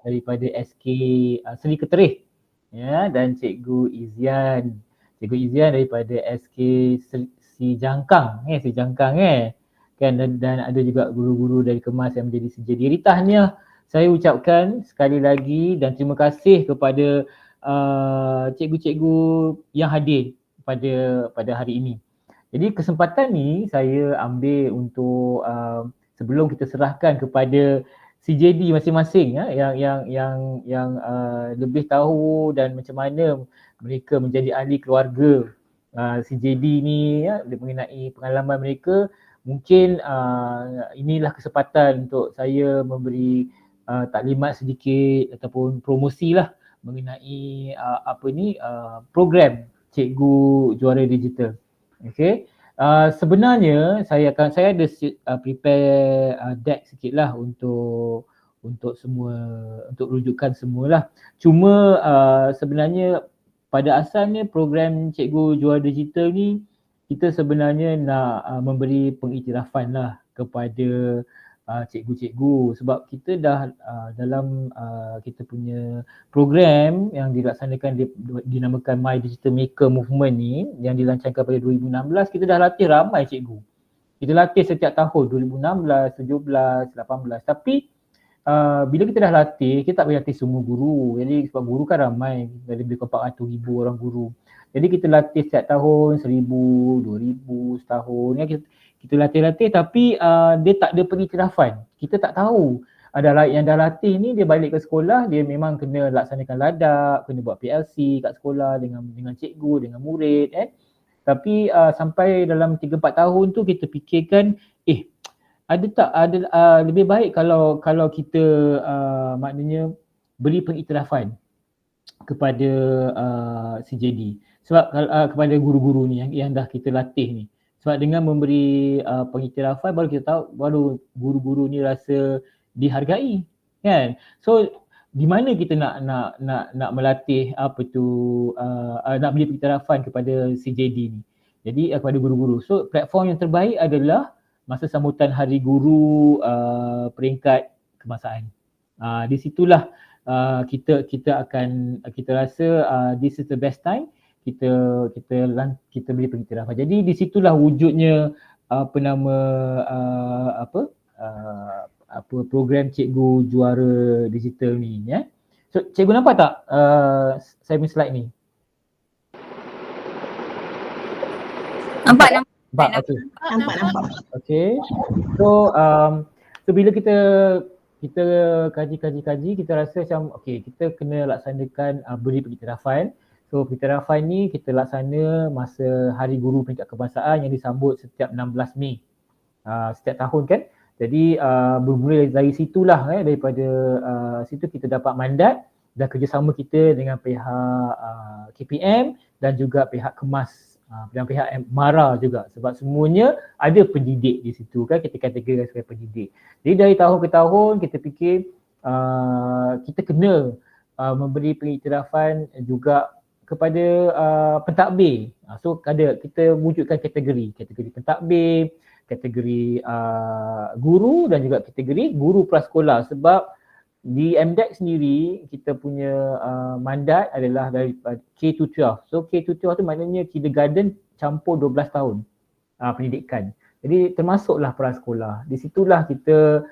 daripada SK Seri Keterih, ya, dan Cikgu Izian. Cikgu Izian daripada SK Si Jangkang, Si Jangkang kan, dan ada juga guru-guru dari Kemas yang menjadi sejadi. Tahniah saya ucapkan sekali lagi dan terima kasih kepada cikgu-cikgu yang hadir pada hari ini. Jadi kesempatan ni saya ambil untuk sebelum kita serahkan kepada CJD masing-masing yang lebih tahu dan macam mana mereka menjadi ahli keluarga CJD ni, mengenai pengalaman mereka. Mungkin inilah kesempatan untuk saya memberi taklimat sedikit ataupun promosi lah mengenai program Cikgu Juara Digital. Okay. Sebenarnya saya ada prepare deck sikit lah untuk rujukan semualah. Cuma sebenarnya pada asalnya program Cikgu Juara Digital ni kita sebenarnya nak memberi pengiktirafan lah kepada cikgu-cikgu, sebab kita dah dalam kita punya program yang dilaksanakan dinamakan My Digital Maker Movement ni yang dilancarkan pada 2016, kita dah latih ramai cikgu. Kita latih setiap tahun 2016, 17, 18, tapi bila kita dah latih, kita tak boleh latih semua guru. Jadi sebab guru kan ramai, lebih kurang 400,000 orang guru. Jadi kita latih setiap tahun 1,000, 2,000 setahun ya, kita latih-latih, tapi dia tak ada pengiktirafan. Kita tak tahu ada yang dah latih ni, dia balik ke sekolah, dia memang kena laksanakan ladap, kena buat PLC kat sekolah dengan cikgu, dengan murid Tapi sampai dalam 3-4 tahun tu kita fikirkan ada lebih baik kalau kita maknanya beri pengiktirafan kepada CJD, sebab kepada guru-guru ni yang dah kita latih ni. Sebab dengan memberi pengiktirafan baru kita tahu, baru guru-guru ni rasa dihargai kan. So di mana kita nak melatih nak beri pengiktirafan kepada CJD ni. Jadi kepada guru-guru. So platform yang terbaik adalah masa sambutan Hari Guru peringkat kebangsaan. Di situlah kita rasa this is the best time kita beri pengiktirafan. Jadi di situlah wujudnya program Cikgu Juara Digital ni So cikgu nampak tak saya punya slide ni? Nampak. Okay. So bila kita kaji, kita rasa macam kita kena laksanakan beri pengiktirafan. So pengiktirafan ni kita laksana masa Hari Guru Peringkat Kebangsaan yang disambut setiap 16 Mei setiap tahun kan. Jadi bermula dari situlah daripada situ kita dapat mandat dan kerjasama kita dengan pihak KPM dan juga pihak Kemas dan pihak MARA juga, sebab semuanya ada pendidik di situ kan, kita kategorikan sebagai pendidik. Jadi dari tahun ke tahun kita fikir kita kena memberi pengiktirafan juga kepada pentadbir. So kita wujudkan kategori pentadbir, kategori guru dan juga kategori guru prasekolah, sebab di MDEC sendiri kita punya mandat adalah dari K-12. So K-12 tu maknanya kindergarten campur 12 tahun pendidikan. Jadi termasuklah prasekolah. Di situlah kita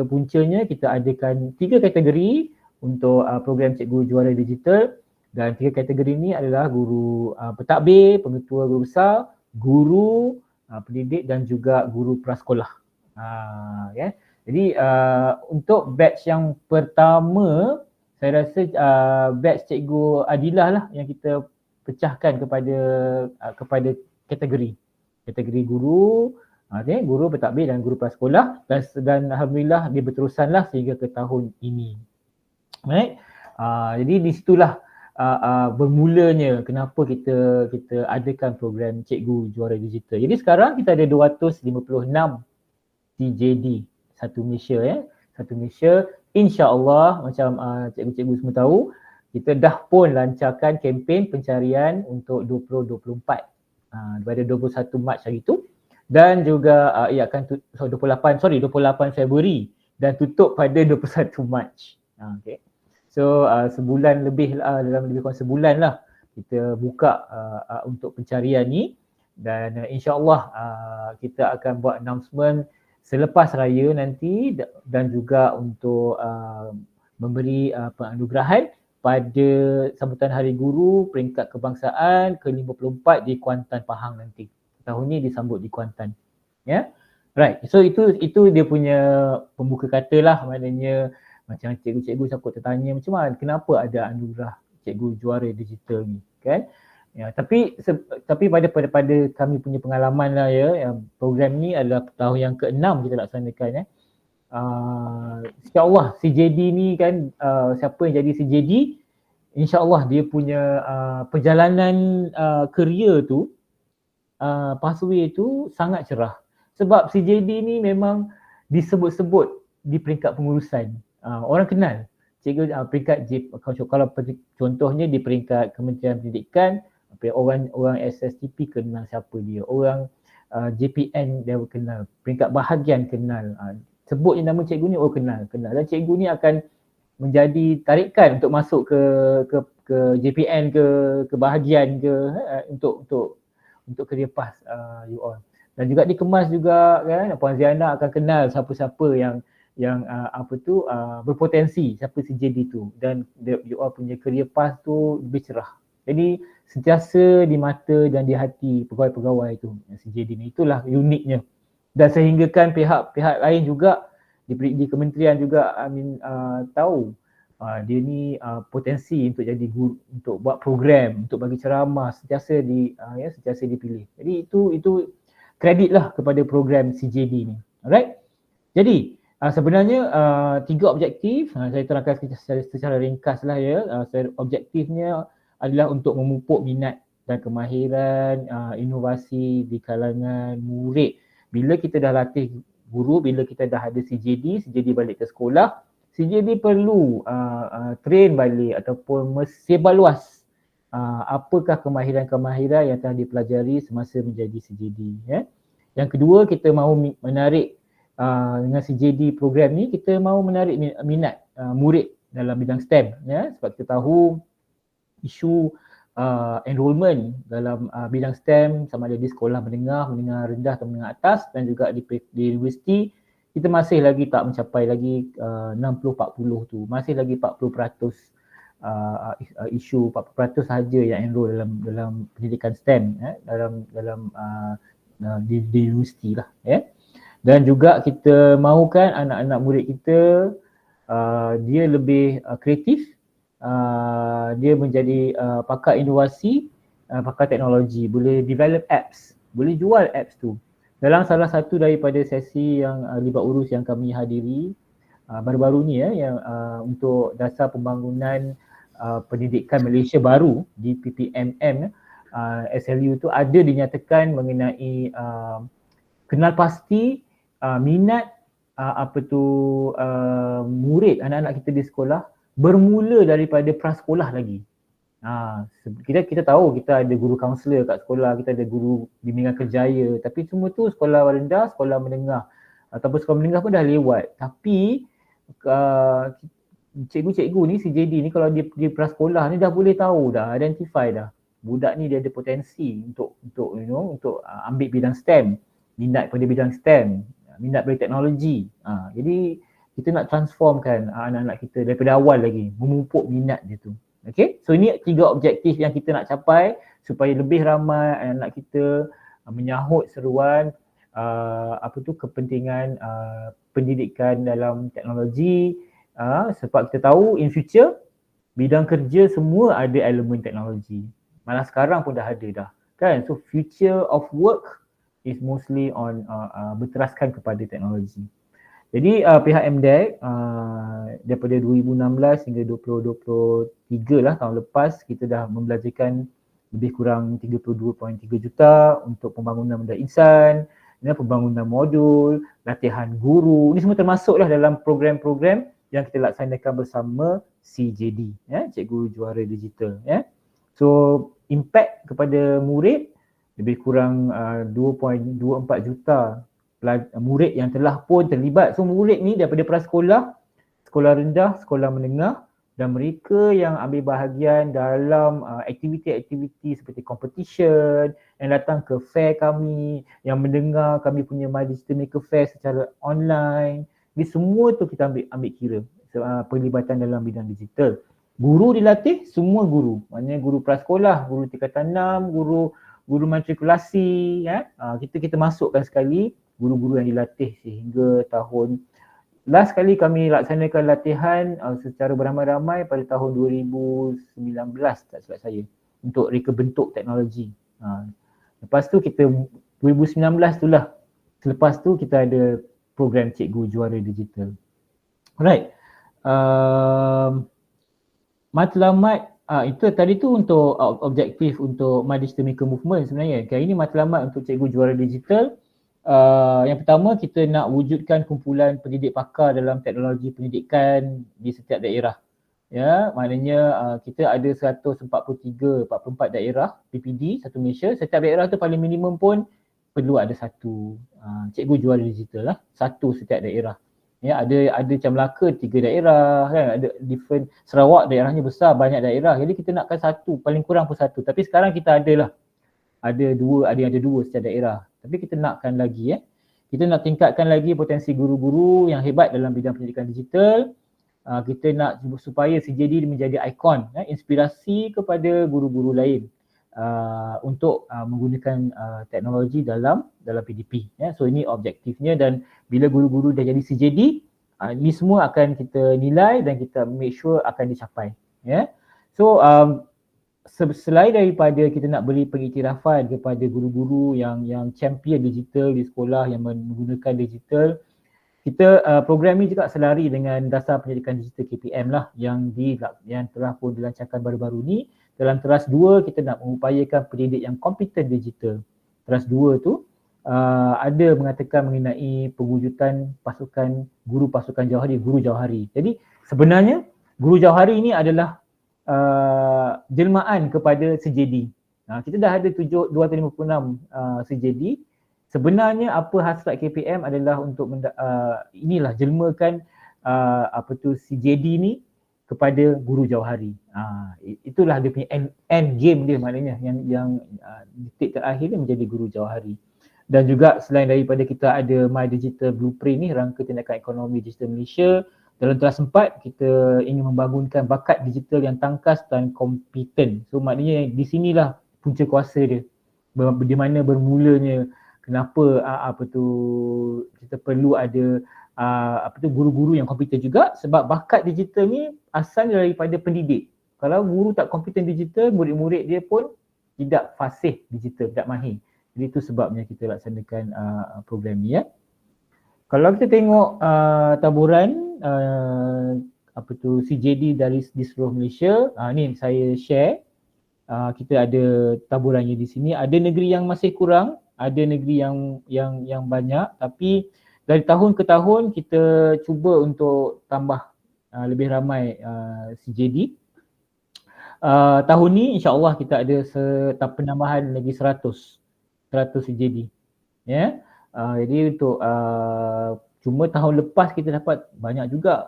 puncanya kita adakan 3 kategori untuk program Cikgu Juara Digital, dan 3 kategori ni adalah guru pentadbir, pengetua guru besar, guru pendidik dan juga guru prasekolah. Jadi untuk batch yang pertama, saya rasa batch Cikgu Adilah lah yang kita pecahkan kepada kategori guru, guru pentadbir dan guru prasekolah, dan alhamdulillah dia berterusanlah sehingga ke tahun ini. Right? Jadi di situlah bermulanya kenapa kita adakan program Cikgu Juara Digital. Jadi sekarang kita ada 256 CJD satu Malaysia satu Malaysia. InsyaAllah macam cikgu-cikgu semua tahu, kita dah pun lancarkan kempen pencarian untuk 2024 pada 21 Mac hari tu, dan juga 28 Februari dan tutup pada 21 Mac. Okay. So sebulan lebih dalam lebih kurang sebulan lah kita buka untuk pencarian ni, dan insya-Allah kita akan buat announcement selepas raya nanti, dan juga untuk memberi penganugerahan pada sambutan Hari Guru peringkat kebangsaan ke-54 di Kuantan, Pahang nanti. Tahun ni disambut di Kuantan. Ya. Right. So itu dia punya pembuka kata lah, maknanya macam cikgu-cikgu siapa tertanya macam mana, kenapa ada anugerah Cikgu Juara Digital ni, kan? Ya, tapi pada kami punya pengalaman lah ya, yang program ni adalah tahun yang ke-6 kita laksanakan ya. InsyaAllah CJD ni kan, siapa yang jadi CJD, insyaAllah dia punya perjalanan kerja tu, pathway tu sangat cerah. Sebab CJD ni memang disebut-sebut di peringkat pengurusan. Orang kenal cikgu peringkat kalau contohnya di peringkat Kementerian Pendidikan, orang SSTP kenal siapa dia, orang JPN dia kenal, peringkat bahagian kenal, sebut nama cikgu ni orang kenal, dan cikgu ni akan menjadi tarikan untuk masuk ke JPN, ke bahagian, untuk career path you all. Dan juga dikemas juga kan, Puan Ziana akan kenal siapa-siapa yang berpotensi, siapa CJD tu, dan you all punya career path tu lebih cerah. Jadi sentiasa di mata dan di hati pegawai-pegawai tu CJD ni, itulah uniknya. Dan sehinggakan pihak lain juga di kementerian juga tahu dia ni potensi untuk jadi guru, untuk buat program, untuk bagi ceramah, sentiasa dipilih. Jadi itu kredit lah kepada program CJD ni. Alright. Jadi sebenarnya 3 objektif, saya terangkan secara ringkas lah ya. Objektifnya adalah untuk memupuk minat dan kemahiran inovasi di kalangan murid. Bila kita dah latih guru, bila kita dah ada CJD balik ke sekolah, CJD perlu train balik ataupun sebar luas apakah kemahiran-kemahiran yang telah dipelajari semasa menjadi CJD. Ya. Yang kedua, kita mahu menarik dengan CJD program ni, kita mahu menarik minat murid dalam bidang STEM. Ya. Sebab kita tahu isu enrolment dalam bidang STEM, sama ada di sekolah menengah rendah atau menengah atas, dan juga di universiti, kita masih lagi tak mencapai lagi 60-40 tu. Masih lagi 40% isu 40% sahaja yang enroll dalam pendidikan STEM di universiti lah ya. Dan juga kita mahukan anak-anak murid kita dia lebih kreatif, dia menjadi pakar inovasi, pakar teknologi, boleh develop apps, boleh jual apps tu. Dalam salah satu daripada sesi yang libat urus yang kami hadiri baru-baru ni yang untuk dasar pembangunan pendidikan Malaysia baru di PPMM, SLU tu ada dinyatakan mengenai kenal pasti minat murid anak-anak kita di sekolah bermula daripada prasekolah lagi. Kita tahu kita ada guru kaunselor kat sekolah, kita ada guru bimbingan kerjaya, tapi semua tu sekolah rendah, sekolah menengah ataupun sekolah menengah pun dah lewat. Tapi cikgu-cikgu ni, CJD ni, kalau dia prasekolah ni dah boleh tahu dah, identify dah budak ni dia ada potensi untuk ambil bidang STEM, minat pada bidang STEM, minat pada teknologi. Jadi kita nak transformkan anak-anak kita daripada awal lagi, memupuk minat dia tu. Okay, so ini 3 objektif yang kita nak capai supaya lebih ramai anak-anak kita menyahut seruan kepentingan pendidikan dalam teknologi, sebab kita tahu in future bidang kerja semua ada elemen teknologi. Malah sekarang pun dah ada dah, kan? So future of work is mostly on berteraskan kepada teknologi. Jadi pihak MDEC daripada 2016 hingga 2023 lah, tahun lepas, kita dah membelajarkan lebih kurang 32.3 juta untuk pembangunan benda insan, pembangunan modul, latihan guru. Ini semua termasuklah dalam program-program yang kita laksanakan bersama CJD, Cikgu Juara Digital. So impact kepada murid lebih kurang 2.24 juta murid yang telah pun terlibat. So murid ni daripada prasekolah, sekolah rendah, sekolah menengah, dan mereka yang ambil bahagian dalam aktiviti-aktiviti seperti competition, yang datang ke fair kami, yang mendengar kami punya My Digital Maker Fair secara online. Ini semua tu kita ambil kira perlibatan dalam bidang digital. Guru dilatih, semua guru. Maknanya guru prasekolah, guru tingkatan 6, guru matrikulasi, kita masukkan sekali guru-guru yang dilatih sehingga tahun last kali kami laksanakan latihan secara beramai-ramai pada tahun 2019 tak silap saya untuk reka bentuk teknologi. Lepas tu kita 2019 tu lah. Selepas tu kita ada program Cikgu Juara Digital. Alright. Matlamat itu tadi tu untuk objektif untuk My Digital Maker Movement sebenarnya. Kali ini matlamat untuk Cikgu Juara Digital. Yang pertama, kita nak wujudkan kumpulan pendidik pakar dalam teknologi pendidikan di setiap daerah. Ya, maknanya kita ada 144 daerah PPD satu Malaysia. Setiap daerah tu paling minimum pun perlu ada satu Cikgu Juara Digital lah, satu setiap daerah. Ya, ada macam Melaka 3 daerah kan, ada different. Sarawak daerahnya besar, banyak daerah. Jadi kita nakkan satu, paling kurang pun satu. Tapi sekarang kita ada yang ada dua setiap daerah. Tapi kita nakkan lagi kita nak tingkatkan lagi potensi guru-guru yang hebat dalam bidang pendidikan digital. Kita nak supaya CJD menjadi ikon, inspirasi kepada guru-guru lain untuk menggunakan teknologi dalam PDP. So ini objektifnya, dan bila guru-guru dah jadi CJD, ini semua akan kita nilai dan kita make sure akan dicapai. So selain daripada kita nak beri pengiktirafan kepada guru-guru yang champion digital di sekolah yang menggunakan digital, kita program ni juga selari dengan dasar pendidikan digital KPM lah yang telah pun dilancarkan baru-baru ni. Dalam teras 2 kita nak mengupayakan pendidik yang kompeten digital. Teras 2 tu ada mengatakan mengenai pewujudan guru pasukan jauhari, guru jauhari. Jadi sebenarnya guru jauhari ini adalah jelmaan kepada CJD. Kita dah ada 256 CJD. Sebenarnya apa hasrat KPM adalah untuk inilah jelmakan CJD ni kepada guru jauhari. Itulah dia punya end game dia, maknanya yang titik terakhir dia menjadi guru jauhari. Dan juga selain daripada kita ada My Digital Blueprint ni, rangka tindakan ekonomi digital Malaysia, dalam teras 4 kita ingin membangunkan bakat digital yang tangkas dan kompeten. So maknanya di sinilah punca kuasa dia. Di mana bermulanya kenapa kita perlu ada guru-guru yang kompeten juga, sebab bakat digital ni asal daripada pendidik. Kalau guru tak kompeten digital, murid-murid dia pun tidak fasih digital, tidak mahir. Jadi itu sebabnya kita laksanakan program ni Kalau kita tengok taburan CJD di seluruh Malaysia, ni saya share. Kita ada taburannya di sini. Ada negeri yang masih kurang, ada negeri yang banyak, tapi dari tahun ke tahun kita cuba untuk tambah lebih ramai CJD. Tahun ni insya-Allah kita ada penambahan lagi 100 CJD. Jadi untuk cuma tahun lepas kita dapat banyak juga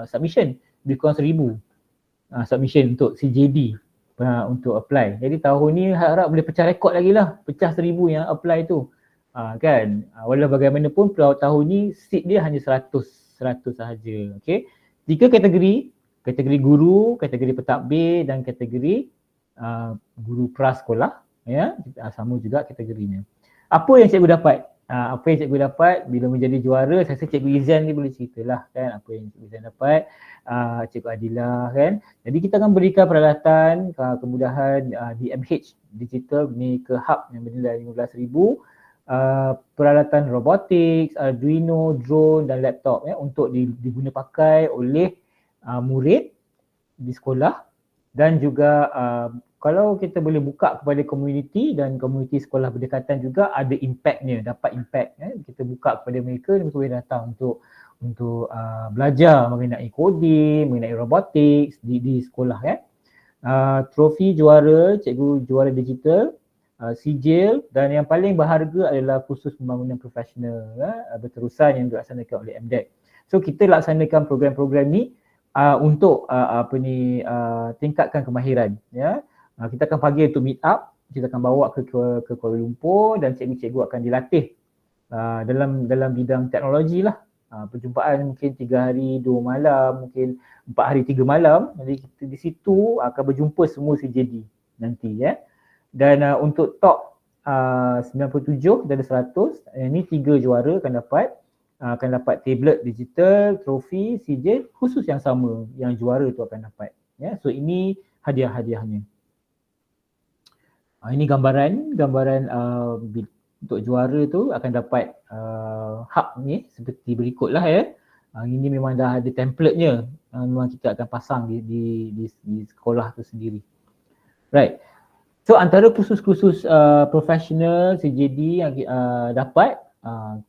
submission, lebih kurang 1,000 submission untuk CJD untuk apply. Jadi tahun ni harap boleh pecah rekod lagi lah, pecah 1,000 yang apply tu. Kan, walau bagaimanapun tahun ni seat dia hanya 100 sahaja. Okey. 3 kategori guru, kategori pentadbir dan kategori guru prasekolah, sama juga kategorinya. Apa yang cikgu dapat? Bila menjadi juara, saya rasa Cikgu Izan ni boleh ceritalah kan apa yang Cikgu Izan dapat, Cikgu Adilah kan. Jadi kita akan berikan peralatan kemudahan DMH Digital Maker Hub yang bernilai 15,000, peralatan robotics, Arduino, drone dan laptop untuk diguna pakai oleh murid di sekolah, dan juga kalau kita boleh buka kepada komuniti dan komuniti sekolah berdekatan juga ada impactnya, dapat impact. Kita buka kepada mereka, mereka boleh datang untuk belajar mengenai coding, mengenai robotics di sekolah. Trofi juara, Cikgu Juara Digital sijil, dan yang paling berharga adalah kursus pembangunan profesional berterusan yang dilaksanakan oleh MDEC. So kita laksanakan program-program ni untuk tingkatkan kemahiran, ya. Kita akan panggil untuk meet up, kita akan bawa ke Kuala Lumpur dan cikgu-cikgu akan dilatih dalam bidang teknologi lah. Perjumpaan mungkin 3 hari 2 malam, mungkin 4 hari 3 malam. Jadi kita di situ akan berjumpa semua CJD nanti, ya. Dan untuk top 97 dan 100, ini 3 juara akan dapat tablet digital, trofi, sijil khusus yang sama yang juara tu akan dapat, ya. So ini hadiah-hadiahnya. Ini gambaran untuk juara tu akan dapat hak ni seperti berikutlah, ya. Ini memang dah ada template-nya, memang kita akan pasang di sekolah tu sendiri. Right. So antara kursus-kursus profesional CJD yang dapat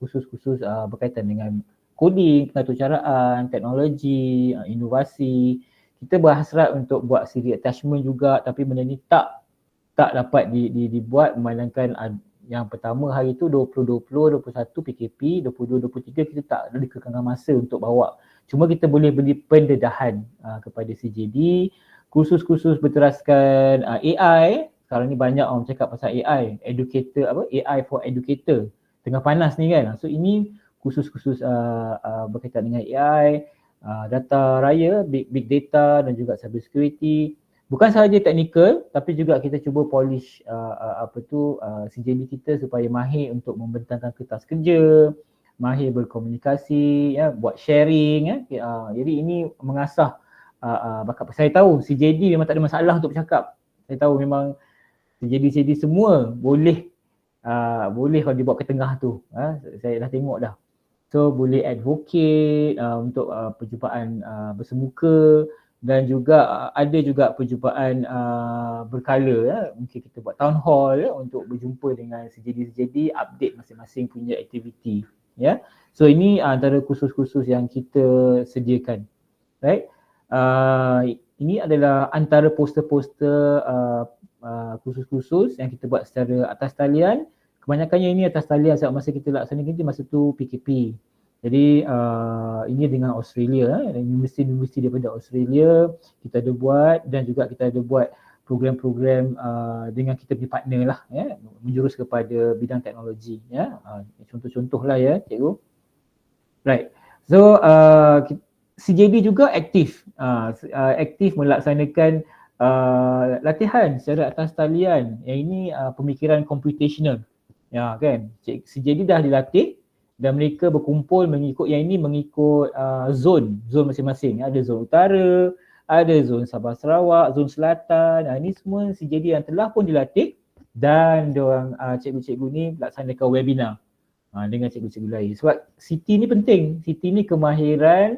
kursus-kursus berkaitan dengan coding, pengaturcaraan, teknologi, inovasi. Kita berhasrat untuk buat siri attachment juga, tapi benda ni tak dapat dibuat memandangkan yang pertama hari tu 2020, 21 PKP, 22, 23 kita tak ada kekangan masa untuk bawa. Cuma kita boleh beri pendedahan kepada CJD, kursus-kursus berteraskan AI. Sekarang ni banyak orang cakap pasal AI, AI for educator. Tengah panas ni kan. So ini kursus-kursus berkaitan dengan AI, data raya, big data dan juga cyber security. Bukan sahaja teknikal, tapi juga kita cuba polish CJD kita supaya mahir untuk membentangkan kertas kerja, mahir berkomunikasi, ya, buat sharing, ya. Jadi ini mengasah bakat. Saya tahu CJD memang tak ada masalah untuk bercakap. Saya tahu memang CJD semua boleh kalau dibawa ke tengah tu. Saya dah tengok dah. So boleh advocate untuk perjumpaan bersemuka, dan juga ada juga perjumpaan berkala, ya. Mungkin kita buat town hall, ya, untuk berjumpa dengan CJD, update masing-masing punya aktiviti, ya. So ini antara kursus-kursus yang kita sediakan. Right? Ini adalah antara poster-poster kursus-kursus yang kita buat secara atas talian. Kebanyakannya ini atas talian sebab masa kita laksanakan masa tu PKP. Jadi ini dengan Australia, universiti daripada Australia kita ada buat, dan juga kita ada buat program-program dengan kita punya partner lah, ya, menjurus kepada bidang teknologi, ya. Contoh-contoh lah, ya, cikgu. Right. So CJD juga aktif melaksanakan latihan secara atas talian. Yang ini pemikiran computational, ya kan. CJD dah dilatih dan mereka berkumpul mengikut zon masing-masing. Ada zon utara, ada zon Sabah Sarawak, zon selatan. Ini semua CJD yang telah pun dilatih, dan diorang cikgu-cikgu ni laksanakan webinar dengan cikgu-cikgu lain. Sebab CT ni penting. CT ni kemahiran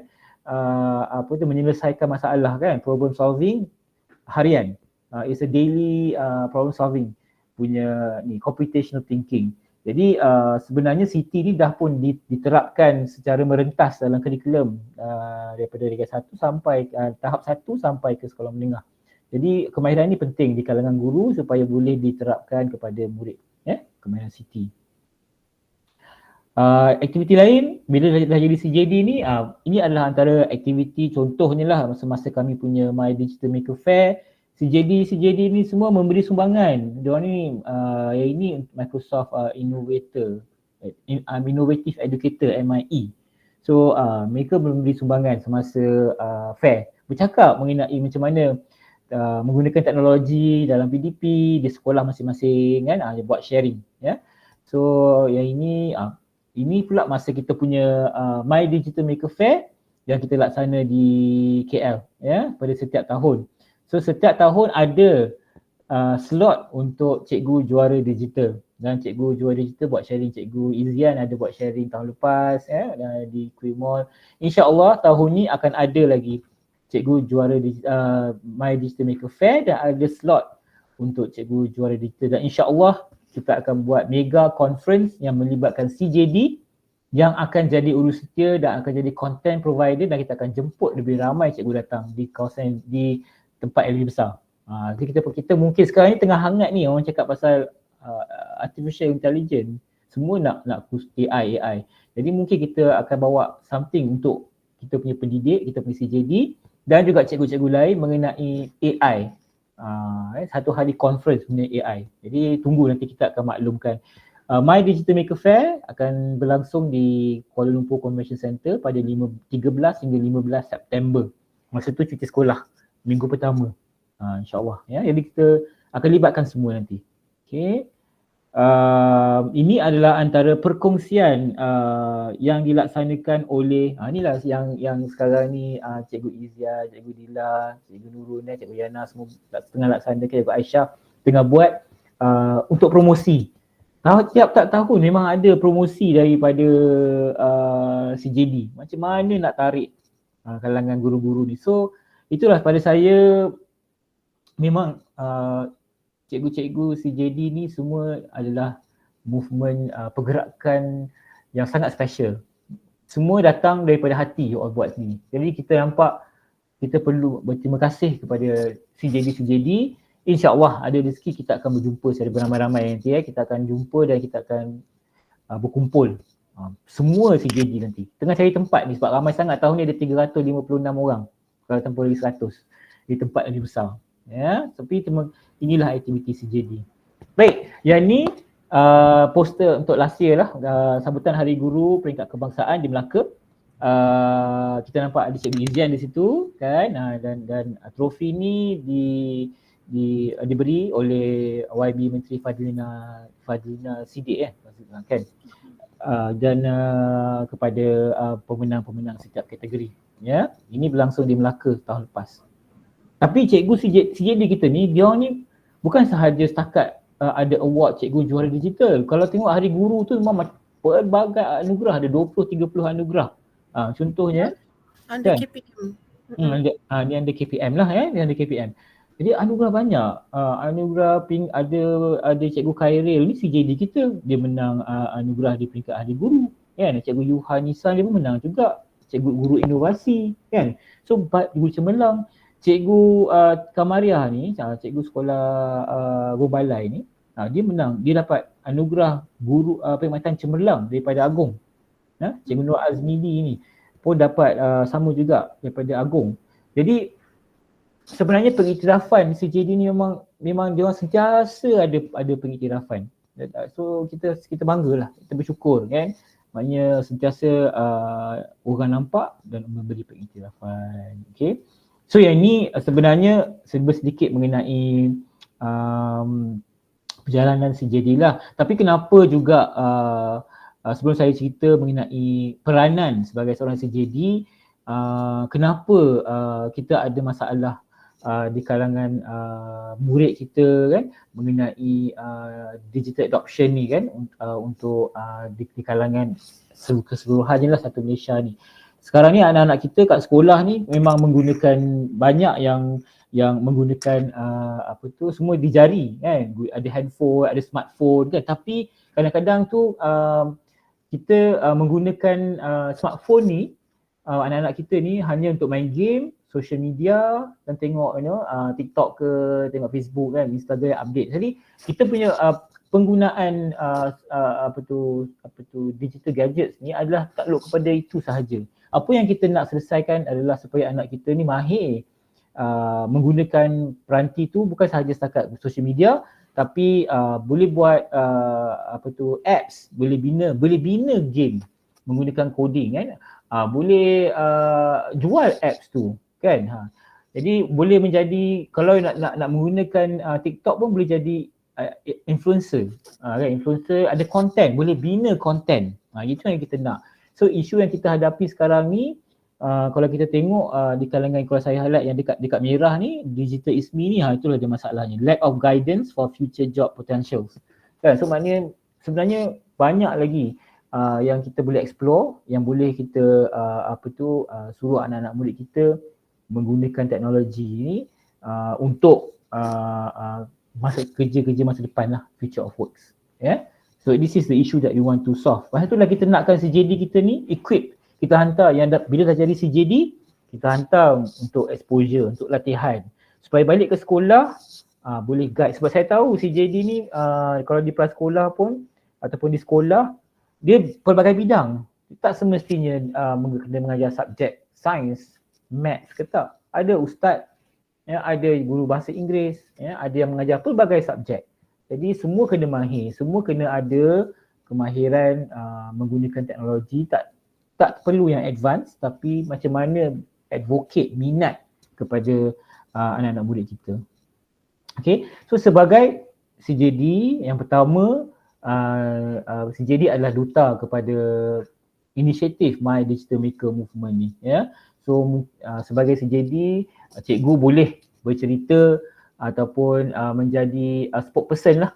menyelesaikan masalah, kan, problem solving harian. It's a daily problem solving punya ni, computational thinking. Jadi sebenarnya CT ni dah pun diterapkan secara merentas dalam kurikulum daripada Tingkat 1 sampai tahap 1 sampai ke sekolah menengah. Jadi kemahiran ni penting di kalangan guru supaya boleh diterapkan kepada murid, ya, kemahiran CT. Aktiviti lain bila dah jadi CJD ni, ini adalah antara aktiviti contohnya lah masa kami punya My Digital Maker Fair. CJD ni semua memberi sumbangan. Diorang ni yang ini Microsoft Innovative Educator, MIE. So mereka memberi sumbangan semasa fair, bercakap mengenai macam mana menggunakan teknologi dalam PDP di sekolah masing-masing, kan, buat sharing, ya. So yang ini pula masa kita punya My Digital Maker Fair yang kita laksana di KL, ya, pada setiap tahun. So setiap tahun ada slot untuk cikgu juara digital, dan cikgu juara digital buat sharing. Cikgu Izian ada buat sharing tahun lepas, ya, di Quimol. InsyaAllah tahun ni akan ada lagi cikgu juara My Digital Maker Fair, dan ada slot untuk cikgu juara digital. Dan insyaAllah kita akan buat mega conference yang melibatkan CJD yang akan jadi urus setia dan akan jadi content provider, dan kita akan jemput lebih ramai cikgu datang di tempat yang lebih besar. Jadi kita mungkin sekarang ni tengah hangat ni orang cakap pasal artificial intelligence, semua nak AI. Jadi mungkin kita akan bawa something untuk kita punya pendidik, kita punya CJD dan juga cikgu-cikgu lain mengenai AI. Satu hari conference mengenai AI. Jadi tunggu nanti kita akan maklumkan. My Digital Maker Fair akan berlangsung di Kuala Lumpur Convention Center pada 13 hingga 15 September. Masa tu cuti sekolah, minggu pertama. InsyaAllah. Ya. Jadi kita akan libatkan semua nanti. Okay. Ini adalah antara perkongsian yang dilaksanakan oleh inilah yang sekarang ni Cikgu Izia, Cikgu Dila, Cikgu Nurul, Cikgu Yana semua tengah laksanakan, Cikgu Aisyah tengah buat untuk promosi. Tiap tahun memang ada promosi daripada CJD. Macam mana nak tarik kalangan guru-guru ni. So itulah pada saya memang cikgu-cikgu CJD ni semua adalah movement pergerakan yang sangat special. Semua datang daripada hati orang buat sini. Jadi kita nampak kita perlu berterima kasih kepada CJD. InsyaAllah ada rezeki kita akan berjumpa secara beramai-ramai nanti. Kita akan jumpa dan kita akan berkumpul. Semua CJD nanti. Tengah cari tempat ni sebab ramai sangat. Tahun ni ada 356 orang. Kalau tanpa lagi 100. Di tempat yang lebih besar. Ya, tapi inilah aktiviti CJD. Baik, yang ni poster untuk last year lah, sambutan Hari Guru Peringkat Kebangsaan di Melaka. Kita nampak ada Cikgu Izian di situ kan, dan trofi ni diberi oleh YB Menteri Fadlina Siddiq kan. Dan kepada pemenang-pemenang setiap kategori. Ya, ini berlangsung di Melaka tahun lepas. Tapi cikgu CJD kita ni, dia ni bukan sahaja setakat ada award cikgu juara digital. Kalau tengok Hari Guru tu memang pelbagai anugerah, ada 20-30 anugerah. Contohnya under kan? KPM. Ni under KPM lah ni under KPM. Jadi anugerah banyak. Anugerah ada cikgu Khairil ni CJD kita, dia menang anugerah di peringkat Hari Guru kan. Cikgu Yuhan Nisan dia pun menang juga. Cikgu Guru Inovasi kan. So Guru Cemerlang, Cikgu Kamaria ni, cikgu sekolah Gobalai ni, dia menang, dia dapat anugerah Guru Perkhidmatan Cemerlang daripada Agong. Cikgu Nur Azmidi ni pun dapat sama juga daripada Agong. Jadi sebenarnya pengiktirafan CJD ni memang dia orang sentiasa ada pengiktirafan. So kita banggalah, kita bersyukur kan. Maknanya sentiasa orang nampak dan memberi pengiktirafan. Okey. So yang ni sebenarnya sedikit mengenai perjalanan CJD lah. Tapi kenapa juga sebelum saya cerita mengenai peranan sebagai seorang CJD, kenapa kita ada masalah di kalangan murid kita kan mengenai digital adoption ni kan, untuk di kalangan keseluruhannya lah satu Malaysia ni. Sekarang ni anak-anak kita kat sekolah ni memang menggunakan banyak yang menggunakan semua di jari kan, ada handphone, ada smartphone kan, tapi kadang-kadang tu kita menggunakan smartphone ni, anak-anak kita ni hanya untuk main game, social media dan tengok TikTok ke, tengok Facebook kan, Instagram update. Jadi kita punya penggunaan digital gadgets ni adalah takluk kepada itu sahaja. Apa yang kita nak selesaikan adalah supaya anak kita ni mahir menggunakan peranti tu bukan sahaja setakat social media, tapi boleh buat apps, boleh bina game menggunakan coding kan, boleh jual apps tu kan. Jadi boleh menjadi, kalau nak menggunakan TikTok pun boleh jadi influencer kan, influencer ada content, boleh bina content. Itu yang kita nak. So isu yang kita hadapi sekarang ni, kalau kita tengok di kalangan, kalau saya highlight yang dekat merah ni, digital ismi ni, itulah dia masalahnya, lack of guidance for future job potentials kan. So maknanya sebenarnya banyak lagi yang kita boleh explore, yang boleh kita suruh anak-anak murid kita menggunakan teknologi ni untuk masa kerja masa depan lah, future of works. So this is the issue that we want to solve. Lepas itulah kita nakkan CJD kita ni equip, kita hantar yang bila dah jadi CJD, kita hantar untuk exposure, untuk latihan, supaya balik ke sekolah boleh guide. Sebab saya tahu CJD ni kalau di prasekolah pun ataupun di sekolah, dia pelbagai bidang. Tak semestinya kena mengajar subjek sains, maths ke tak. Ada ustaz, ya, ada guru bahasa Inggeris, ya, ada yang mengajar pelbagai subjek. Jadi semua kena mahir, semua kena ada kemahiran menggunakan teknologi. Tak perlu yang advance, tapi macam mana advocate minat kepada anak-anak murid kita. Okay, so sebagai CJD yang pertama, CJD adalah duta kepada inisiatif My Digital Maker Movement ni, ya. So sebagai CJD, cikgu boleh bercerita ataupun menjadi spokesperson lah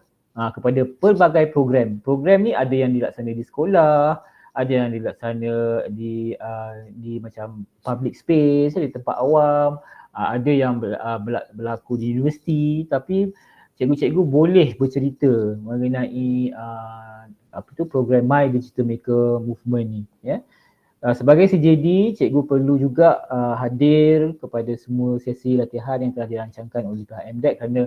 kepada pelbagai program. Program ni ada yang dilaksana di sekolah, ada yang dilaksana di macam public space, di tempat awam, ada yang berlaku di universiti, tapi cikgu-cikgu boleh bercerita mengenai program My Digital Maker Movement ni, ya. Sebagai CJD, cikgu perlu juga hadir kepada semua sesi latihan yang telah dirancangkan oleh pihak MDEC, kerana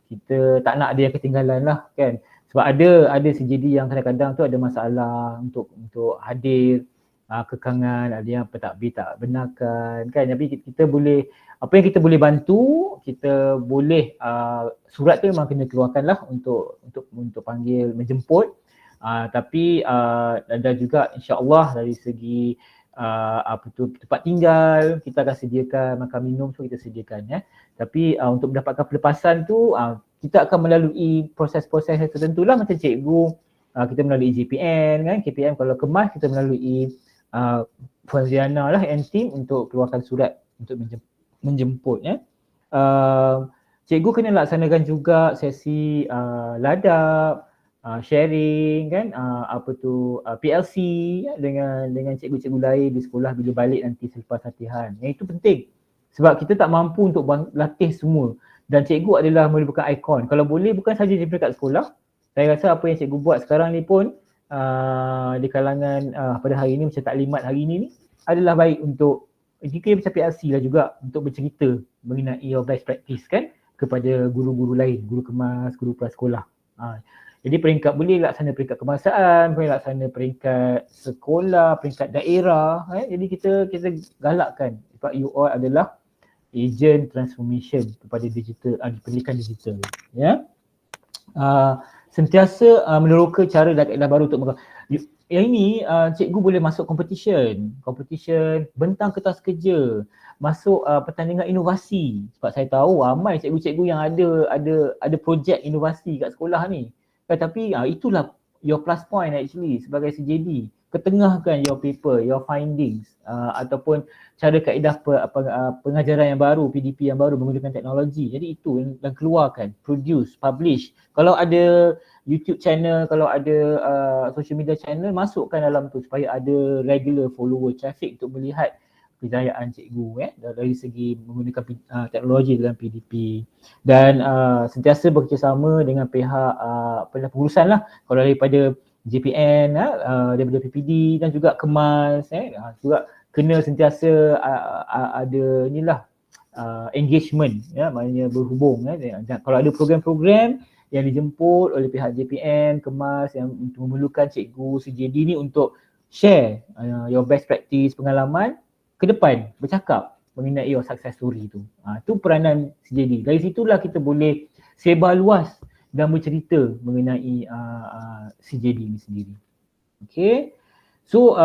kita tak nak ada yang ketinggalan lah, kan. Sebab ada CJD yang kadang-kadang tu ada masalah untuk hadir, kekangan, ada yang pentadbir tak benarkan, kan. Tapi kita boleh, apa yang kita boleh bantu, kita boleh surat tu memang kena keluarkan lah untuk panggil menjemput. Tapi ada juga insya-Allah dari segi tempat tinggal kita akan sediakan, makan minum semua kita sediakan, ya. Tapi untuk mendapatkan pelepasan tu kita akan melalui proses-proses yang tertentu lah, macam cikgu kita melalui JPN, kan, KPM. Kalau kemas kita melalui Puan Ziana lah and team untuk keluarkan surat untuk menjemput, ya. Cikgu kena laksanakan juga sesi ladap, sharing, kan, PLC, ya, dengan cikgu-cikgu lain di sekolah bila balik nanti selepas latihan. Yang itu penting sebab kita tak mampu untuk latih semua, dan cikgu adalah merupakan ikon. Kalau boleh bukan saja di peringkat sekolah, saya rasa apa yang cikgu buat sekarang ni pun di kalangan pada hari ini macam taklimat hari ini ni adalah baik untuk jika macam PLC lah juga untuk bercerita mengenai your best practice, kan, kepada guru-guru lain, guru kemas, guru prasekolah. Jadi peringkat boleh laksana peringkat kebangsaan, boleh laksana peringkat sekolah, peringkat daerah, jadi kita galakkan sebab you all adalah agent transformation kepada digital, pendidikan digital, ya. Sentiasa meneroka cara dan kaedah baru untuk yang ini cikgu boleh masuk competition, bentang kertas kerja, masuk pertandingan inovasi. Sebab saya tahu ramai cikgu-cikgu yang ada projek inovasi kat sekolah ni. Tapi itulah your plus point actually sebagai CJD. Ketengahkan your paper, your findings ataupun cara kaedah pengajaran yang baru, PDP yang baru menggunakan teknologi. Jadi itu yang keluarkan, produce, publish. Kalau ada YouTube channel, kalau ada social media channel, masukkan dalam tu supaya ada regular follower traffic untuk melihat kejayaan cikgu, dari segi menggunakan teknologi dalam PDP. Dan sentiasa bekerjasama dengan pihak pengurusan lah, kalau daripada JPN, daripada PPD dan juga kemas, juga kena sentiasa ada inilah engagement, ya, maknanya berhubung, dan kalau ada program-program yang dijemput oleh pihak JPN, kemas yang memerlukan cikgu CJD ni untuk share your best practice, pengalaman ke depan, bercakap mengenai your success story tu. Itu peranan CJD. Dari situlah kita boleh sebar luas dan bercerita mengenai CJD ni sendiri. Okay. So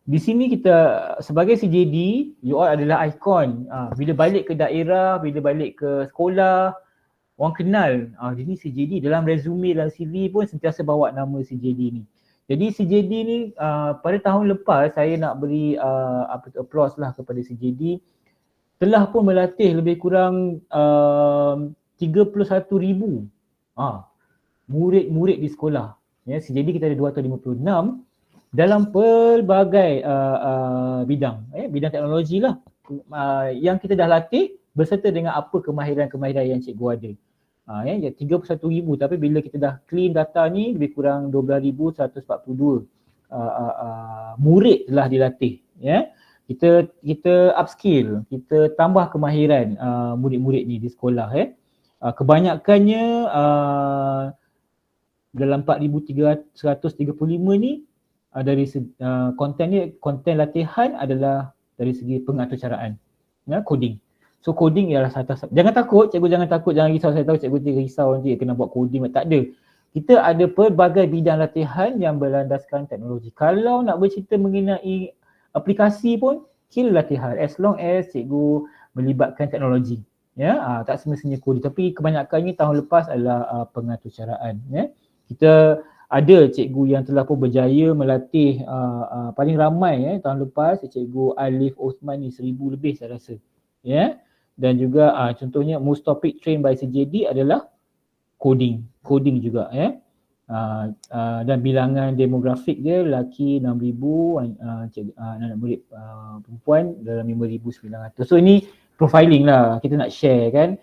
di sini kita sebagai CJD, you all adalah ikon. Bila balik ke daerah, bila balik ke sekolah, orang kenal ini CJD. Dalam resume, dalam CV pun sentiasa bawa nama CJD ni. Jadi CJD ni pada tahun lepas saya nak beri applause lah kepada CJD, telah pun melatih lebih kurang 31,000 murid-murid di sekolah. Ya, CJD kita ada 256 dalam pelbagai bidang, bidang teknologi lah yang kita dah latih berserta dengan apa kemahiran-kemahiran yang cikgu ada. 31,000, tapi bila kita dah clean data ni lebih kurang 12,142 murid telah dilatih, ya. Kita upskill, kita tambah kemahiran murid-murid ni di sekolah, Kebanyakannya dalam 4,135 ni dari konten latihan adalah dari segi pengaturcaraan, coding. So coding ialah satu. Jangan takut, cikgu jangan takut, jangan risau. Saya tahu cikgu risau nanti kena buat coding, tak ada. Kita ada pelbagai bidang latihan yang berlandaskan teknologi. Kalau nak bercerita mengenai aplikasi pun, kira latihan as long as cikgu melibatkan teknologi. Tak semestinya coding, tapi kebanyakannya tahun lepas adalah pengaturcaraan. Kita ada cikgu yang telah pun berjaya melatih paling ramai tahun lepas, cikgu Alif Osman ni 1,000 lebih saya rasa. Dan juga contohnya most topic trained by CJD adalah coding juga. Dan bilangan demografik dia lelaki 6,000, anak murid perempuan dalam 5,900. So ini profiling lah, kita nak share kan.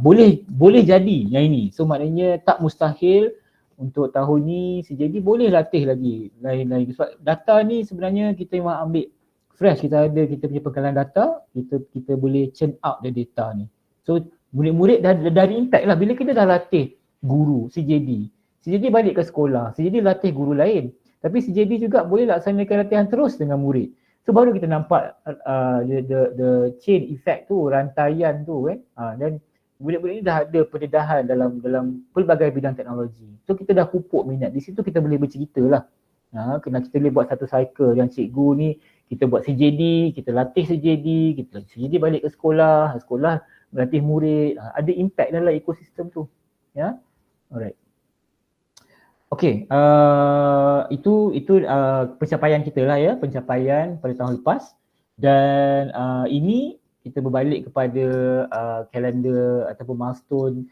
Boleh jadi yang ini. So maknanya tak mustahil untuk tahun ni CJD boleh latih lagi lain-lain. Sebab data ni sebenarnya kita memang ambil fresh, kita punya pengkalan data, kita boleh churn out the data ni. So murid-murid dari impact lah. Bila kita dah latih guru CJD balik ke sekolah, CJD latih guru lain, tapi CJD juga boleh laksanakan latihan terus dengan murid. So baru kita nampak the chain effect tu, rantaian tu kan. Dan murid-murid ni dah ada pendedahan dalam pelbagai bidang teknologi. So kita dah pupuk minat. Di situ kita boleh bercerita lah. Kena kita boleh buat satu cycle yang cikgu ni, kita buat CJD, kita latih CJD, CJD balik ke sekolah melatih murid, ada impact dalam ekosistem tu. Alright. Okay, itu pencapaian kita lah pencapaian pada tahun lepas. Dan ini kita berbalik kepada kalender ataupun milestone,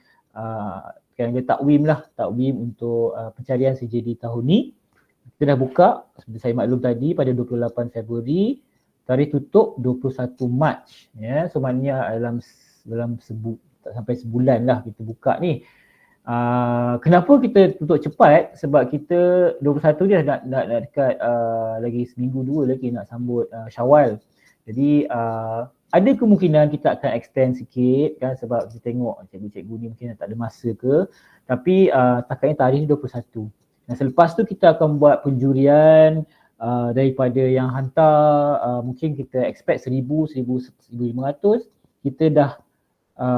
kalender takwim untuk pencarian CJD tahun ni. Kita dah buka seperti saya maklum tadi pada 28 Februari, tarikh tutup 21 Mac. So maknanya dalam tak sampai sebulan lah kita buka ni. Kenapa kita tutup cepat? Sebab kita 21 dia nak dekat lagi seminggu 2 lagi nak sambut Syawal. Jadi ada kemungkinan kita akan extend sikit kan, sebab kita tengok cikgu-cikgu ni mungkin tak ada masa ke. Tapi takatnya tarikh 21. Dan selepas tu kita akan buat penjurian daripada yang hantar, mungkin kita expect 1,000, 1,500. Kita dah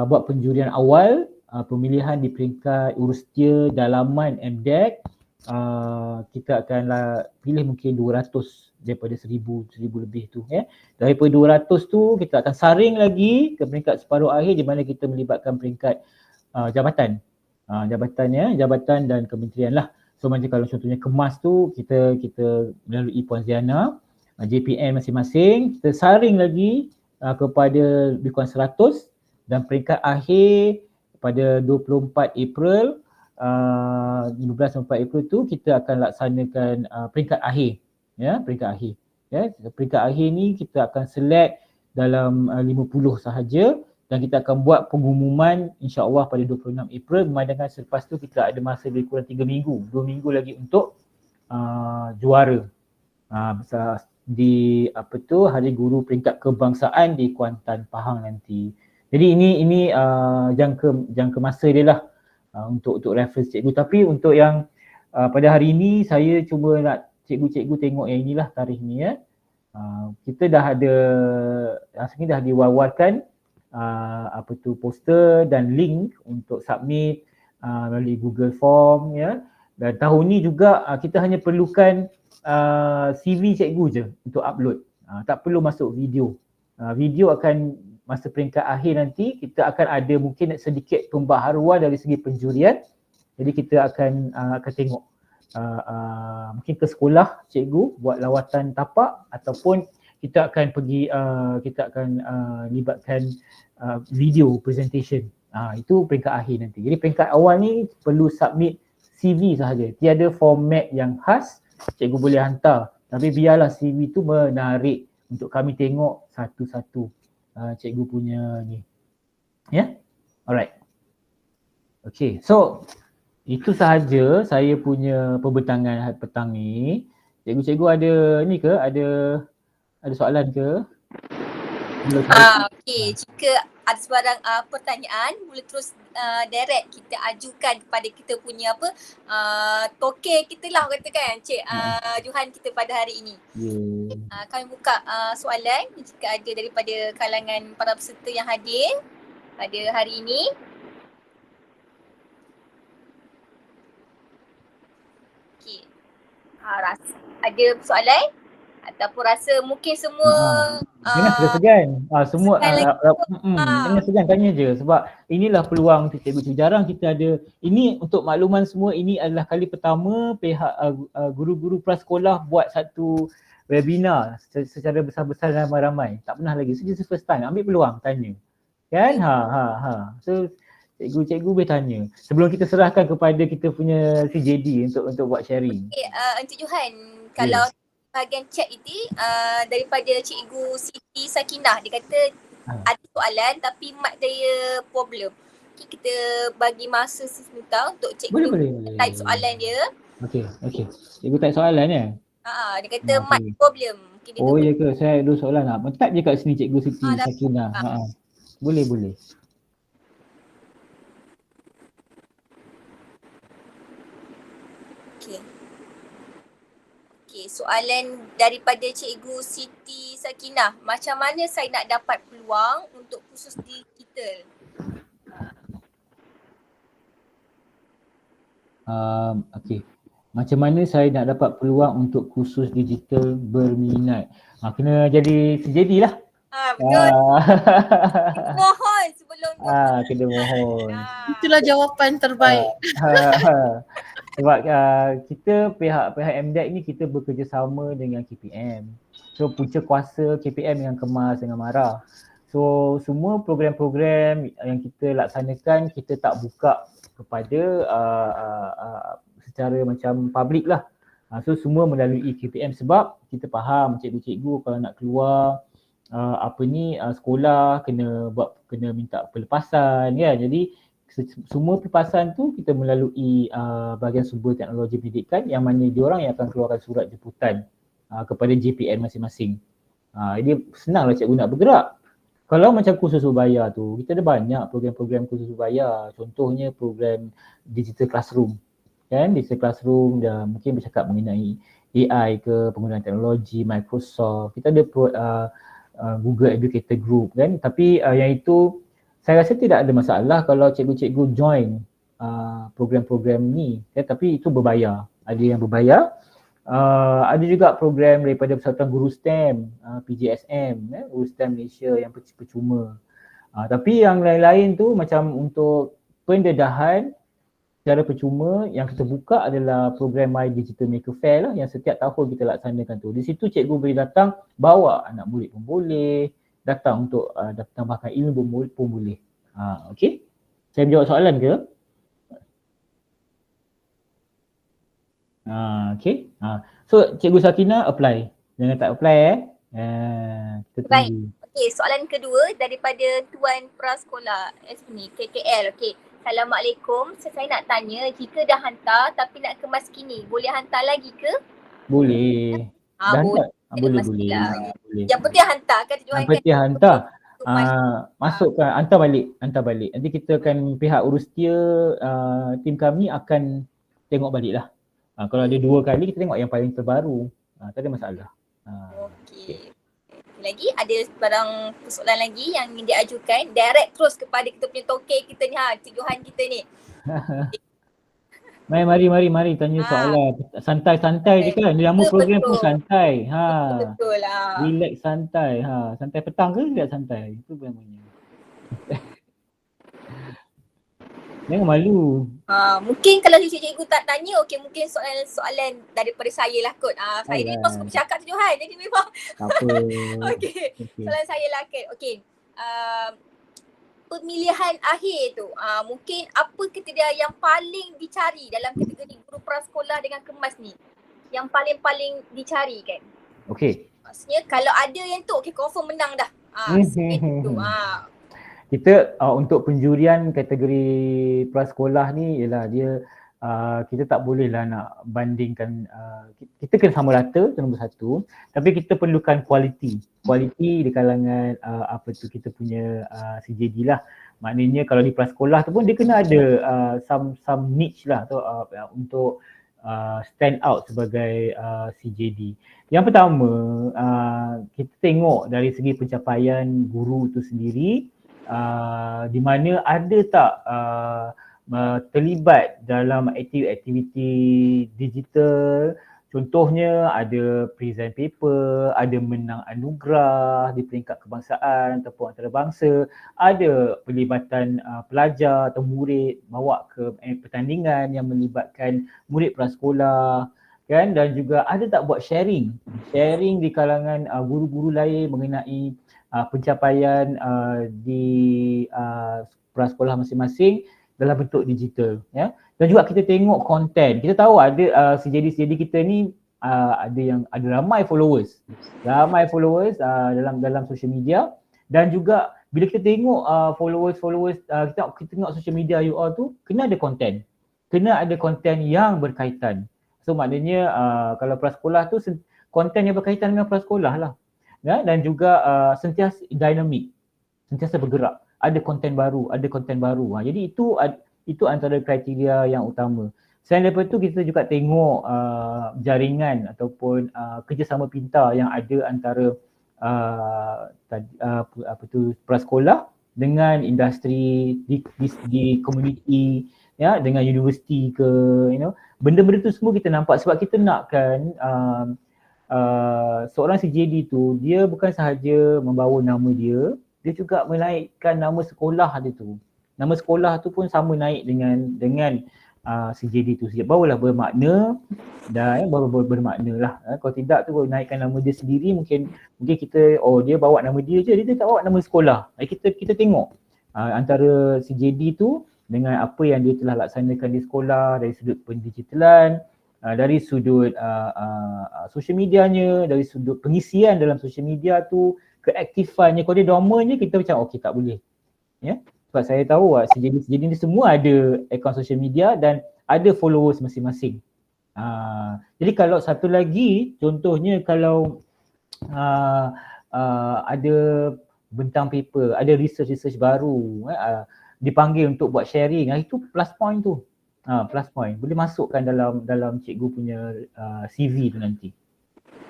buat penjurian awal, pemilihan di peringkat urustia dalaman MDEC. Kita akan pilih mungkin 200 daripada 1,000 lebih tu. Daripada 200 tu kita akan saring lagi ke peringkat separuh akhir, di mana kita melibatkan peringkat jabatan. Jabatan dan kementerian lah. So macam kalau contohnya kemas tu, kita melalui Puan Ziana, JPN masing-masing, kita saring lagi kepada lebih kurang 100, dan peringkat akhir pada 24 April, 15-24 April tu kita akan laksanakan peringkat akhir. Peringkat akhir. Peringkat akhir ni kita akan select dalam 50 sahaja, dan kita akan buat pengumuman insya-Allah pada 26 April, memandangkan selepas tu kita ada masa lebih kurang 3 minggu, 2 minggu lagi untuk juara di Hari Guru Peringkat Kebangsaan di Kuantan, Pahang nanti. Jadi ini jangka masa dia lah untuk reference cikgu. Tapi untuk yang pada hari ini, saya cuba nak cikgu-cikgu tengok yang inilah tarikh ni. Kita dah ada, rasanya dah diwawarkan poster dan link untuk submit melalui Google Form. Dan tahun ni juga kita hanya perlukan CV cikgu je untuk upload. Tak perlu masuk video. Video akan masa peringkat akhir nanti kita akan ada mungkin sedikit pembaharuan dari segi penjurian. Jadi kita akan tengok mungkin ke sekolah cikgu buat lawatan tapak, ataupun kita akan pergi libatkan video presentation. Itu peringkat akhir nanti. Jadi peringkat awal ni perlu submit CV sahaja. Tiada format yang khas, cikgu boleh hantar. Tapi biarlah CV tu menarik untuk kami tengok satu-satu cikgu punya ni. Alright. Okay, so itu sahaja saya punya pembentangan petang ni. Cikgu-cikgu ada ni ke? Ada soalan ke? Okey, jika ada sebarang pertanyaan, boleh terus direct kita ajukan kepada kita punya token kita lah katakan Cik Johan kita pada hari ini. Kami buka soalan jika ada daripada kalangan para peserta yang hadir pada hari ini. Okey. Ada soalan? Ataupun rasa mungkin semua jangan segan-segan. Semua jangan segan, tanya je sebab inilah peluang cikgu. Jarang kita ada. Ini untuk makluman semua, ini adalah kali pertama pihak guru-guru prasekolah buat satu webinar secara besar-besar dan ramai-ramai. Tak pernah lagi. So, this is first time. Ambil peluang tanya. Kan? So cikgu boleh tanya. Sebelum kita serahkan kepada kita punya CJD untuk buat sharing. Okay, Encik Johan, kalau bahagian chat itu daripada Cikgu Siti Sakinah, dia kata ada soalan tapi mat dia problem. Okay, kita bagi masa sebentar untuk cikgu type soalan dia. Okey. Cikgu type soalan ya? Dia kata mat problem. Ya ke? Saya ada soalan nak. Type je kat sini Cikgu Siti Sakinah. Boleh. Okey, soalan daripada Cikgu Siti Sakinah. Macam mana saya nak dapat peluang untuk kursus digital? Okey. Macam mana saya nak dapat peluang untuk kursus digital berminat? Kena jadi CJD lah. Betul. Mohon sebelum kena mohon. Itulah jawapan terbaik. Sebab kita pihak MDEC ni kita bekerjasama dengan KPM. So punca kuasa KPM dengan kemas dengan marah. So semua program-program yang kita laksanakan kita tak buka kepada secara macam public lah. So semua melalui KPM sebab kita faham cikgu-cikgu kalau nak keluar sekolah kena minta pelepasan ya. Jadi semua pelepasan tu kita melalui bahagian sumber teknologi pendidikan yang mana diorang yang akan keluarkan surat jemputan kepada JPN masing-masing. Jadi senanglah cikgu nak bergerak. Kalau macam kursus berbayar tu, kita ada banyak program-program kursus berbayar. Contohnya program Digital Classroom. Kan? Digital Classroom dah mungkin bercakap mengenai AI ke, penggunaan teknologi, Microsoft. Kita ada Google Educator Group kan. Tapi yang itu saya rasa tidak ada masalah kalau cikgu-cikgu join program-program ni. Tapi itu berbayar. Ada yang berbayar. Ada juga program daripada Persatuan Guru STEM, PJSM, Guru STEM Malaysia yang percuma. Tapi yang lain-lain tu macam untuk pendedahan secara percuma yang kita buka adalah program My Digital Maker Fair lah yang setiap tahun kita laksanakan tu. Di situ cikgu boleh datang, bawa anak murid pun boleh, datang untuk tambahkan ilmu pun boleh. Okey. Saya menjawab soalan ke? Okey. So Cikgu Sakinah apply. Jangan tak apply kita tunggu. Okey, soalan kedua daripada Tuan Prasekolah ni KKL. Okey. Assalamualaikum. Saya nak tanya, jika dah hantar tapi nak kemas kini, boleh hantar lagi ke? Boleh. Boleh. Boleh. Yang penting hantar kan tujuan. Yang penting hantar. Masukkan, hantar balik. Nanti kita akan pihak urus dia, tim kami akan tengok balik lah. Kalau ada 2 kali kita tengok yang paling terbaru. Tak ada masalah. Okey. Lagi ada barang persoalan lagi yang ingin diajukan, direct terus kepada kita punya token kita ni Cik Johan kita ni. Mari tanya soalan. Santai-santai je kan. Nama program pun santai. Betul lah. Relax santai. Santai petang ke relax santai? Itu namanya. Jangan malu. Mungkin kalau cikgu tak tanya, okey mungkin soalan daripada saya lah kot. Saya ni memang suka bercakap tu Johan. Jadi memang apa. Okey. Soalan saya lah kot. Okey. Pemilihan akhir tu, mungkin apa kriteria yang paling dicari dalam kategori guru prasekolah dengan kemas ni? Yang paling dicari kan? Okey. Maksudnya kalau ada yang tu, okey confirm menang dah. Itu. Kita untuk penjurian kategori prasekolah ni ialah dia kita tak bolehlah nak bandingkan, kita kena sama rata, itu nombor satu, tapi kita perlukan kualiti di kalangan kita punya CJD lah. Maknanya kalau di prasekolah tu pun dia kena ada some niche lah untuk stand out sebagai CJD. Yang pertama, kita tengok dari segi pencapaian guru tu sendiri, di mana ada tak terlibat dalam aktiviti digital. Contohnya ada present paper, ada menang anugerah di peringkat kebangsaan ataupun antarabangsa, ada pelibatan pelajar atau murid bawa ke pertandingan yang melibatkan murid prasekolah, kan, dan juga ada tak buat sharing di kalangan guru-guru lain mengenai pencapaian di prasekolah masing-masing dalam bentuk digital, ya. Dan juga kita tengok konten. Kita tahu ada CJD kita ni ada ramai followers dalam social media, dan juga bila kita tengok followers kita tengok social media you all tu kena ada konten yang berkaitan. So maknanya kalau prasekolah tu konten yang berkaitan dengan prasekolah lah, ya, dan juga sentiasa dinamik, sentiasa bergerak. Ada konten baru. Jadi itu antara kriteria yang utama. Selain daripada itu, kita juga tengok jaringan ataupun kerjasama pintar yang ada antara prasekolah dengan industri di komuniti, ya, dengan universiti ke, benda-benda tu semua kita nampak, sebab kita nakkan seorang CJD tu dia bukan sahaja membawa nama dia juga menaikkan nama sekolah dia tu. Nama sekolah tu pun sama naik dengan CJD tu. Barulah bermakna, dan baru bermakna lah. Kalau tidak tu naikkan nama dia sendiri, mungkin kita dia bawa nama dia je, dia tak bawa nama sekolah. Kita tengok antara CJD tu dengan apa yang dia telah laksanakan di sekolah dari sudut pendigitalan, dari sudut social medianya, dari sudut pengisian dalam social media tu, keaktifannya. Kalau dia dormant je, kita macam okey, tak boleh, ya. Sebab saya tahu CJD ni semua ada akaun social media dan ada followers masing-masing. Jadi kalau satu lagi, contohnya kalau ada bentang paper, ada research baru, dipanggil untuk buat sharing, itu plus point tu. Plus point. Boleh masukkan dalam cikgu punya CV tu nanti.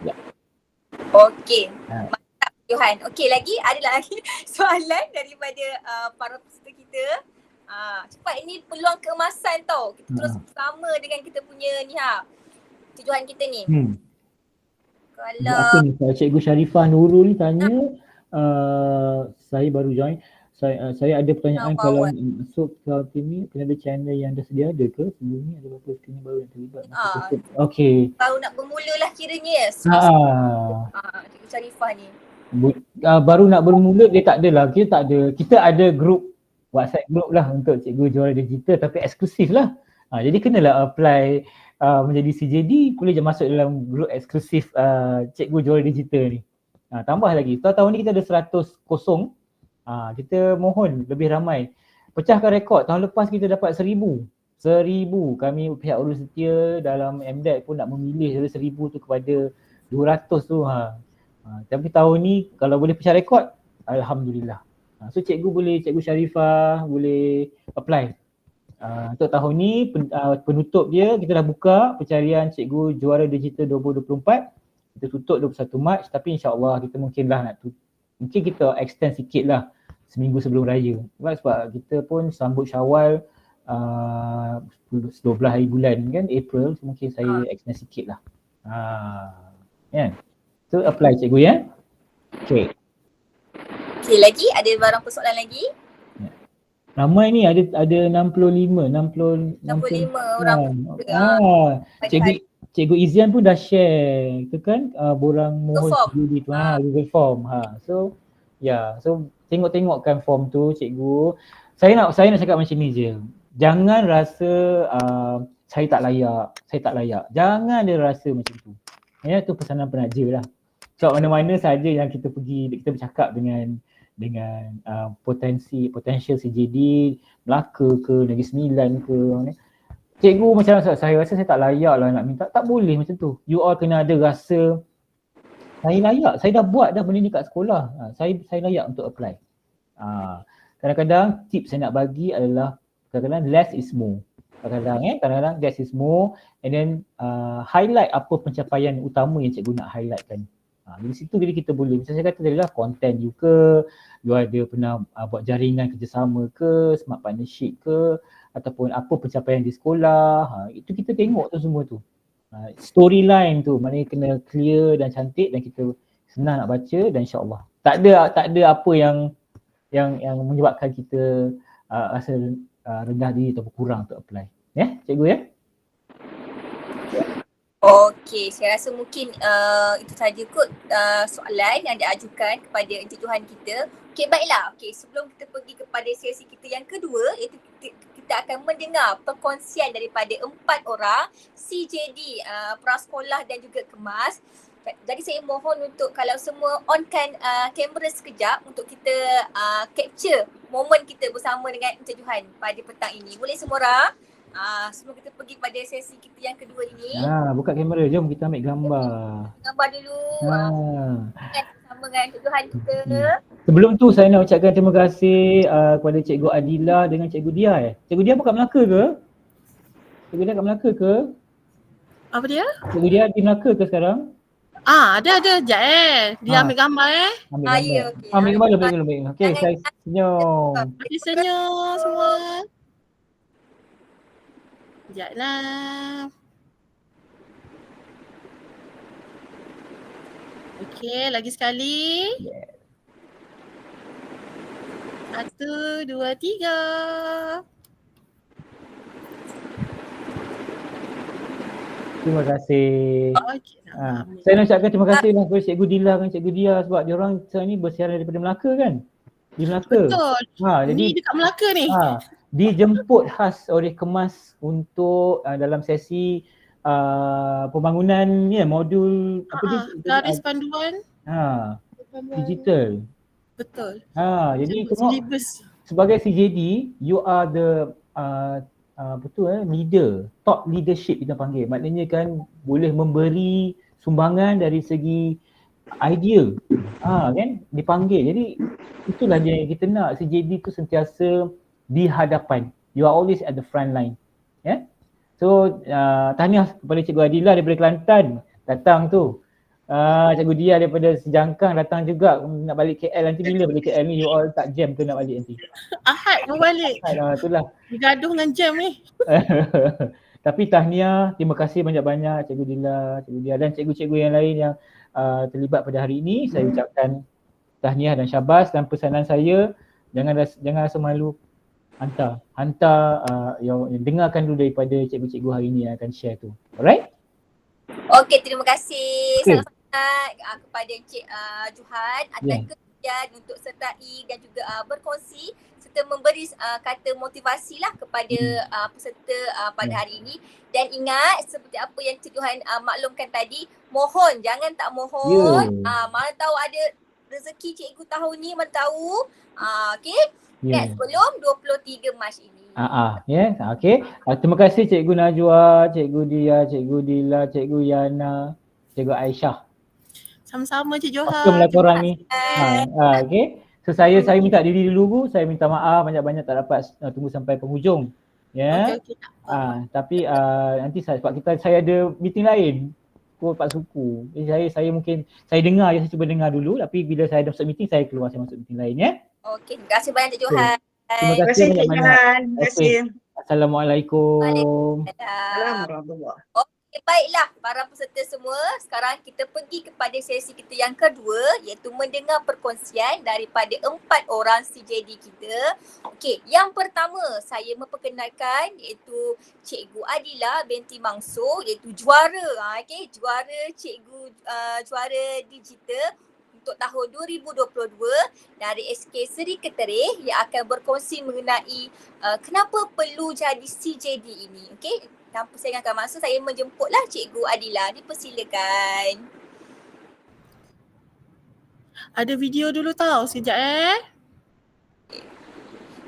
Ya. Okey. Johan. Okey, ada lagi soalan daripada para peserta kita. Cepat, ini peluang keemasan tau. Kita terus bersama dengan kita punya Cik Johan kita ni. Kalau apa ni, Cikgu Sharifah Nurul ni tanya, saya baru join. Saya ada pertanyaan, kalau masuk cloud team ni kena ada channel yang dah sedia ada ke? Sebelum ni ada beberapa team baru yang terlibat. Okey. Baru nak bermula lah kiranya. Cikgu Sharifah ni. Baru nak bermula, dia tak adalah. Kita ada group, WhatsApp group lah untuk Cikgu Juara Digital, tapi eksklusif lah. Jadi kenalah apply menjadi CJD, boleh je masuk dalam group eksklusif Cikgu Juara Digital ni. Tambah lagi, tahun ni kita ada 100 kosong. Kita mohon lebih ramai. Pecahkan rekod, tahun lepas kita dapat 1000. Kami pihak urus setia dalam MDEC pun nak memilih dari 1000 tu kepada 200 tu. Tapi tahun ni kalau boleh pecah rekod, alhamdulillah. So Cikgu Sharifah boleh apply. Untuk tahun ni penutup dia, kita dah buka pencarian Cikgu Juara Digital 2024. Kita tutup 21 Mac, tapi insya-Allah kita mungkin kita extend sikit lah seminggu sebelum raya. Sebab kita pun sambut Syawal 12 hari bulan kan, April, so mungkin saya extend sikit lah. Kan? So apply cikgu, ya. Okay, lagi ada barang persoalan lagi? Ramai ni, ada 65 orang. Cikgu Izian pun dah share tu kan, borang mohon CJD tu, Google Form. So tengok-tengokkan form tu cikgu. Saya nak cakap macam ni je. Jangan rasa saya tak layak. Jangan dia rasa macam tu. Ya, tu pesanan penaja lah. So mana-mana saja yang kita pergi, kita bercakap dengan potensial CJD, Melaka ke, Negeri Sembilan ke, Cikgu macam saya rasa saya tak layak lah nak minta. Tak boleh macam tu. You all kena ada rasa saya layak. Saya dah buat dah benda ni kat sekolah. Saya layak untuk apply. Kadang-kadang tips saya nak bagi adalah kadang-kadang less is more. Kadang-kadang less is more, and then highlight apa pencapaian utama yang cikgu nak highlightkan. Dari situ jadi kita boleh, macam saya kata tadi lah, content you ke, you ada pernah buat jaringan kerjasama ke, smart partnership ke, ataupun apa pencapaian di sekolah, itu kita tengok tu semua tu. Storyline tu maknanya kena clear dan cantik dan kita senang nak baca, dan insyaAllah tak ada apa yang menyebabkan kita rasa rendah diri atau kurang untuk apply. Ya, cikgu ya? Okey, saya rasa mungkin itu saja kot soalan yang diajukan kepada Encik Johan kita. Okey, baiklah. Okey, sebelum kita pergi kepada sesi kita yang kedua, iaitu kita akan mendengar perkongsian daripada 4 orang CJD prasekolah dan juga kemas. Jadi saya mohon untuk kalau semua onkan kamera sekejap untuk kita capture momen kita bersama dengan Encik Johan pada petang ini. Boleh semua orang? Sebelum kita pergi pada sesi kita yang kedua ini. Buka kamera, jom kita ambil gambar. Gambar dulu. Bersama dengan Encik Johan kita. Sebelum tu saya nak ucapkan terima kasih kepada Cikgu Adila dengan Cikgu Dia. Cikgu Dia bukan Melaka ke? Cikgu Dia kat Melaka ke? Apa dia? Cikgu Dia di Melaka ke sekarang? Ada. Sekejap Dia ambil gambar Ambil gambar. Ya, okey. Ambil gambar dulu. Okey, saya senyum. Bagi senyum semua. Sekejap lah. Okey, lagi sekali. 1, 2, 3. Terima kasih. Okey. Saya nak ucapkan terima kasih lah kepada Cikgu Dila dan Cikgu Dia sebab diorang sekarang ni bersiaran daripada Melaka kan? Di Melaka. Betul. Jadi ni dekat Melaka ni. Dijemput khas oleh Kemas untuk dalam sesi pembangunan modul garis panduan digital. Betul. Jadi tengok, sebagai CJD you are the leader, top leadership kita panggil. Maknanya kan boleh memberi sumbangan dari segi idea. Kan dipanggil. Jadi itulah dia yang kita nak, CJD tu sentiasa di hadapan. You are always at the front line. So tahniah kepada Cikgu Adila daripada Kelantan datang tu. Cikgu Dia daripada Sejangkang datang juga nak balik KL. Nanti bila balik KL ni you all tak jam ke nak balik nanti? Ahad mau balik. Itulah. Gaduh dengan jam ni. Tapi tahniah, terima kasih banyak-banyak Cikgu Dila, Cikgu Dia dan cikgu-cikgu yang lain yang terlibat pada hari ini. Saya ucapkan tahniah dan syabas, dan pesanan saya jangan rasa malu. Hantar yang dengarkan dulu daripada cikgu-cikgu hari ini yang akan share tu. Alright? Okey, terima kasih sangat-sangat kepada Encik Johan atas kesediaan untuk sertai dan juga berkongsi serta memberi kata motivasi lah kepada peserta pada hari ini. Dan ingat seperti apa yang Encik Johan maklumkan tadi, mohon jangan tak mohon. Mana tahu ada rezeki cikgu tahun ni, mana tahu. Okey. Sebelum 23 Mac ini. Okey. Terima kasih Cikgu Najwa, Cikgu Dia, Cikgu Dila, Cikgu Yana, Cikgu Aisyah. Sama-sama Cik Johan. Okey, laporan ni. Okey. So saya minta diri dulu, saya minta maaf banyak-banyak tak dapat tunggu sampai penghujung. Okay. Tapi nanti sebab saya ada meeting lain pukul 4 suku. Jadi saya mungkin saya cuba dengar dulu, tapi bila saya dah masuk meeting saya keluar, saya masuk meeting lain Okey, terima kasih banyak Cik Johan. Terima kasih banyak-banyak. Terima kasih. Assalamualaikum. Waalaikumsalam. Okey, baiklah para peserta semua. Sekarang kita pergi kepada sesi kita yang kedua, iaitu mendengar perkongsian daripada 4 orang CJD kita. Okey, yang pertama saya memperkenalkan iaitu Cikgu Adila binti Mangso, iaitu juara. Juara cikgu juara digital untuk tahun 2022 dari SK Seri Ketereh yang akan berkongsi mengenai kenapa perlu jadi CJD ini. Okey, tanpa saya ingatkan masa, saya menjemputlah Cikgu Adila. Dipersilakan. Ada video dulu tau, sekejap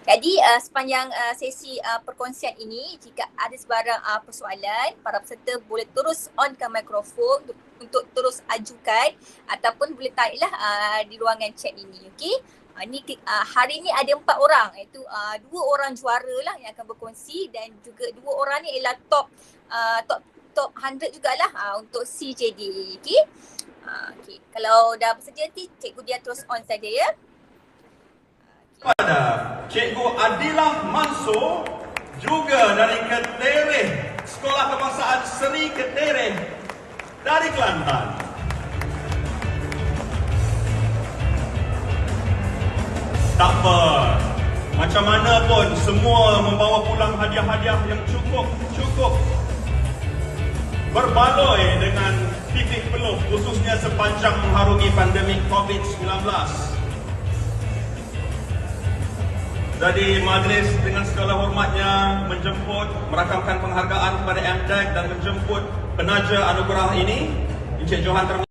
Jadi sepanjang sesi perkongsian ini, jika ada sebarang persoalan, para peserta boleh terus onkan mikrofon untuk terus ajukan ataupun boleh type lah di ruangan chat ini. Okey. Hari ni ada 4 orang, iaitu 2 orang juara lah yang akan berkongsi dan juga 2 orang ni ialah top 100 jugalah untuk CJD. Okey. Okay. Kalau dah bersedia nanti Cikgu dia terus on saja ya. Kepada Cikgu Adilah Mansur juga dari Ketereh, Sekolah Kebangsaan Seri Ketereh dari Kelantan. Tak apa, macam mana pun semua membawa pulang hadiah-hadiah yang cukup berbaloi dengan titik peluh, khususnya sepanjang mengharungi pandemik COVID-19. Jadi majlis dengan segala hormatnya merakamkan penghargaan kepada MDEC dan menjemput penaja anugerah ini, Encik Johan Terma.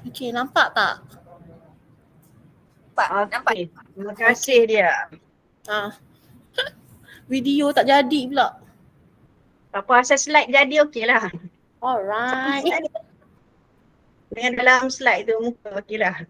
Okey, nampak tak? Nampak? Terima kasih dia. Video tak jadi pula. Apa asal slide jadi okey lah. Alright. Dengan dalam slide tu muka okey lah.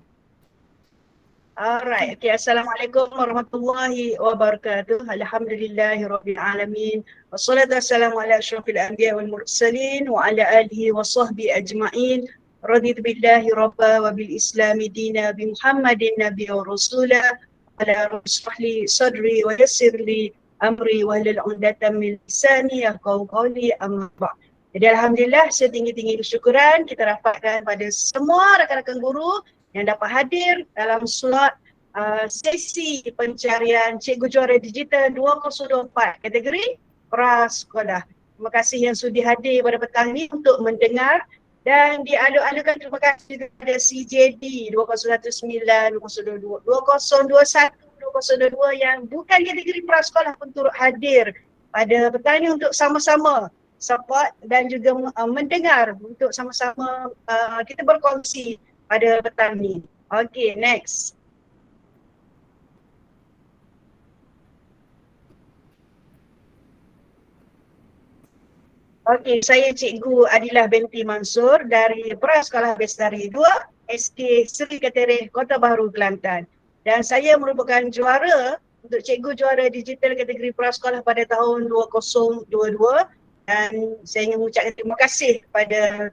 Alright, okay. Assalamualaikum warahmatullahi wabarakatuh. Alhamdulillahirabbil alamin. Wassalatu wassalamu ala asyrafil anbiya wal mursalin wa ala alihi wa sahbihi ajma'in. Raditu billahi rabba wa bil islami dina bi Muhammadin nabiyya wa rasula. Ala rusfahli sadri wa yassirli amri wa halal 'uqdatam min lisani yafqahu qawli amma ba'd. Jadi alhamdulillah setinggi-tinggi kesyukuran kita dapatkan pada semua rakan-rakan guru yang dapat hadir dalam slot sesi pencarian Cikgu Juara Digital 2024 kategori prasekolah. Terima kasih yang sudi hadir pada petang ini untuk mendengar dan diadu-adukan. Terima kasih kepada CJD 2019, 2021, 2022 yang bukan kategori prasekolah pun turut hadir pada petang ini untuk sama-sama support dan juga mendengar untuk sama-sama kita berkongsi pada petang ni. Okay, next. Okay, saya Cikgu Adilah binti Mansur dari Prasekolah Bestari 2, SD Seri Ketereh, Kota Baru, Kelantan. Dan saya merupakan juara untuk Cikgu Juara Digital kategori prasekolah pada tahun 2022. Dan saya ingin mengucapkan terima kasih kepada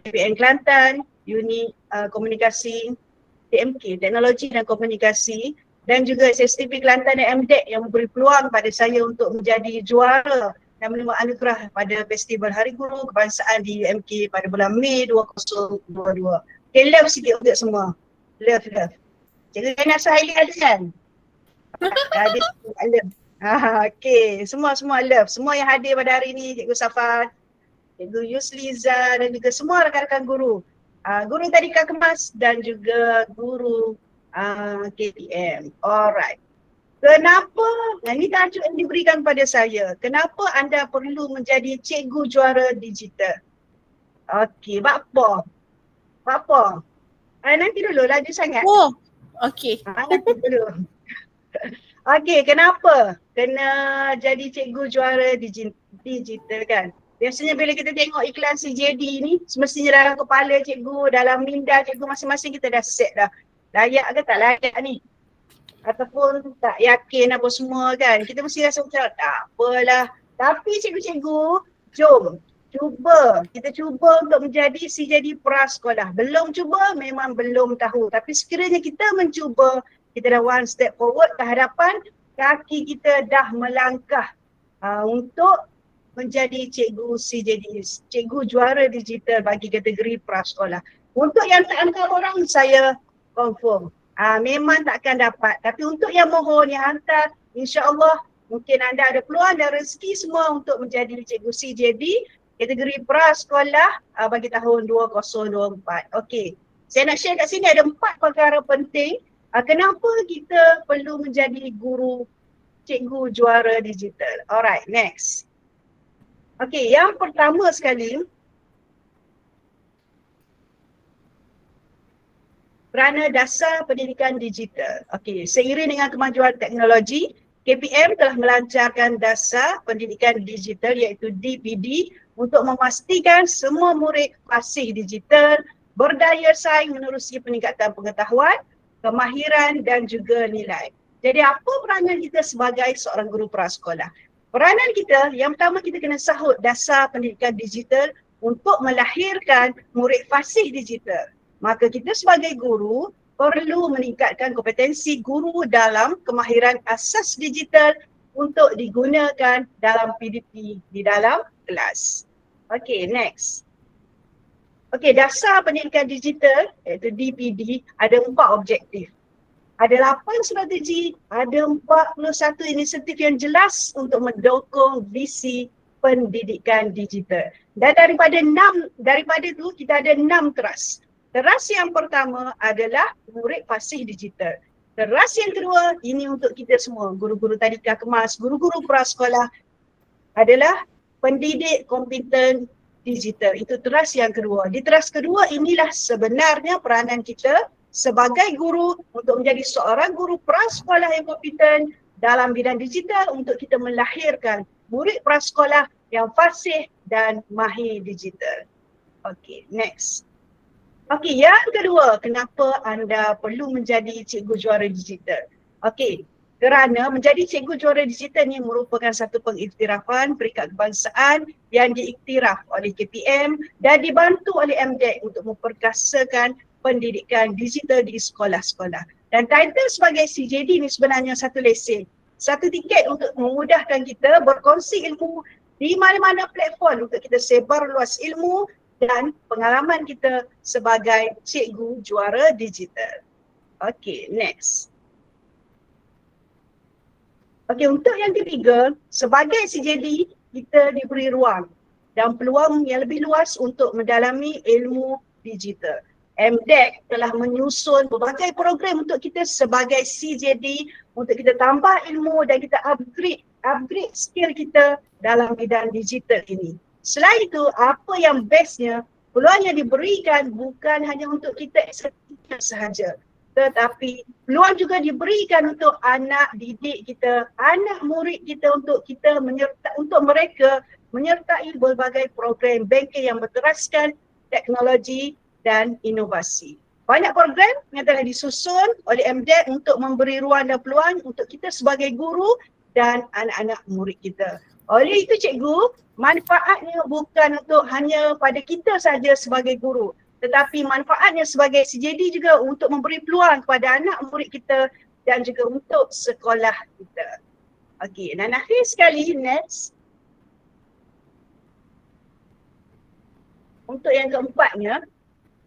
DPN Kelantan, Unit Komunikasi TMK, Teknologi dan Komunikasi, dan juga SSTP Kelantan dan MDEC yang memberi peluang pada saya untuk menjadi juara dan menerima anugerah pada Festival Hari Guru Kebangsaan di UMK pada bulan Mei 2022. Okay, love sikit untuk semua. Love. Cikgu Gana Sahili ada kan? Ada love. Okay, semua love. Semua yang hadir pada hari ini, Cikgu Safat, Cikgu Yusliza dan juga semua rakan-rakan guru. Guru Tadika Kemas dan juga guru KPM. Alright. Kenapa, ini tajuk yang diberikan pada saya, kenapa anda perlu menjadi Cikgu Juara Digital? Okey, apa? Nanti dulu, laju sangat. Oh, okey. Nanti dulu. Okey, kenapa kena jadi Cikgu Juara Digital kan? Biasanya bila kita tengok iklan CJD ni, semestinya dalam kepala cikgu, dalam minda cikgu masing-masing kita dah set dah. Layak ke tak layak ni? Ataupun tak yakin apa semua kan. Kita mesti rasa macam tak apalah. Tapi cikgu-cikgu, jom kita cuba untuk menjadi CJD prasekolah. Belum cuba memang belum tahu. Tapi sekiranya kita mencuba, kita dah one step forward ke hadapan, kaki kita dah melangkah untuk menjadi cikgu CJD, Cikgu Juara Digital bagi kategori prasekolah. Untuk yang tak hantar orang, saya confirm. Memang takkan dapat. Tapi untuk yang mohon, yang hantar, insya-Allah mungkin anda ada peluang dan rezeki semua untuk menjadi Cikgu CJD kategori prasekolah bagi tahun 2024. Okey. Saya nak share kat sini ada 4 perkara penting kenapa kita perlu menjadi guru Cikgu Juara Digital. Alright, next. Okey, yang pertama sekali, kerana dasar pendidikan digital. Okey, seiring dengan kemajuan teknologi, KPM telah melancarkan dasar pendidikan digital iaitu DPD untuk memastikan semua murid fasih digital, berdaya saing menerusi peningkatan pengetahuan, kemahiran dan juga nilai. Jadi apa peranan kita sebagai seorang guru prasekolah? Peranan kita, yang pertama kita kena sahut dasar pendidikan digital untuk melahirkan murid fasih digital. Maka kita sebagai guru perlu meningkatkan kompetensi guru dalam kemahiran asas digital untuk digunakan dalam PDP di dalam kelas. Okey, next. Okey, dasar pendidikan digital iaitu DPD ada 4 objektif. Ada 8 strategi, ada 41 inisiatif yang jelas untuk mendukung visi pendidikan digital. Dan daripada itu kita ada 6 teras. Teras yang pertama adalah murid fasih digital. Teras yang kedua, ini untuk kita semua, guru-guru tadika kemas, guru-guru prasekolah, adalah pendidik kompeten digital. Itu teras yang kedua. Di teras kedua inilah sebenarnya peranan kita sebagai guru untuk menjadi seorang guru prasekolah yang kompeten dalam bidang digital untuk kita melahirkan murid prasekolah yang fasih dan mahir digital. Okey, next. Okey, yang kedua, kenapa anda perlu menjadi cikgu juara digital? Okey, kerana menjadi cikgu juara digital ni merupakan satu pengiktirafan peringkat kebangsaan yang diiktiraf oleh KPM dan dibantu oleh MDEC untuk memperkasakan pendidikan digital di sekolah-sekolah. Dan title sebagai CJD ni sebenarnya satu lesen, satu tiket untuk memudahkan kita berkongsi ilmu di mana-mana platform untuk kita sebar luas ilmu dan pengalaman kita sebagai cikgu juara digital. Okey, next. Okey, untuk yang ketiga, sebagai CJD kita diberi ruang dan peluang yang lebih luas untuk mendalami ilmu digital. MDEC telah menyusun berbagai program untuk kita sebagai CJD untuk kita tambah ilmu dan kita upgrade skill kita dalam bidang digital ini. Selain itu, apa yang bestnya, peluang yang diberikan bukan hanya untuk kita eksekutif sahaja, tetapi peluang juga diberikan untuk anak didik kita, anak murid kita untuk kita untuk mereka menyertai berbagai program banking yang berteraskan teknologi dan inovasi. Banyak program yang telah disusun oleh MDEC untuk memberi ruang dan peluang untuk kita sebagai guru dan anak-anak murid kita. Oleh itu cikgu, manfaatnya bukan untuk hanya pada kita saja sebagai guru, tetapi manfaatnya sebagai CJD juga untuk memberi peluang kepada anak murid kita dan juga untuk sekolah kita. Okey, dan akhir sekali, next. Untuk yang keempatnya,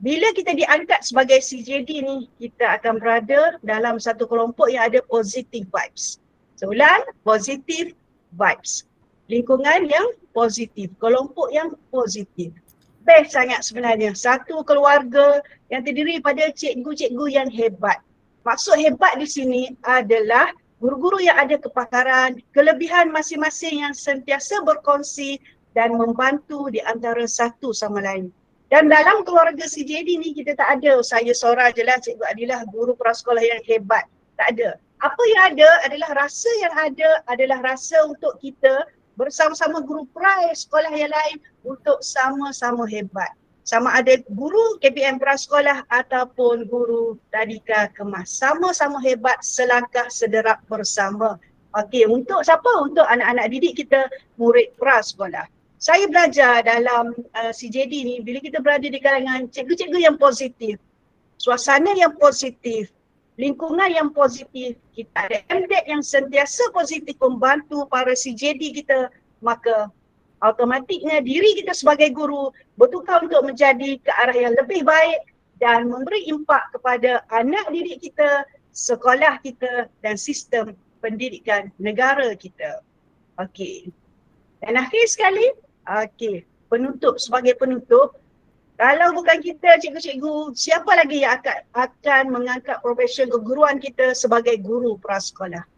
bila kita diangkat sebagai CJD ni, kita akan berada dalam satu kelompok yang ada positive vibes. Seulang, positive vibes. Lingkungan yang positif, kelompok yang positif. Best sangat sebenarnya. Satu keluarga yang terdiri pada cikgu-cikgu yang hebat. Maksud hebat di sini adalah guru-guru yang ada kepakaran, kelebihan masing-masing yang sentiasa berkongsi dan membantu di antara satu sama lain. Dan dalam keluarga CJD ni kita tak ada saya seorang je lah Cikgu Adilah guru prasekolah yang hebat. Tak ada. Apa yang ada adalah rasa untuk kita bersama-sama guru prasekolah yang lain untuk sama-sama hebat. Sama ada guru KPM prasekolah ataupun guru tadika kemas. Sama-sama hebat, selangkah sederap bersama. Okey, untuk siapa? Untuk anak-anak didik kita, murid prasekolah. Saya belajar dalam CJD ni, bila kita berada di kalangan cikgu-cikgu yang positif, suasana yang positif, lingkungan yang positif, kita ada MDEC yang sentiasa positif membantu para CJD kita, maka automatiknya diri kita sebagai guru bertukar untuk menjadi ke arah yang lebih baik dan memberi impak kepada anak didik kita, sekolah kita dan sistem pendidikan negara kita. Okey. Dan akhir sekali, okey, sebagai penutup, kalau bukan kita cikgu-cikgu, siapa lagi yang akan mengangkat profesion keguruan kita sebagai guru prasekolah?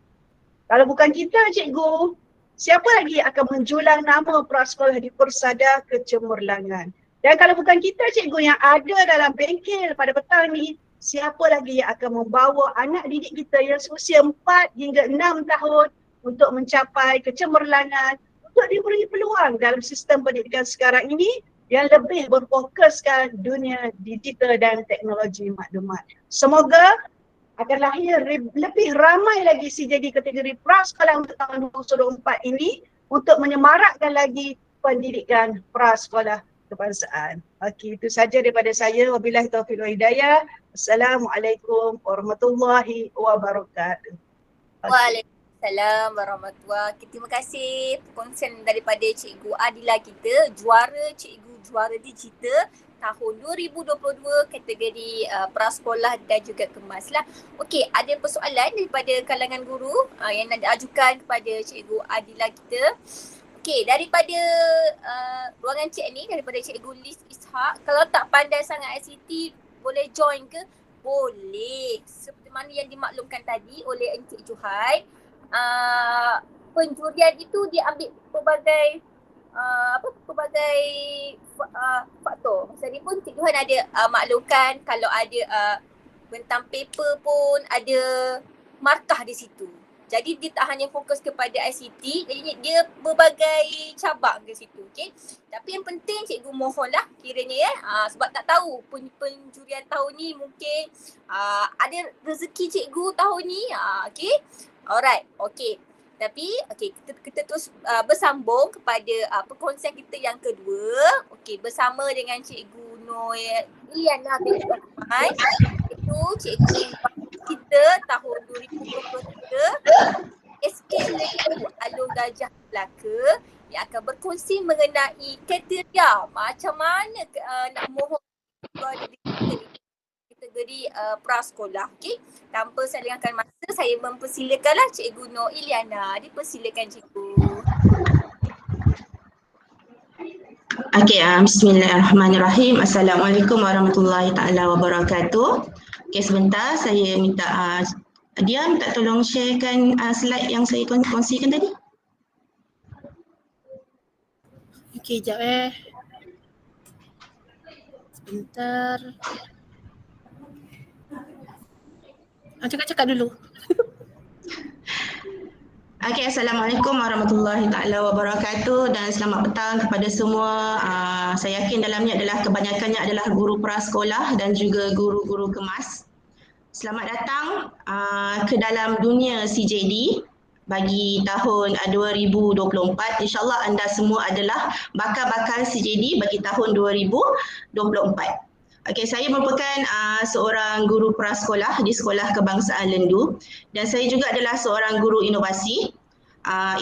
Kalau bukan kita cikgu, siapa lagi yang akan menjulang nama prasekolah di Persada Kecemerlangan? Dan kalau bukan kita cikgu yang ada dalam bengkel pada petang ni, siapa lagi yang akan membawa anak didik kita yang seusia 4 hingga 6 tahun untuk mencapai kecemerlangan, untuk diberi peluang dalam sistem pendidikan sekarang ini yang lebih berfokuskan dunia digital dan teknologi maklumat. Semoga akan lahir lebih ramai lagi CJD kategori prasekolah untuk tahun 2024 ini untuk menyemarakkan lagi pendidikan prasekolah kebangsaan. Okey, itu saja daripada saya. Wabillahi taufiq wal hidayah. Assalamualaikum warahmatullahi wabarakatuh. Waalaikumsalam warahmatullahi wabarakatuh. Terima kasih perkongsian daripada Cikgu Adila kita, juara digital tahun 2022 kategori prasekolah dan juga kemas lah. Okey, ada persoalan daripada kalangan guru yang nak diajukan kepada Cikgu Adila kita. Okey, daripada ruangan chat ni, daripada Cikgu Liz Ishak, kalau tak pandai sangat ICT, boleh join ke? Boleh. Seperti mana yang dimaklumkan tadi oleh Encik Juhai, penjurian itu dia ambil pelbagai faktor. Masa ni pun Cik Johan ada maklumkan kalau ada bentang paper pun ada markah di situ. Jadi dia tak hanya fokus kepada ICT, jadi dia berbagai cabang ke situ, okey. Tapi yang penting cikgu mohonlah kiranya sebab tak tahu penjurian tahun ni mungkin ada rezeki cikgu tahun ni, okey. Alright, okey. Tapi okey, kita terus bersambung kepada perkongsian kita yang kedua. Okey, bersama dengan Cikgu Nur Iliana binti Rahman, itu cikgu kita tahun 2023 SK Leku Alor Gajah Melaka yang akan berkongsi mengenai kriteria macam mana nak mohon kategori prasekolah. Okey, tanpa saya lengahkan masa, saya mempersilakanlah Cikgu Nur Iliana. Dipersilakan Cikgu. Okey, bismillahirrahmanirrahim. Assalamualaikum warahmatullahi taala wabarakatuh. Okey, sebentar saya minta dia minta tolong sharekan slide yang saya kongsikan tadi. Okey, jap sebentar. Cakap dulu. Okey, Assalamualaikum warahmatullahi taala wabarakatuh dan selamat petang kepada semua. Saya yakin dalamnya adalah kebanyakannya adalah guru prasekolah dan juga guru-guru kemas. Selamat datang ke dalam dunia CJD bagi tahun 2024. InsyaAllah anda semua adalah bakal-bakal CJD bagi tahun 2024. Okey, saya merupakan seorang guru prasekolah di Sekolah Kebangsaan Lendu dan saya juga adalah seorang guru inovasi,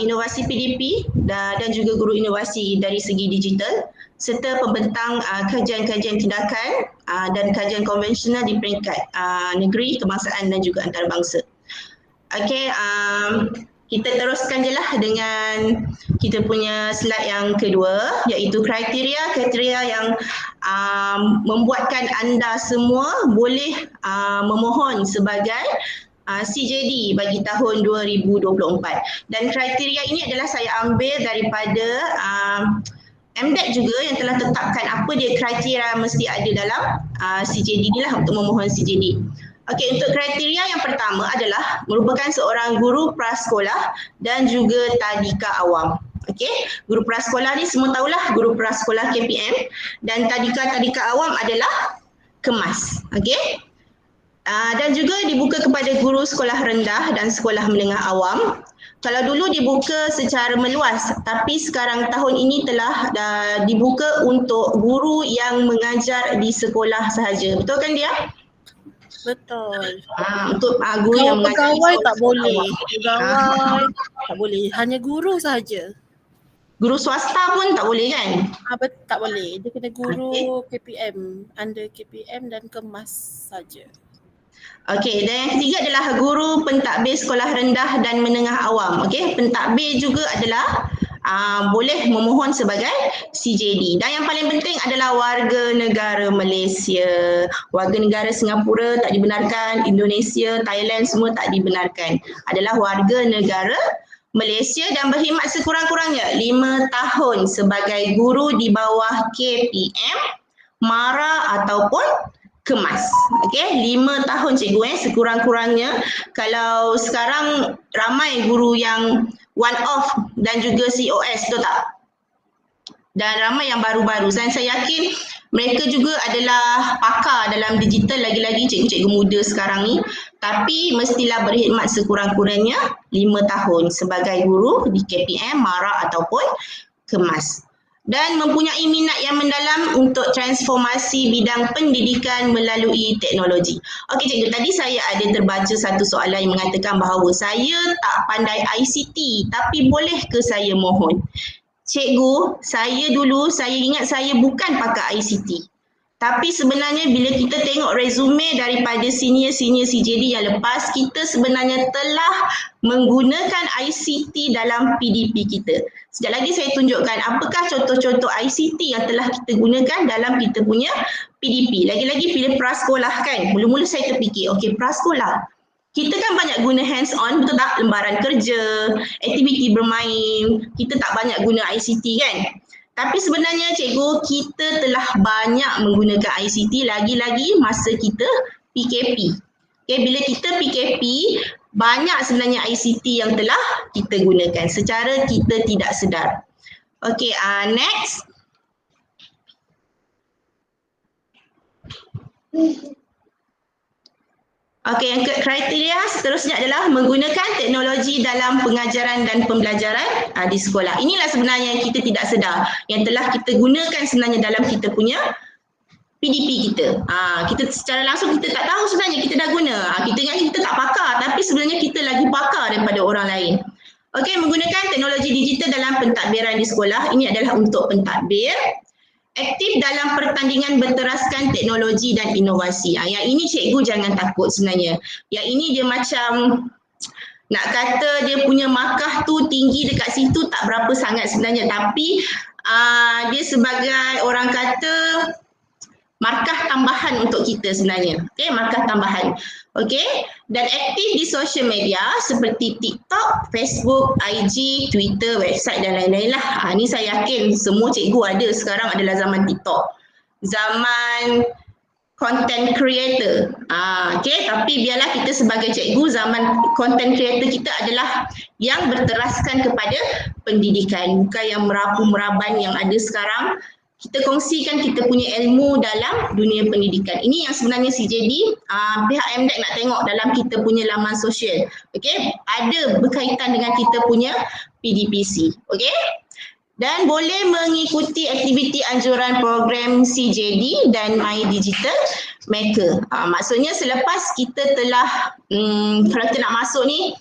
inovasi PDP dan juga guru inovasi dari segi digital serta pembentang kajian-kajian tindakan dan kajian konvensional di peringkat negeri, kebangsaan dan juga antarabangsa. Okey, kita teruskan je lah dengan kita punya slide yang kedua, iaitu kriteria yang membuatkan anda semua boleh memohon sebagai CJD bagi tahun 2024. Dan kriteria ini adalah saya ambil daripada MDEC juga yang telah tetapkan apa dia kriteria mesti ada dalam CJD ni lah untuk memohon CJD. Okey, untuk kriteria yang pertama adalah merupakan seorang guru prasekolah dan juga tadika awam. Okey, guru prasekolah ni semua tahulah guru prasekolah KPM dan tadika awam adalah kemas. Okey. Dan juga dibuka kepada guru sekolah rendah dan sekolah menengah awam. Kalau dulu dibuka secara meluas, tapi sekarang tahun ini telah dibuka untuk guru yang mengajar di sekolah sahaja. Betul kan dia? Betul. Untuk guru yang mengajar pegawai tak boleh. Pegawai tak boleh. Hanya guru sahaja. Guru swasta pun tak boleh kan? Tak boleh. Dia kena guru KPM, under KPM dan kemas saja. Okey, dan yang ketiga adalah guru pentadbir sekolah rendah dan menengah awam. Okey, pentadbir juga adalah boleh memohon sebagai CJD. Dan yang paling penting adalah warga negara Malaysia. Warga negara Singapura tak dibenarkan, Indonesia, Thailand semua tak dibenarkan. Adalah warga negara Malaysia dan berkhidmat sekurang-kurangnya 5 tahun sebagai guru di bawah KPM, MARA ataupun Kemas. Okey, 5 tahun cikgu sekurang-kurangnya. Kalau sekarang ramai guru yang one off dan juga COS, betul tak? Dan ramai yang baru-baru. Dan saya yakin mereka juga adalah pakar dalam digital, lagi-lagi cikgu-cikgu muda sekarang ni. Tapi mestilah berkhidmat sekurang-kurangnya 5 tahun sebagai guru di KPM, MARA ataupun Kemas. Dan mempunyai minat yang mendalam untuk transformasi bidang pendidikan melalui teknologi. Okey cikgu, tadi saya ada terbaca satu soalan yang mengatakan bahawa saya tak pandai ICT tapi boleh ke saya mohon? Cikgu, saya ingat saya bukan pakar ICT. Tapi sebenarnya bila kita tengok resume daripada senior-senior CJD yang lepas, kita sebenarnya telah menggunakan ICT dalam PDP kita. Sekejap lagi saya tunjukkan apakah contoh-contoh ICT yang telah kita gunakan dalam kita punya PDP. Lagi-lagi bila prasekolah kan, mula-mula saya terfikir, okey prasekolah. Kita kan banyak guna hands on, betul tak? Lembaran kerja, aktiviti bermain, kita tak banyak guna ICT kan? Tapi sebenarnya cikgu, kita telah banyak menggunakan ICT lagi-lagi masa kita PKP. Okay, bila kita PKP, banyak sebenarnya ICT yang telah kita gunakan secara kita tidak sedar. Okay, next. Okey, yang kriteria seterusnya adalah menggunakan teknologi dalam pengajaran dan pembelajaran di sekolah. Inilah sebenarnya yang kita tidak sedar, yang telah kita gunakan sebenarnya dalam kita punya PDP kita. Kita secara langsung kita tak tahu sebenarnya kita dah guna. Kita ingat kita tak pakar, tapi sebenarnya kita lagi pakar daripada orang lain. Okey, menggunakan teknologi digital dalam pentadbiran di sekolah. Ini adalah untuk pentadbir. Aktif dalam pertandingan berteraskan teknologi dan inovasi. Yang ini cikgu jangan takut sebenarnya. Yang ini dia macam nak kata dia punya markah tu tinggi dekat situ tak berapa sangat sebenarnya. Tapi dia sebagai orang kata markah tambahan untuk kita sebenarnya. Okey, markah tambahan. Okey, dan aktif di social media seperti TikTok, Facebook, IG, Twitter, website dan lain-lain lah. Ni saya yakin semua cikgu ada sekarang adalah zaman TikTok. Zaman content creator. Okey, tapi biarlah kita sebagai cikgu, zaman content creator kita adalah yang berteraskan kepada pendidikan, bukan yang merapu-meraban yang ada sekarang. Kita kongsikan kita punya ilmu dalam dunia pendidikan. Ini yang sebenarnya CJD, pihak MDEC nak tengok dalam kita punya laman sosial. Okey, ada berkaitan dengan kita punya PDPC. Okey? Dan boleh mengikuti aktiviti anjuran program CJD dan My Digital Maker. Maksudnya selepas kita telah, kalau kita nak masuk ni,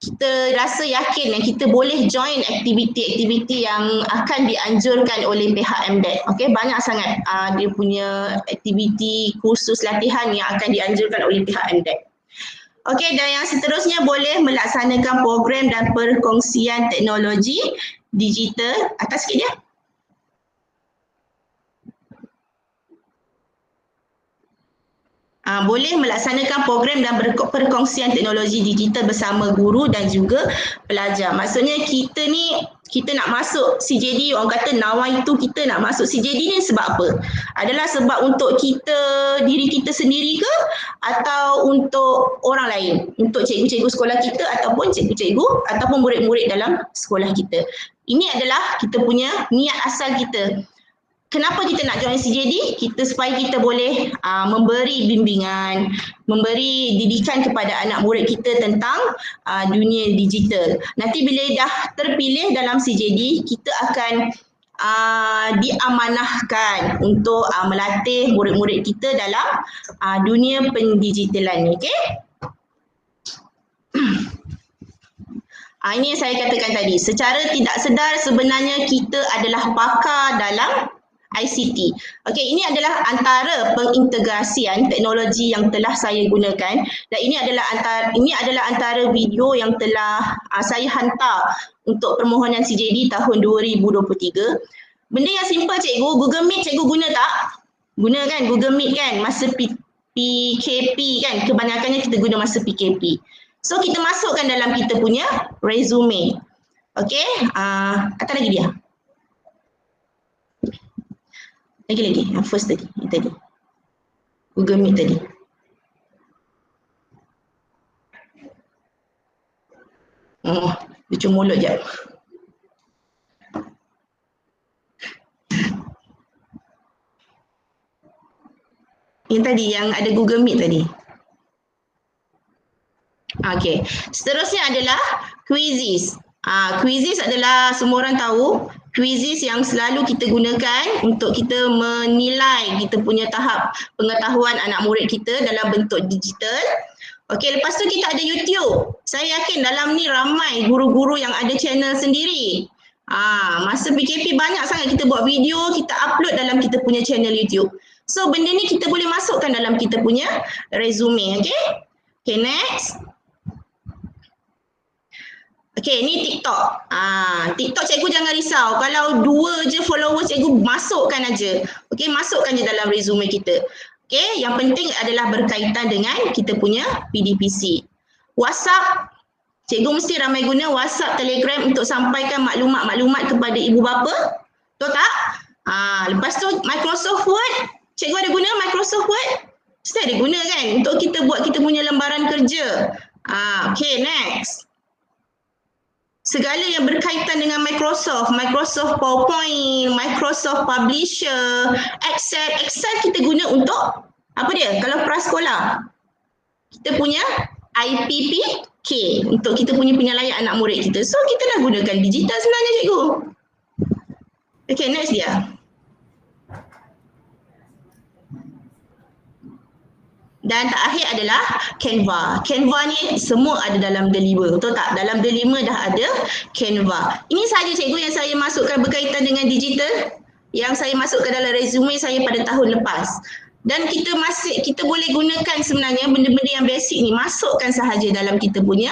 kita rasa yakin dan kita boleh join aktiviti-aktiviti yang akan dianjurkan oleh pihak MDEC. Okey, banyak sangat dia punya aktiviti kursus latihan yang akan dianjurkan oleh pihak MDEC. Okey, dan yang seterusnya boleh melaksanakan program dan perkongsian teknologi digital. Atas sikit dia. Boleh melaksanakan program dan perkongsian teknologi digital bersama guru dan juga pelajar. Maksudnya kita ni, kita nak masuk CJD, orang kata nawaitu kita nak masuk CJD ni sebab apa? Adalah sebab untuk kita, diri kita sendiri ke? Atau untuk orang lain? Untuk cikgu-cikgu sekolah kita ataupun cikgu-cikgu ataupun murid-murid dalam sekolah kita. Ini adalah kita punya niat asal kita. Kenapa kita nak join CJD? Supaya kita boleh memberi bimbingan, memberi didikan kepada anak murid kita tentang dunia digital. Nanti bila dah terpilih dalam CJD, kita akan diamanahkan untuk melatih murid-murid kita dalam dunia pendigitalan ni. Okay? Ini yang saya katakan tadi. Secara tidak sedar sebenarnya kita adalah pakar dalam ICT. Okey, ini adalah antara pengintegrasian teknologi yang telah saya gunakan dan ini adalah antara video yang telah saya hantar untuk permohonan CJD tahun 2023. Benda yang simple cikgu, Google Meet cikgu guna tak? Guna kan Google Meet kan masa PKP kan, kebanyakannya kita guna masa PKP. So kita masukkan dalam kita punya resume. Okey, kata lagi dia. Lagi, yang first tadi, yang tadi. Google Meet tadi. Lucu mulut je. Yang tadi, yang ada Google Meet tadi. Okey, seterusnya adalah Quizizz. Quizizz adalah semua orang tahu, Quizizz yang selalu kita gunakan untuk kita menilai kita punya tahap pengetahuan anak murid kita dalam bentuk digital. Okey, lepas tu kita ada YouTube. Saya yakin dalam ni ramai guru-guru yang ada channel sendiri. Masa PKP banyak sangat kita buat video, kita upload dalam kita punya channel YouTube. So benda ni kita boleh masukkan dalam kita punya resume, okey? Okay, next. Okay, ni TikTok. TikTok cikgu jangan risau. Kalau 2 je followers cikgu masukkan aja. Okay, masukkan je dalam resume kita. Okay, yang penting adalah berkaitan dengan kita punya PDPC. WhatsApp, cikgu mesti ramai guna WhatsApp, Telegram untuk sampaikan maklumat-maklumat kepada ibu bapa. Betul tak? Lepas tu Microsoft Word, cikgu ada guna Microsoft Word? Mesti ada guna kan untuk kita buat kita punya lembaran kerja. Okay, next. Segala yang berkaitan dengan Microsoft PowerPoint, Microsoft Publisher, Excel kita guna untuk apa dia? Kalau prasekolah, kita punya IPPK untuk kita punya penyalayan anak murid kita. So kita dah gunakan digital sebenarnya cikgu. Okay, next dia. Dan terakhir adalah Canva. Canva ni semua ada dalam D5, betul tak? Dalam D5 dah ada Canva. Ini sahaja cikgu yang saya masukkan berkaitan dengan digital yang saya masukkan dalam resume saya pada tahun lepas. Dan kita boleh gunakan sebenarnya benda-benda yang basic ni, masukkan sahaja dalam kita punya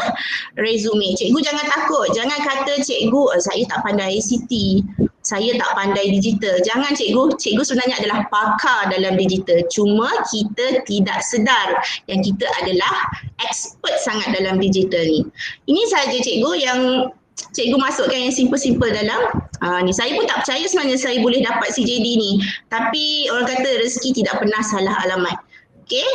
resume. Cikgu jangan takut, jangan kata cikgu saya tak pandai ICT, saya tak pandai digital. Jangan cikgu sebenarnya adalah pakar dalam digital. Cuma kita tidak sedar yang kita adalah expert sangat dalam digital ni. Ini sahaja cikgu yang cikgu masukkan yang simple-simple dalam ni. Saya pun tak percaya sebenarnya saya boleh dapat CJD ni. Tapi orang kata rezeki tidak pernah salah alamat. Okey?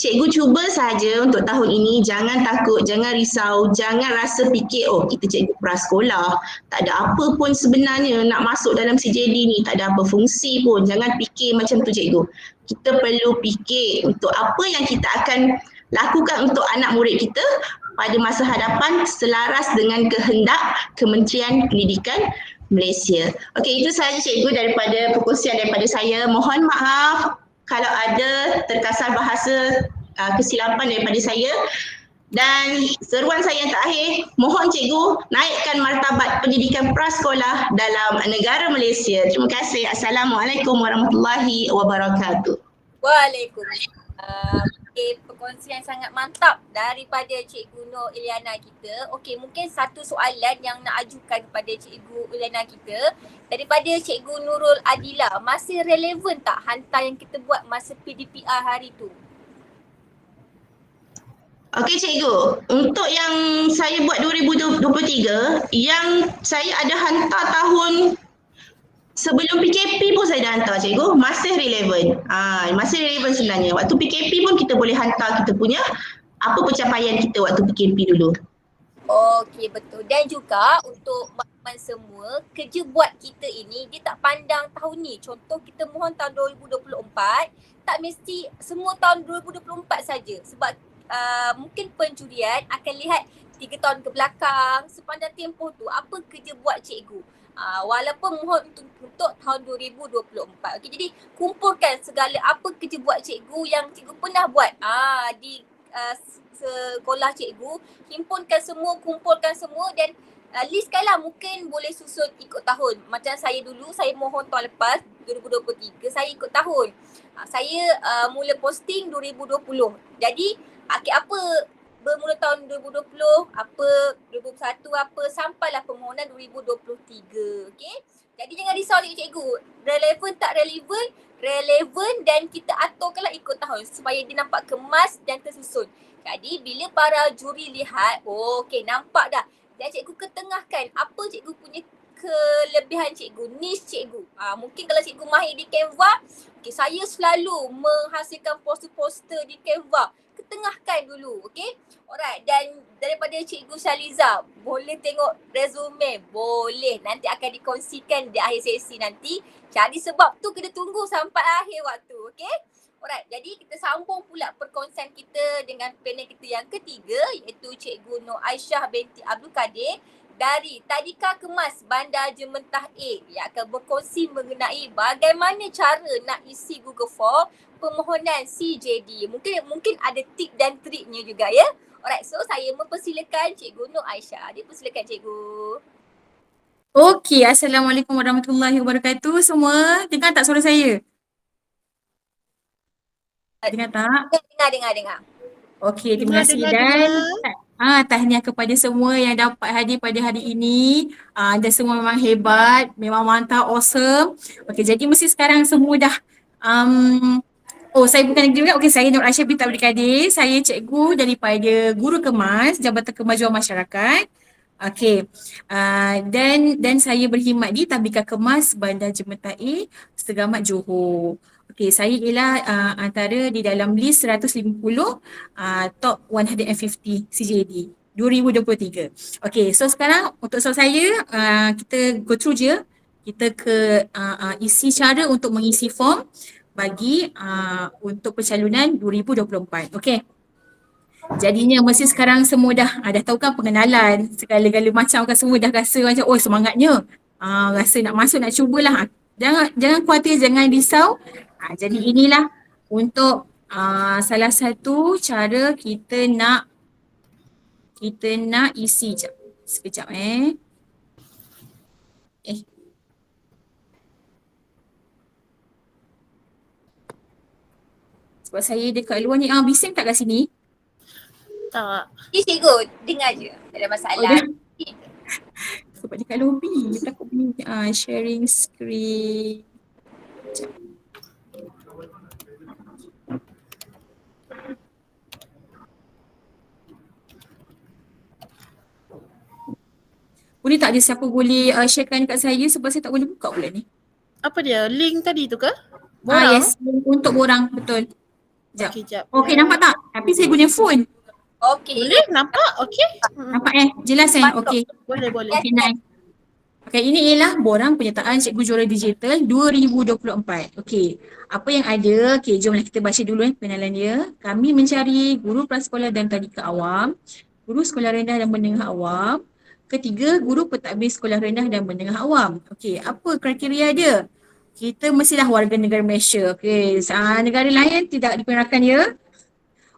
Cikgu cuba saja untuk tahun ini, jangan takut, jangan risau, jangan rasa fikir kita cikgu prasekolah, tak ada apa pun sebenarnya nak masuk dalam CJD ni, tak ada apa fungsi pun. Jangan fikir macam tu cikgu. Kita perlu fikir untuk apa yang kita akan lakukan untuk anak murid kita pada masa hadapan selaras dengan kehendak Kementerian Pendidikan Malaysia. Okey, itu sahaja cikgu daripada perkongsian daripada saya. Mohon maaf kalau ada terkasar bahasa kesilapan daripada saya. Dan seruan saya yang terakhir, mohon cikgu naikkan martabat pendidikan prasekolah dalam negara Malaysia. Terima kasih. Assalamualaikum warahmatullahi wabarakatuh. Waalaikumsalam. Okey, perkongsian sangat mantap daripada Cikgu Nur Iliana kita. Okey, mungkin satu soalan yang nak ajukan kepada Cikgu Iliana kita daripada Cikgu Nurul Adila, masih relevan tak hantar yang kita buat masa PDPR hari tu? Okey cikgu, untuk yang saya buat 2023, yang saya ada hantar tahun sebelum PKP pun saya dah hantar cikgu, masih relevan. Masih relevan sebenarnya. Waktu PKP pun kita boleh hantar kita punya apa pencapaian kita waktu PKP dulu. Okey, betul. Dan juga untuk makluman semua, kerja buat kita ini dia tak pandang tahun ni. Contoh kita mohon tahun 2024, tak mesti semua tahun 2024 saja. Sebab mungkin pencurian akan lihat 3 tahun ke belakang, sepanjang tempoh tu apa kerja buat cikgu. Walaupun mohon untuk tahun 2024. Okey, jadi kumpulkan segala apa kerja buat cikgu yang cikgu pernah buat di sekolah cikgu, himpunkan semua, kumpulkan semua dan listkan lah, mungkin boleh susun ikut tahun. Macam saya dulu, saya mohon tahun lepas 2023 saya ikut tahun. Saya mula posting 2020. Jadi apa bermula tahun 2020, apa 2021, apa sampailah permohonan 2023. Okey. Jadi jangan risau cikgu. Relevan tak relevan, relevan dan kita aturkanlah ikut tahun supaya dia nampak kemas dan tersusun. Jadi bila para juri lihat, okey nampak dah. Dan cikgu ketengahkan apa cikgu punya kelebihan cikgu, niche cikgu. Mungkin kalau cikgu mahir di Canva, okey saya selalu menghasilkan poster-poster di Canva. Ketengahkan dulu, okey? Alright, dan daripada Cikgu Shaliza, boleh tengok resume? Boleh, nanti akan dikongsikan di akhir sesi nanti. Jadi sebab tu kena tunggu sampai akhir waktu, okey? Alright, jadi kita sambung pula perkongsian kita dengan panel kita yang ketiga, iaitu Cikgu Nur Aisyah binti Abdul Kadir dari Tadika Kemas Bandar Jementah A yang akan berkongsi mengenai bagaimana cara nak isi Google Form permohonan CJD. Mungkin ada tip dan triknya juga ya. Alright, so saya mempersilakan Cikgu Nur Aisyah. Dipersilakan Cikgu. Okey, Assalamualaikum warahmatullahi wabarakatuh semua. Dengar tak suara saya? Dengar tak? Dengar. Okey, terima kasih dan tahniah kepada semua yang dapat hadir pada hari ini. Anda semua memang hebat, memang mantap, awesome. Okey, jadi mesti sekarang semua dah saya bukan negeri. Okey, saya Nur Aisyah binti Abdul Kadir. Saya cikgu daripada Guru Kemas, Jabatan Kemajuan Masyarakat. Okey. Dan saya berkhidmat di Tadika Kemas Bandar Jementah A, Segamat Johor. Okey, saya ialah antara di dalam list 150 top 150 CJD 2023. Okey, so sekarang untuk soal saya, kita go through je. Kita ke isi cara untuk mengisi form bagi untuk pencalonan 2024. Okey. Jadinya mesti sekarang semua dah tahu kan pengenalan segala-gala macam kan, semua dah rasa macam semangatnya. Rasa nak masuk, nak cubalah. Jangan khawatir, jangan risau. Jadi inilah untuk salah satu cara kita nak isi. Sekejap sebab saya dekat luar ni, bising tak kat sini? Tak. Cikgu, dengar je. Tak ada masalah. Sebab dekat lobby, takut bunyi sharing screen. Boleh tak ada siapa boleh sharekan kat saya sebab saya tak boleh buka pula ni. Apa dia? Link tadi tu ke? Yes, untuk borang, betul. Sekejap. Okey, jap. Okey, nampak tak? Tapi saya guna phone. Okey. Boleh nampak? Okey. Nampak jelas Okey. Boleh. Okey, nice. Okey, ini ialah borang penyertaan Cikgu Juara Digital 2024. Okey, apa yang ada? Okey, jomlah kita baca dulu pengenalan dia. Kami mencari guru prasekolah dan tadika awam, guru sekolah rendah dan menengah awam. Ketiga, guru pentadbir sekolah rendah dan menengah awam. Okey, apa kriteria dia? Kita mestilah warga negara Malaysia. Okey, negara lain tidak diperkenalkan ya.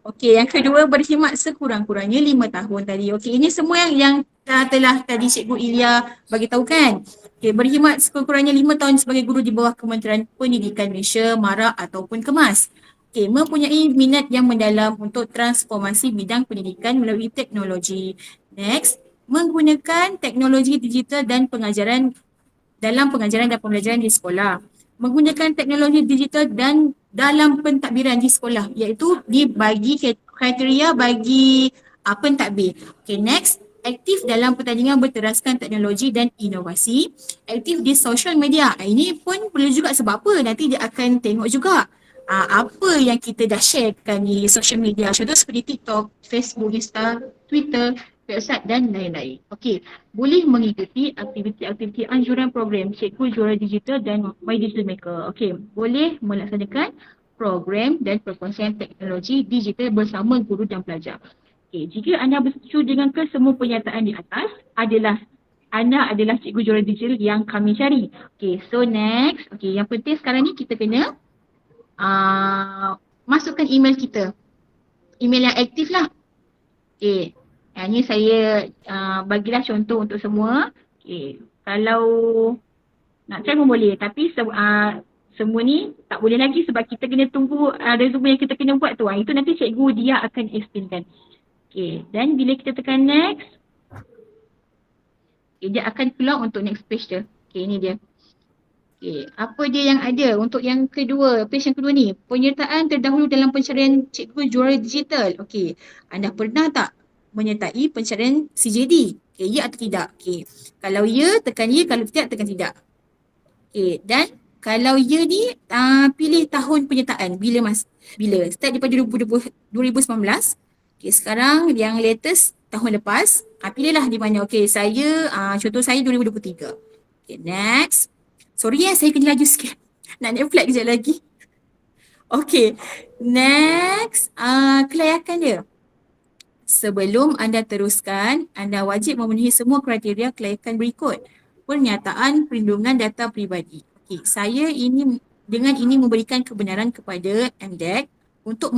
Okey, yang kedua berkhidmat sekurang-kurangnya 5 tahun tadi. Okey, ini semua yang telah tadi Cikgu Ilya bagi tahu kan. Okey, berkhidmat sekurang-kurangnya 5 tahun sebagai guru di bawah Kementerian Pendidikan Malaysia, MARA ataupun Kemas. Okey, mempunyai minat yang mendalam untuk transformasi bidang pendidikan melalui teknologi. Next, menggunakan teknologi digital dan pengajaran dalam pengajaran dan pembelajaran di sekolah. Menggunakan teknologi digital dan dalam pentadbiran di sekolah, iaitu dibagi kriteria bagi pentadbir. Okay, next, aktif dalam pertandingan berteraskan teknologi dan inovasi. Aktif di social media. Ini pun perlu juga sebab apa? Nanti dia akan tengok juga apa yang kita dah sharekan di social media. Contoh seperti TikTok, Facebook, Insta, Twitter, website dan lain-lain. Okey, boleh mengikuti aktiviti-aktiviti anjuran program Cikgu Juara Digital dan My Digital Maker. Okey, boleh melaksanakan program dan perkongsian teknologi digital bersama guru dan pelajar. Okey, jika anda bersetuju dengan kesemua pernyataan di atas, anda adalah Cikgu Juara Digital yang kami cari. Okey, so next. Okey, yang penting sekarang ni kita kena masukkan email kita. Email yang aktif lah. Okey. Ini saya bagilah contoh untuk semua. Okay. Kalau nak try pun boleh, tapi semua ni tak boleh lagi sebab kita kena tunggu resume yang kita kena buat tu. Itu nanti cikgu dia akan explainkan. Okay. Dan bila kita tekan next, dia akan keluar untuk next page dia. Okay, ini dia. Okay, apa dia yang ada untuk yang kedua, page yang kedua ni, penyertaan terdahulu dalam pencarian cikgu juara digital. Okay, anda pernah tak menyertai pencarian CJD? Okay, ya atau tidak? Okay, kalau ya, tekan ya, kalau tidak, tekan tidak. Okay, dan kalau ya ni, pilih tahun penyertaan. Bila? Start daripada 2019. Okay, sekarang yang latest tahun lepas. Pilihlah di mana. Okay, saya, contoh saya 2023. Okay, next. Sorry saya kena laju sikit. Nak naik flight kejap lagi. Okay, next. Kelayakan dia. Sebelum anda teruskan, anda wajib memenuhi semua kriteria kelayakan berikut. Pernyataan perlindungan data peribadi. Okay, saya dengan ini memberikan kebenaran kepada MDEC untuk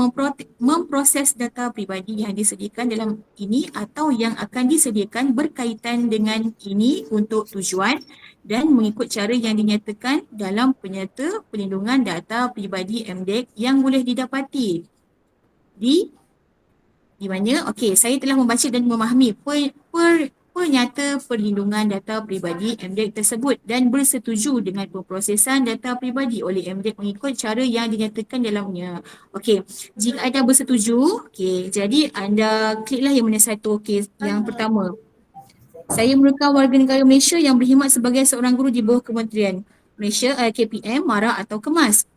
memproses data peribadi yang disediakan dalam ini atau yang akan disediakan berkaitan dengan ini untuk tujuan dan mengikut cara yang dinyatakan dalam penyata perlindungan data peribadi MDEC yang boleh didapati di mana? Okey, saya telah membaca dan memahami penyata perlindungan data peribadi MDEC tersebut dan bersetuju dengan pemprosesan data peribadi oleh MDEC mengikut cara yang dinyatakan dalamnya. Okey, jika anda bersetuju, okey, jadi anda kliklah yang mana satu. Okey, yang pertama. Saya merupakan warga negara Malaysia yang berkhidmat sebagai seorang guru di bawah Kementerian Malaysia, KPM, MARA atau KEMAS.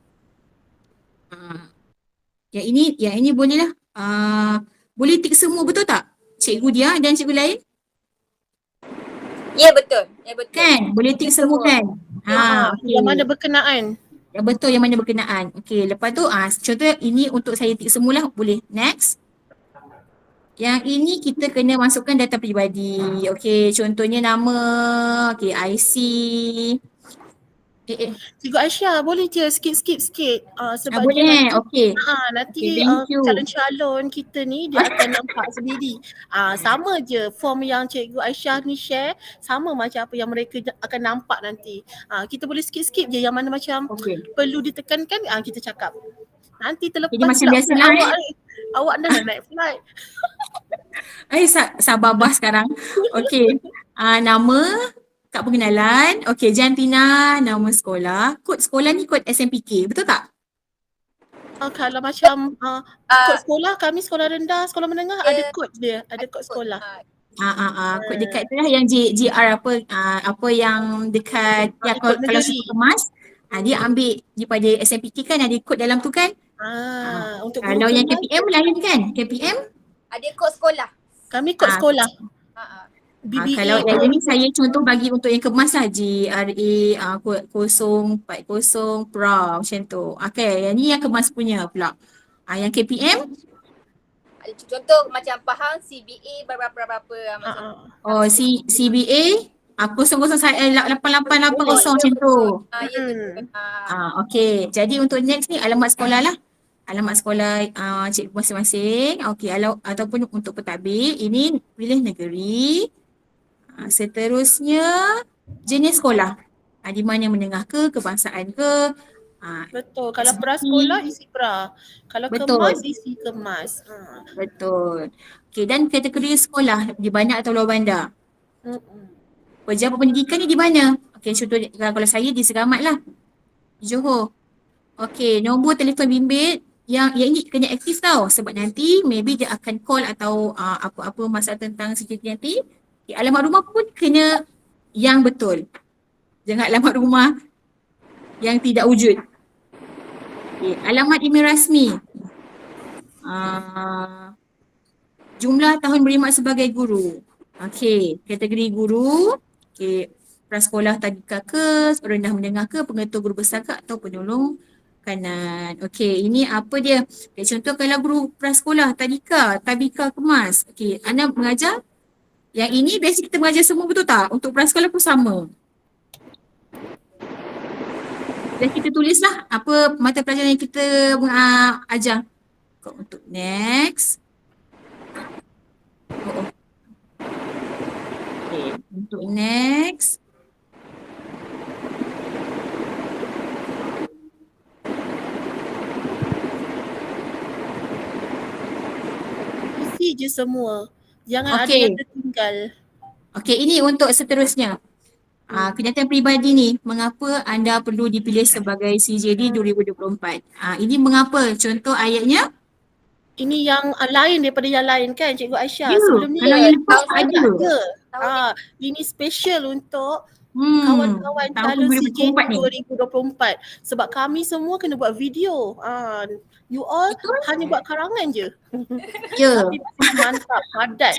Yang ini bolehlah. Boleh tik semua, betul tak? Cikgu dia dan cikgu lain? Ya, betul. Ya, betul. Kan? Boleh tik semua kan? Okay. Yang mana berkenaan? Yang betul, yang mana berkenaan. Okey, lepas tu contoh ini untuk saya tik semualah, boleh. Next. Yang ini kita kena masukkan data peribadi. Okey, contohnya nama, okey, IC. Cikgu Aisyah, boleh je skip sikit. Sebab boleh, okey. Nanti Okay, calon-calon kita ni dia akan nampak sendiri. Sama je form yang Cikgu Aisyah ni share, sama macam apa yang mereka akan nampak nanti. Kita boleh skip je yang mana macam perlu ditekankan, kita cakap. Nanti terlepas jadi macam biasalah awak dah naik flight. Sabar bah sekarang. Okey. Nama, kad pengenalan. Okey, Jantina, nama sekolah. Kod sekolah ni kod SMPK, betul tak? Kalau macam kod sekolah, kami sekolah rendah, sekolah menengah ada kod dia, ada kod sekolah. Kod dekat tu lah yang GR apa yang dekat kalau suku kemas, dia ambil daripada SMPK kan, ada kod dalam tu kan? Untuk kalau yang KPM lain kan? KPM ada kod sekolah. Kami kod sekolah. BBA. Kalau yang ini saya contoh bagi untuk yang kemas lah, GRA kod 040 PRA macam tu. Okay, yang ni yang kemas punya pula. Yang KPM ada contoh macam faham CBA berapa macam. CBA 008880 macam tu. Okey, jadi untuk next ni alamat sekolah lah. Alamat sekolah cikgu masing-masing. Okey, ataupun untuk pentadbir, ini pilih negeri. Seterusnya jenis sekolah. Di mana menengah ke, kebangsaan ke. Betul. Kalau prasekolah isi pra. Kalau kemas isi kemas. Betul. Okey, dan kategori sekolah di bandar atau luar bandar. Pejabat pendidikan ni di mana? Okey, contoh kalau saya di Seramat lah. Johor. Okey, nombor telefon bimbit yang ini kena aktif tau, sebab nanti maybe dia akan call atau apa-apa masalah tentang security nanti. Okay, alamat rumah pun kena yang betul. Jangan alamat rumah yang tidak wujud. Okay, alamat email rasmi. Jumlah tahun berkhidmat sebagai guru. Okey, kategori guru. Okey, prasekolah tadika ke, rendah menengah ke, pengetua guru besar ke atau penolong kanan. Okey, ini apa dia? Okay, contoh kalau guru prasekolah tadika, tabika, kemas. Okey, anda mengajar yang ini biasa kita mengajar semua, betul tak? Untuk prasekolah pun sama. Dan kita tulislah apa mata pelajaran yang kita ajar. Untuk next. Untuk next. Isi je semua. Jangan ada yang tertinggal. Okey, ini untuk seterusnya. Kenyataan peribadi ni, mengapa anda perlu dipilih sebagai CJD 2024? Ini mengapa? Contoh ayatnya? Ini yang lain daripada yang lain kan Cikgu Aisyah. Ya, Sebelum ni kalau yang lepas tak ada. Ini special untuk tahun kawan-kawan calon 2024 CJD ni. 2024. Sebab kami semua kena buat video. You all hanya buat karangan je. Ya. Tapi masih mantap, padat.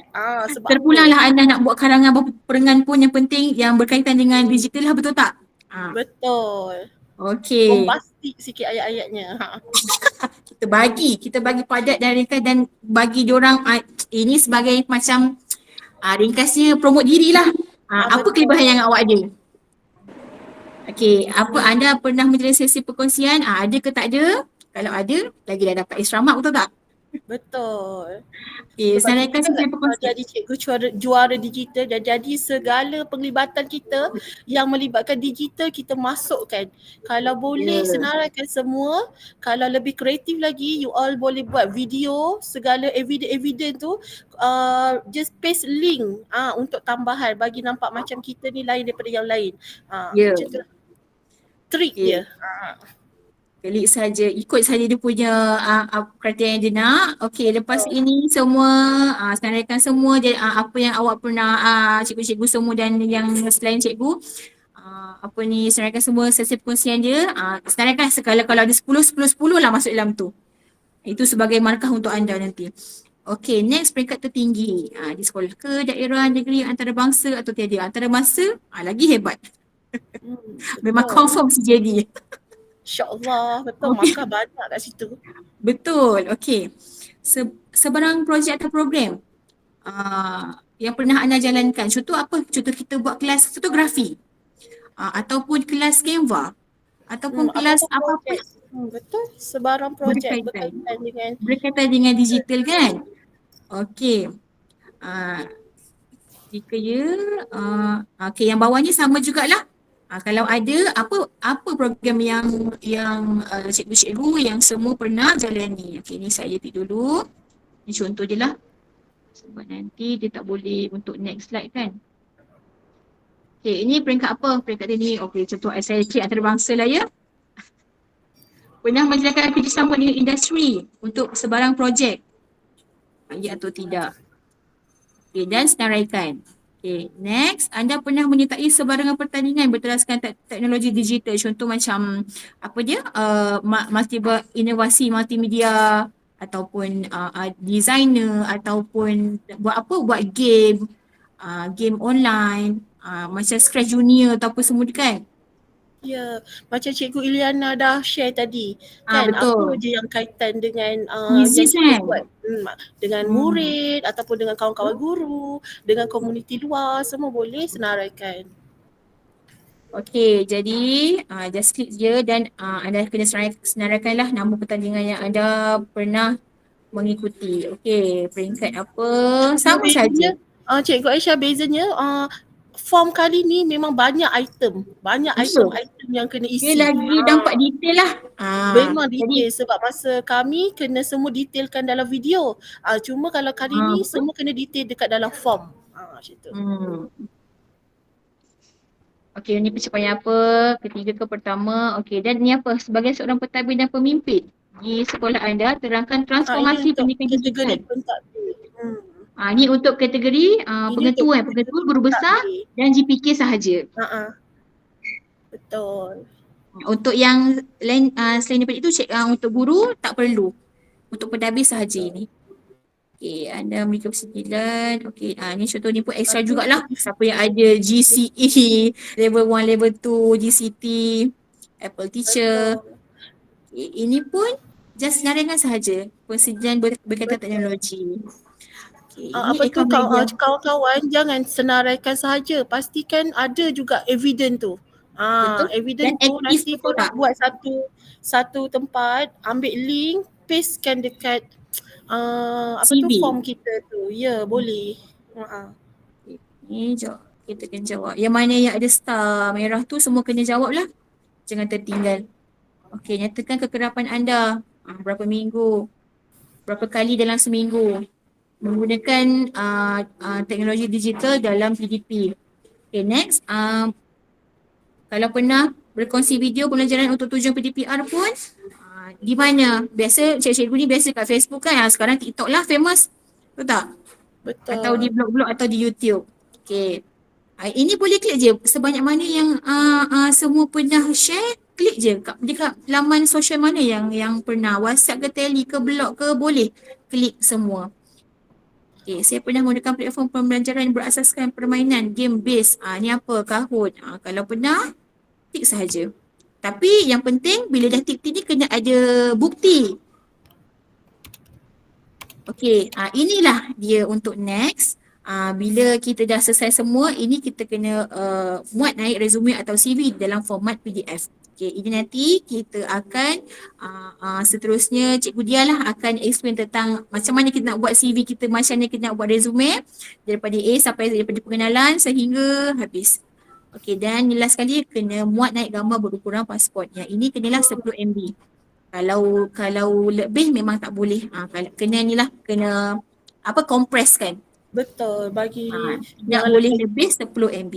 Sebab Terpulanglah anda nak buat karangan berapa perangan pun, yang penting yang berkaitan dengan digital lah, betul tak? Betul. Okey. Bombastik sikit ayat-ayatnya. Kita bagi padat dan ringkas dan bagi diorang ini sebagai macam ringkasnya promote dirilah. Apa kelebihan yang awak ada? Okey, apa anda pernah menjalani sesi perkongsian? Ada ke tak ada? Kalau ada, lagi dah dapat extra mark, betul tak? Betul. Saya akan sesi perkongsian. Jadi cikgu juara digital dan jadi segala penglibatan kita yang melibatkan digital kita masukkan. Kalau boleh senaraikan semua, kalau lebih kreatif lagi you all boleh buat video, segala evidence tu just paste link untuk tambahan bagi nampak macam kita ni lain daripada yang lain. Macam tu. Trik dia. Klik saja, ikut saja dia punya kriteria yang dia nak. Okey, lepas ini semua senaraikan semua apa yang awak pernah cikgu-cikgu semua dan yang selain cikgu senaraikan semua sesi perkongsian dia. Senaraikan sekala kalau ada 10 lah masuk dalam tu. Itu sebagai markah untuk anda nanti. Okey, next peringkat tertinggi di sekolah ke daerah, negeri, antarabangsa atau tiada. Antarabangsa lagi hebat. Memang confirm CJD. InsyaAllah, betul. Markah banyak kat situ. Betul, okey. Sebarang projek atau program yang pernah anda jalankan. Contoh apa? Contoh kita buat kelas fotografi ataupun kelas Canva ataupun kelas apa-apa. Betul, sebarang projek berkaitan dengan digital kan? Okey. Jika okey, yang bawahnya sama jugalah. Kalau ada apa program yang cikgu-cikgu yang semua pernah jalani. Okey, ni saya tick dulu. Ni contoh je lah. Sebab nanti dia tak boleh untuk next slide kan. Okey, ini peringkat apa? Peringkat ni. Okey, contoh saya klik antarabangsa lah ya. Pernah menjalankan kerjasama dengan industri untuk sebarang projek. Ya atau tidak. Okey, dan senaraikan. Okay, next, anda pernah menyertai sebarangan pertandingan berteraskan teknologi digital, contoh macam apa dia, inovasi multimedia ataupun designer ataupun buat game, game online, macam Scratch Junior ataupun semua kan. Ya, macam Cikgu Iliana dah share tadi kan, betul. apa je yang kaitan dengan yang kita buat dengan murid ataupun dengan kawan-kawan guru, dengan komuniti luar, semua boleh senaraikan. Okey, jadi just klik je dan anda kena senaraikanlah nama pertandingan yang anda pernah mengikuti. Okey, peringkat apa? Sama saja. Cikgu Aisyah, bezanya form kali ni memang banyak item. Banyak item yang kena isi. Dia lagi nampak detail lah. Memang detail sebab masa kami kena semua detailkan dalam video. Cuma kalau kali ni semua kena detail dekat dalam form. Macam tu. Okey, ni pencapaian apa? Ketiga ke pertama. Okey, dan ni apa? Sebagai seorang pentadbir dan pemimpin di sekolah anda, terangkan transformasi pendidikan digital. Ni untuk kategori pengetua guru besar dan GPK sahaja. Betul. Untuk yang lain selain daripada itu untuk guru tak perlu. Untuk pentadbir sahaja ini. Okey, anda memiliki persetujuan. Okey, ni contoh ni pun extra jugalah. Siapa yang ada GCE level 1, level 2, GCT, Apple Teacher. Okay, ini pun just senaraikan sahaja persetujuan berkaitan teknologi. Apa tu kawan-kawan, jangan senaraikan sahaja, pastikan ada juga evidence tu. Evidence tu nanti korang buat satu tempat, ambil link, pastekan dekat form kita tu. Ya, boleh. Ni jom. kita kena jawab. Yang mana yang ada star merah tu semua kena jawab lah. Jangan tertinggal. Okey, nyatakan kekerapan anda. Berapa minggu? Berapa kali dalam seminggu? Menggunakan teknologi digital dalam PDP. Okay, next. Kalau pernah berkongsi video pembelajaran untuk tujuan PDPR pun, di mana? Biasa cikgu-cikgu ni biasa kat Facebook kan. Sekarang TikTok lah famous. Betul tak? Betul. Atau di blog-blog atau di YouTube. Okay. Ini boleh klik je. Sebanyak mana yang semua pernah share, klik je. Dekat laman sosial mana yang pernah. WhatsApp ke Tele ke blog ke, boleh klik semua. Okay, saya pernah menggunakan platform pembelajaran yang berasaskan permainan, game based. Ni apa? Kahoot. Kalau pernah, tik sahaja. Tapi yang penting bila dah tik ni kena ada bukti. Okey, inilah dia untuk next. Bila kita dah selesai semua, ini kita kena muat naik resume atau CV dalam format PDF. Okey, ini nanti kita akan seterusnya Cikgu Dia lah akan explain tentang macam mana kita nak buat CV kita, macam mana kita nak buat resume daripada A sampai daripada pengenalan sehingga habis. Okey, dan last sekali kena muat naik gambar berukuran pasport. Yang ini kenalah 10 MB. Kalau lebih memang tak boleh. Kena ni lah, kena compress kan. Betul, bagi tak boleh lebih 10 MB.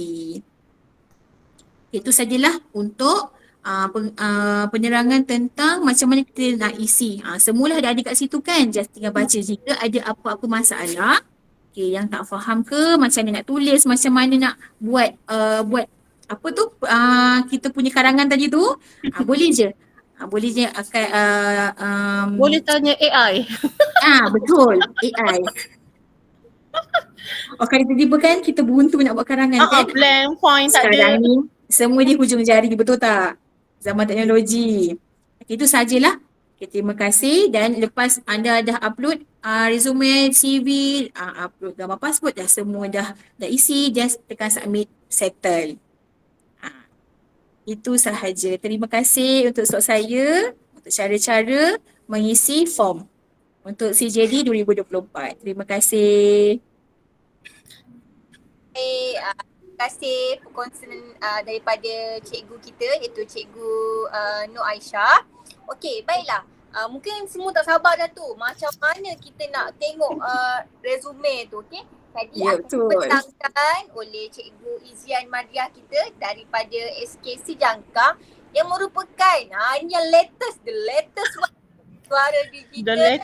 Itu sajalah untuk penerangan tentang macam mana kita nak isi. Semualah dah ada kat situ kan. Just tinggal baca. Jika ada apa-apa masalah, okay, yang tak faham ke, macam mana nak tulis, macam mana nak buat apa tu, kita punya karangan tadi tu, boleh je. Boleh je akan boleh tanya AI. Betul, AI. Kalau tiba-tiba kan kita buntu nak buat karangan kan. Blank point tak ada. Sekarang ni semua di hujung jari, betul tak? Zaman teknologi. Itu sajalah. Okay, terima kasih, dan lepas anda dah upload resume, CV, upload gambar pasport, dah semua dah isi, just tekan submit, settle. Itu sahaja. Terima kasih untuk slot saya untuk cara-cara mengisi form untuk CJD 2024. Terima kasih. Terima kasih perkongsian daripada cikgu kita, iaitu Cikgu Nur Aisyah. Okey, baiklah. Mungkin semua tak sabar dah tu. Macam mana kita nak tengok resume tu, okey? Tadi akan dipetangkan oleh Cikgu Izian Madriah kita daripada SKC Jangka yang merupakan ini yang latest, the latest one, suara digital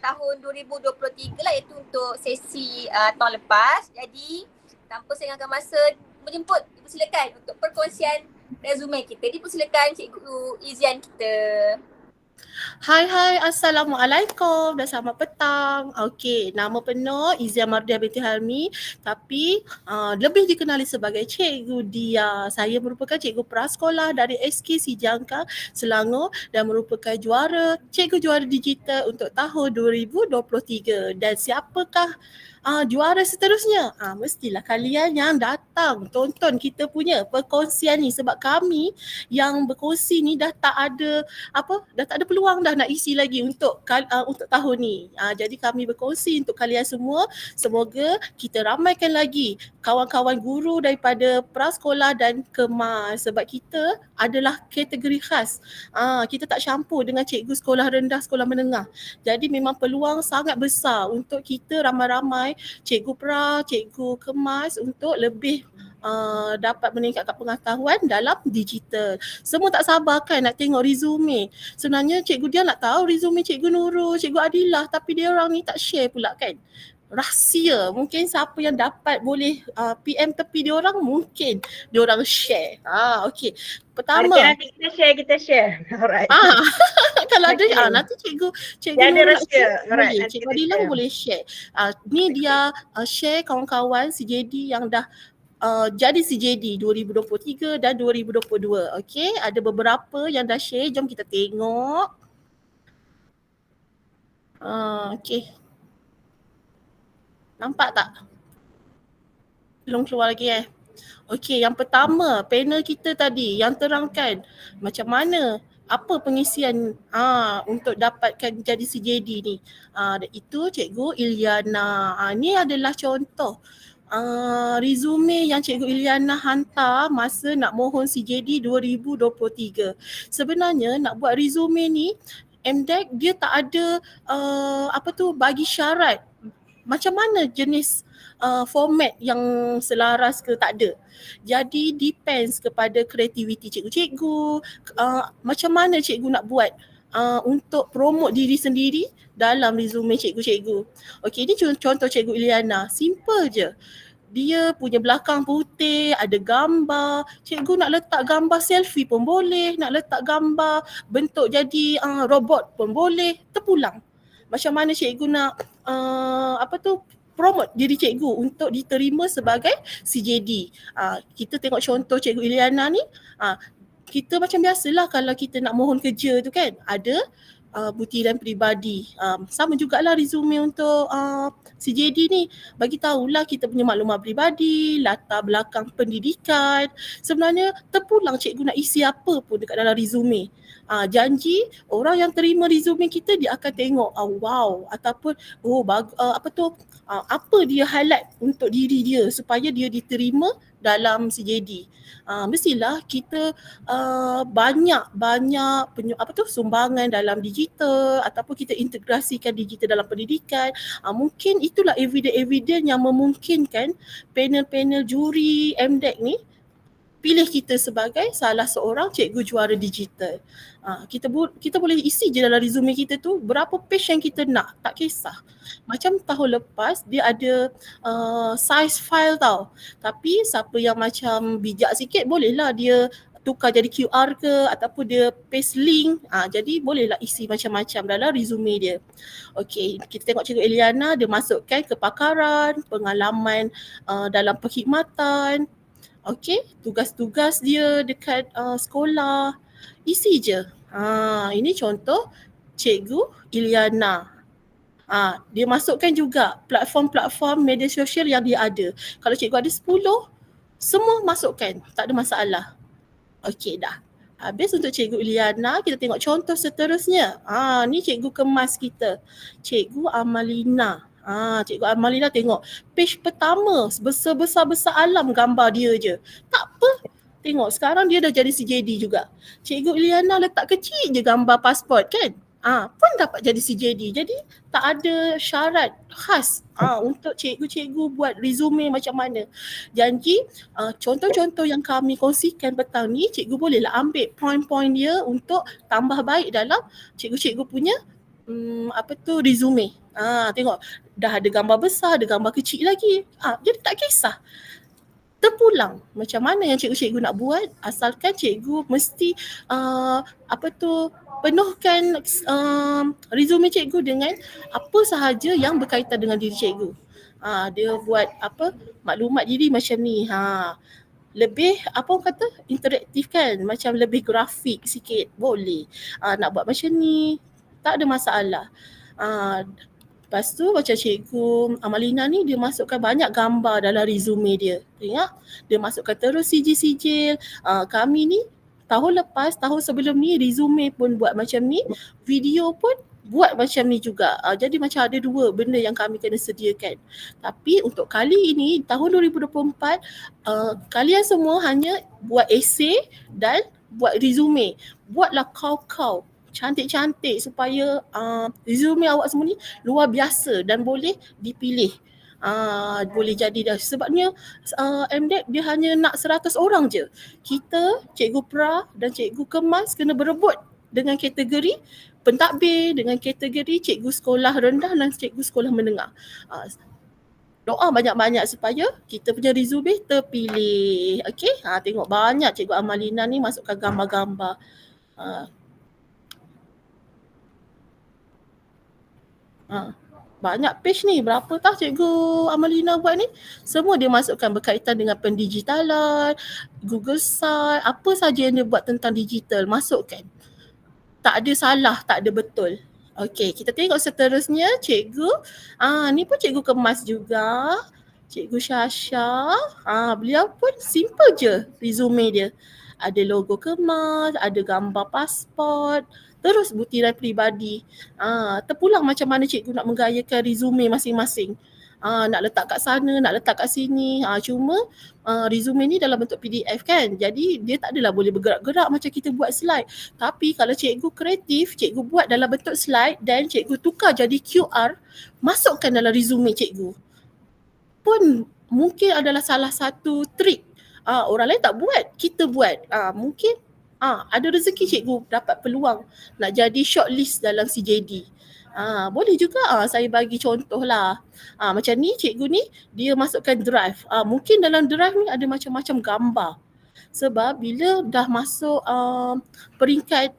tahun 2023 lah, iaitu untuk sesi tahun lepas. Jadi tanpa sayangkan masa, menjemput, dipersilakan untuk perkongsian resume kita. Dipersilakan Cikgu Izian kita. Hai, Assalamualaikum dan selamat petang. Okey, nama penuh Izian Mardiah binti Helmi, tapi lebih dikenali sebagai Cikgu Dia. Saya merupakan cikgu prasekolah dari SKC Jangka, Selangor, dan merupakan cikgu juara digital untuk tahun 2023. Dan siapakah juara seterusnya? Mestilah kalian yang datang tonton kita punya perkongsian ni, sebab kami yang berkongsi ni dah tak ada peluang dah nak isi lagi untuk tahun ni. Jadi kami berkongsi untuk kalian semua. Semoga kita ramaikan lagi kawan-kawan guru daripada prasekolah dan kemas, sebab kita adalah kategori khas. Kita tak campur dengan cikgu sekolah rendah, sekolah menengah. Jadi memang peluang sangat besar untuk kita ramai-ramai cikgu pra, cikgu kemas untuk lebih dapat meningkatkan pengetahuan dalam digital. Semua tak sabar kan nak tengok resume. Sebenarnya cikgu dia nak tahu resume cikgu Nurul, cikgu Adilah, tapi dia orang ni tak share pula kan. Rahsia. Mungkin siapa yang dapat boleh PM tepi dia orang, mungkin dia orang share. Okey. Pertama, nanti kita share. Alright. Kalau ada nanti cikgu Nurul boleh. Cikgu Adilah boleh share. Ni dia share kawan-kawan CJD yang dah jadi CJD 2023 dan 2022. Okey, ada beberapa yang dah share. Jom kita tengok. Okey. Nampak tak? Belum keluar lagi Okey, yang pertama panel kita tadi yang terangkan macam mana, apa pengisian untuk dapatkan jadi CJD ni. Itu Cikgu Iliana. Ni adalah contoh resume yang Cikgu Iliana hantar masa nak mohon CJD 2023. Sebenarnya nak buat resume ni, MDEC dia tak ada bagi syarat macam mana jenis format yang selaras ke, tak ada. Jadi depends kepada kreativiti cikgu-cikgu, macam mana cikgu nak buat untuk promote diri sendiri dalam resume cikgu-cikgu. Okey, ni contoh Cikgu Iliana, simple je. Dia punya belakang putih, ada gambar. Cikgu nak letak gambar selfie pun boleh, nak letak gambar bentuk jadi robot pun boleh, terpulang. Macam mana cikgu nak promote diri cikgu untuk diterima sebagai CJD. Kita tengok contoh Cikgu Iliana ni, kita macam biasalah kalau kita nak mohon kerja tu kan, ada butiran peribadi. Sama jugalah resume untuk CJD ni, bagi tahulah kita punya maklumat peribadi, latar belakang pendidikan. Sebenarnya terpulang cikgu nak isi apa pun dekat dalam resume. Janji orang yang terima resume kita, dia akan tengok wow, ataupun apa dia highlight untuk diri dia supaya dia diterima dalam CJD. Mestilah kita banyak sumbangan dalam digital, ataupun kita integrasikan digital dalam pendidikan. Mungkin itulah evidence yang memungkinkan panel-panel juri MDEC ni pilih kita sebagai salah seorang cikgu juara digital. Kita boleh isi je dalam resume kita tu berapa page yang kita nak, tak kisah. Macam tahun lepas dia ada size file tau. Tapi siapa yang macam bijak sikit bolehlah dia tukar jadi QR ke ataupun dia paste link. Jadi bolehlah isi macam-macam dalam resume dia. Okey, kita tengok Cikgu Eliana, dia masukkan kepakaran, pengalaman dalam perkhidmatan. Okey, tugas-tugas dia dekat sekolah, isi je. Ini contoh Cikgu Iliana. Dia masukkan juga platform-platform media sosial yang dia ada. Kalau cikgu ada 10, semua masukkan, tak ada masalah. Okey dah. Habis untuk Cikgu Iliana, kita tengok contoh seterusnya. Ni cikgu kemas kita, Cikgu Amalina. Cikgu Amalina tengok page pertama besar-besar alam gambar dia je. Tak apa. Tengok sekarang dia dah jadi CJD juga. Cikgu Iliana letak kecil je gambar pasport kan. Pun dapat jadi CJD. Jadi tak ada syarat khas untuk cikgu-cikgu buat resume macam mana. Janji contoh-contoh yang kami kongsikan petang ni, cikgu bolehlah ambil point-point dia untuk tambah baik dalam cikgu-cikgu punya resume. Tengok dah ada gambar besar, ada gambar kecil lagi. Jadi tak kisah. Terpulang macam mana yang cikgu-cikgu nak buat, asalkan cikgu mesti penuhkan resume cikgu dengan apa sahaja yang berkaitan dengan diri cikgu. Dia buat maklumat diri macam ni. Lebih interaktif kan, macam lebih grafik sikit boleh. Nak buat macam ni tak ada masalah. Lepas tu macam Cikgu Amalina ni, dia masukkan banyak gambar dalam resume dia. Tengok, dia masukkan terus sijil-sijil. Kami ni tahun lepas, tahun sebelum ni resume pun buat macam ni, video pun buat macam ni juga. Jadi macam ada dua benda yang kami kena sediakan. Tapi untuk kali ini, tahun 2024, kalian semua hanya buat esei dan buat resume. Buatlah kau-kau cantik-cantik supaya resume awak semua ni luar biasa dan boleh dipilih. Boleh jadi dah. Sebabnya MDEC dia hanya nak 100 orang je. Kita, Cikgu Pra dan Cikgu Kemas kena berebut dengan kategori pentadbir, dengan kategori cikgu sekolah rendah dan cikgu sekolah menengah. Doa banyak-banyak supaya kita punya resume terpilih. Okey, tengok banyak Cikgu Amalina ni masukkan gambar-gambar. Banyak page ni, berapa tah Cikgu Amalina buat ni? Semua dia masukkan berkaitan dengan pendigitalan, Google Site, apa saja yang dia buat tentang digital, masukkan. Tak ada salah, tak ada betul. Okey, kita tengok seterusnya Cikgu. Ni pun Cikgu Kemas juga. Cikgu Syasha. Beliau pun simple je resume dia. Ada logo Kemas, ada gambar pasport, terus butiran peribadi. Terpulang macam mana cikgu nak menggayakan resume masing-masing. nak letak kat sana, nak letak kat sini. Cuma resume ni dalam bentuk PDF kan. Jadi dia tak adalah boleh bergerak-gerak macam kita buat slide. Tapi kalau cikgu kreatif, cikgu buat dalam bentuk slide dan cikgu tukar jadi QR, masukkan dalam resume cikgu. Pun mungkin adalah salah satu trik. Orang lain tak buat, kita buat. Mungkin ada rezeki cikgu dapat peluang nak jadi shortlist dalam CJD. Boleh juga saya bagi contoh lah. Macam ni cikgu ni dia masukkan drive. Mungkin dalam drive ni ada macam-macam gambar. Sebab bila dah masuk peringkat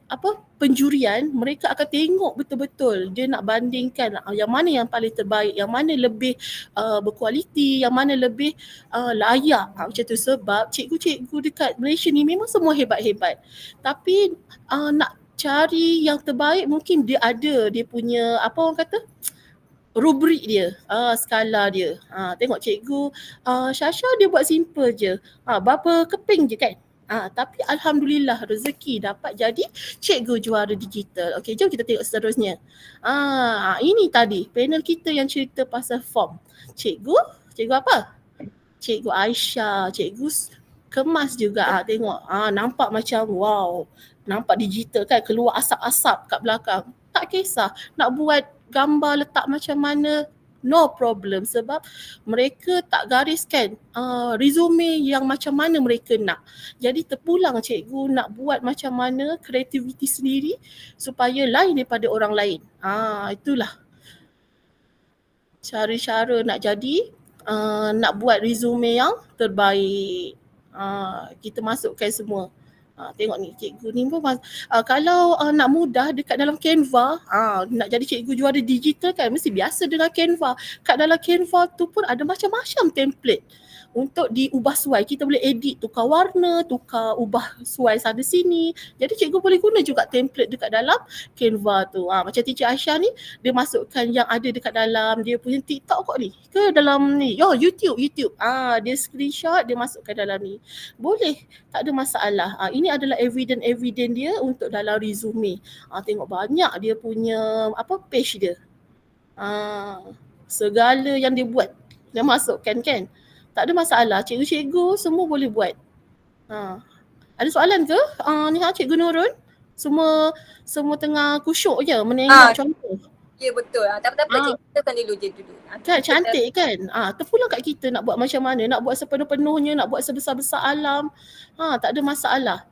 penjurian, mereka akan tengok betul-betul. Dia nak bandingkan yang mana yang paling terbaik, yang mana lebih berkualiti, yang mana lebih layak. Macam tu. Sebab cikgu-cikgu dekat Malaysia ni memang semua hebat-hebat. Tapi nak cari yang terbaik, mungkin dia ada dia punya orang kata rubrik dia, skala dia. Tengok cikgu Syasha dia buat simple je. Berapa keping je kan. Tapi alhamdulillah rezeki dapat jadi cikgu juara digital. Okey, jom kita tengok seterusnya. Ini tadi panel kita yang cerita pasal form. Cikgu apa? Cikgu Aisyah, cikgu kemas juga. Tengok nampak macam wow. Nampak digital kan, keluar asap-asap kat belakang. Tak kisah nak buat gambar letak macam mana, no problem, sebab mereka tak gariskan resume yang macam mana mereka nak. Jadi terpulang cikgu nak buat macam mana kreativiti sendiri supaya lain daripada orang lain. Itulah cara-cara nak jadi nak buat resume yang terbaik. Kita masukkan semua. Tengok ni cikgu ni pun kalau nak mudah dekat dalam Canva, nak jadi cikgu juara digital kan mesti biasa dengan Canva. Kat dalam Canva tu pun ada macam-macam template untuk diubah suai. Kita boleh edit, tukar warna, ubah suai sana sini. Jadi cikgu boleh guna juga template dekat dalam Canva tu. Macam teacher Aisyah ni, dia masukkan yang ada dekat dalam dia punya TikTok kok ni. Ke dalam ni, YouTube. Dia screenshot, dia masukkan dalam ni. Boleh, tak ada masalah. Ini adalah evidence dia untuk dalam resume. Tengok banyak dia punya page dia. Segala yang dia buat, dia masukkan kan. Tak ada masalah, cikgu-cikgu semua boleh buat. Ada soalan ke? Ni Cikgu Nurul? Semua tengah kusyuk je menengok contoh. Ya betul. Tak apa-apa cikgu, kita dulu je dulu. Kan cantik kan? Terpulang kat kita nak buat macam mana, nak buat sepenuh-penuhnya, nak buat sebesar-besar alam. Tak ada masalah.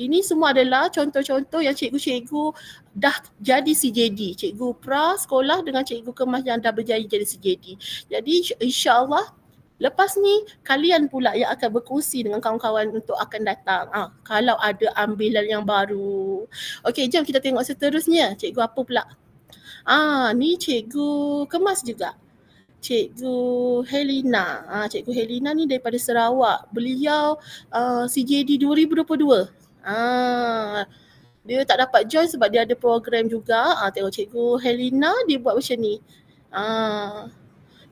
Ini semua adalah contoh-contoh yang cikgu-cikgu dah jadi CJD. Cikgu pra sekolah dengan cikgu kemas yang dah berjaya jadi CJD. Jadi insya-Allah lepas ni kalian pula yang akan berkongsi dengan kawan-kawan untuk akan datang. Kalau ada ambilan yang baru. Okey, jom kita tengok seterusnya. Cikgu apa pula? Ni cikgu kemas juga. Cikgu Helena. Cikgu Helena ni daripada Sarawak. Beliau CJD 2022. Dia tak dapat join sebab dia ada program juga. Tengok cikgu Helena dia buat macam ni.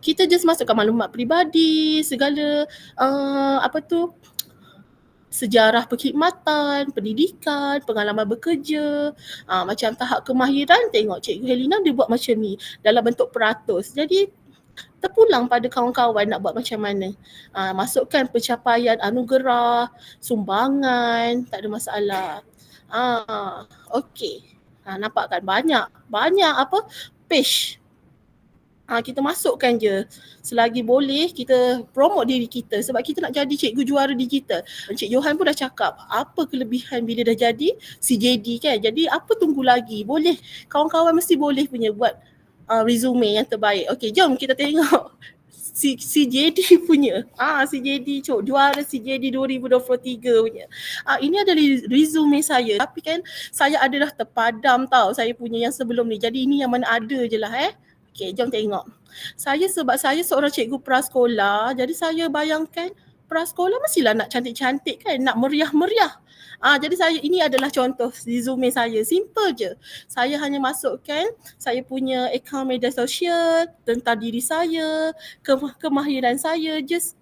Kita just masukkan maklumat peribadi, segala sejarah perkhidmatan, pendidikan, pengalaman bekerja, macam tahap kemahiran. Tengok cikgu Helena dia buat macam ni dalam bentuk peratus. Jadi terpulang pada kawan-kawan nak buat macam mana. Masukkan pencapaian anugerah, sumbangan, tak ada masalah. Okey. Nampak kan banyak page. Kita masukkan je. Selagi boleh kita promote diri kita sebab kita nak jadi cikgu juara digital. Encik Johan pun dah cakap apa kelebihan bila dah jadi CJD kan. Jadi apa tunggu lagi? Boleh, kawan-kawan mesti boleh punya buat resume yang terbaik. Okey, jom kita tengok CJD punya. CJD juara CJD 2023 punya. Ini adalah resume saya. Tapi kan saya adalah terpadam tau saya punya yang sebelum ni. Jadi ini yang mana ada je lah Okey, jom tengok. Sebab saya seorang cikgu prasekolah, jadi saya bayangkan prasekolah mestilah nak cantik-cantik kan, nak meriah-meriah. Jadi ini adalah contoh resume saya. Simple je. Saya hanya masukkan saya punya akaun media sosial, tentang diri saya, kemahiran saya, just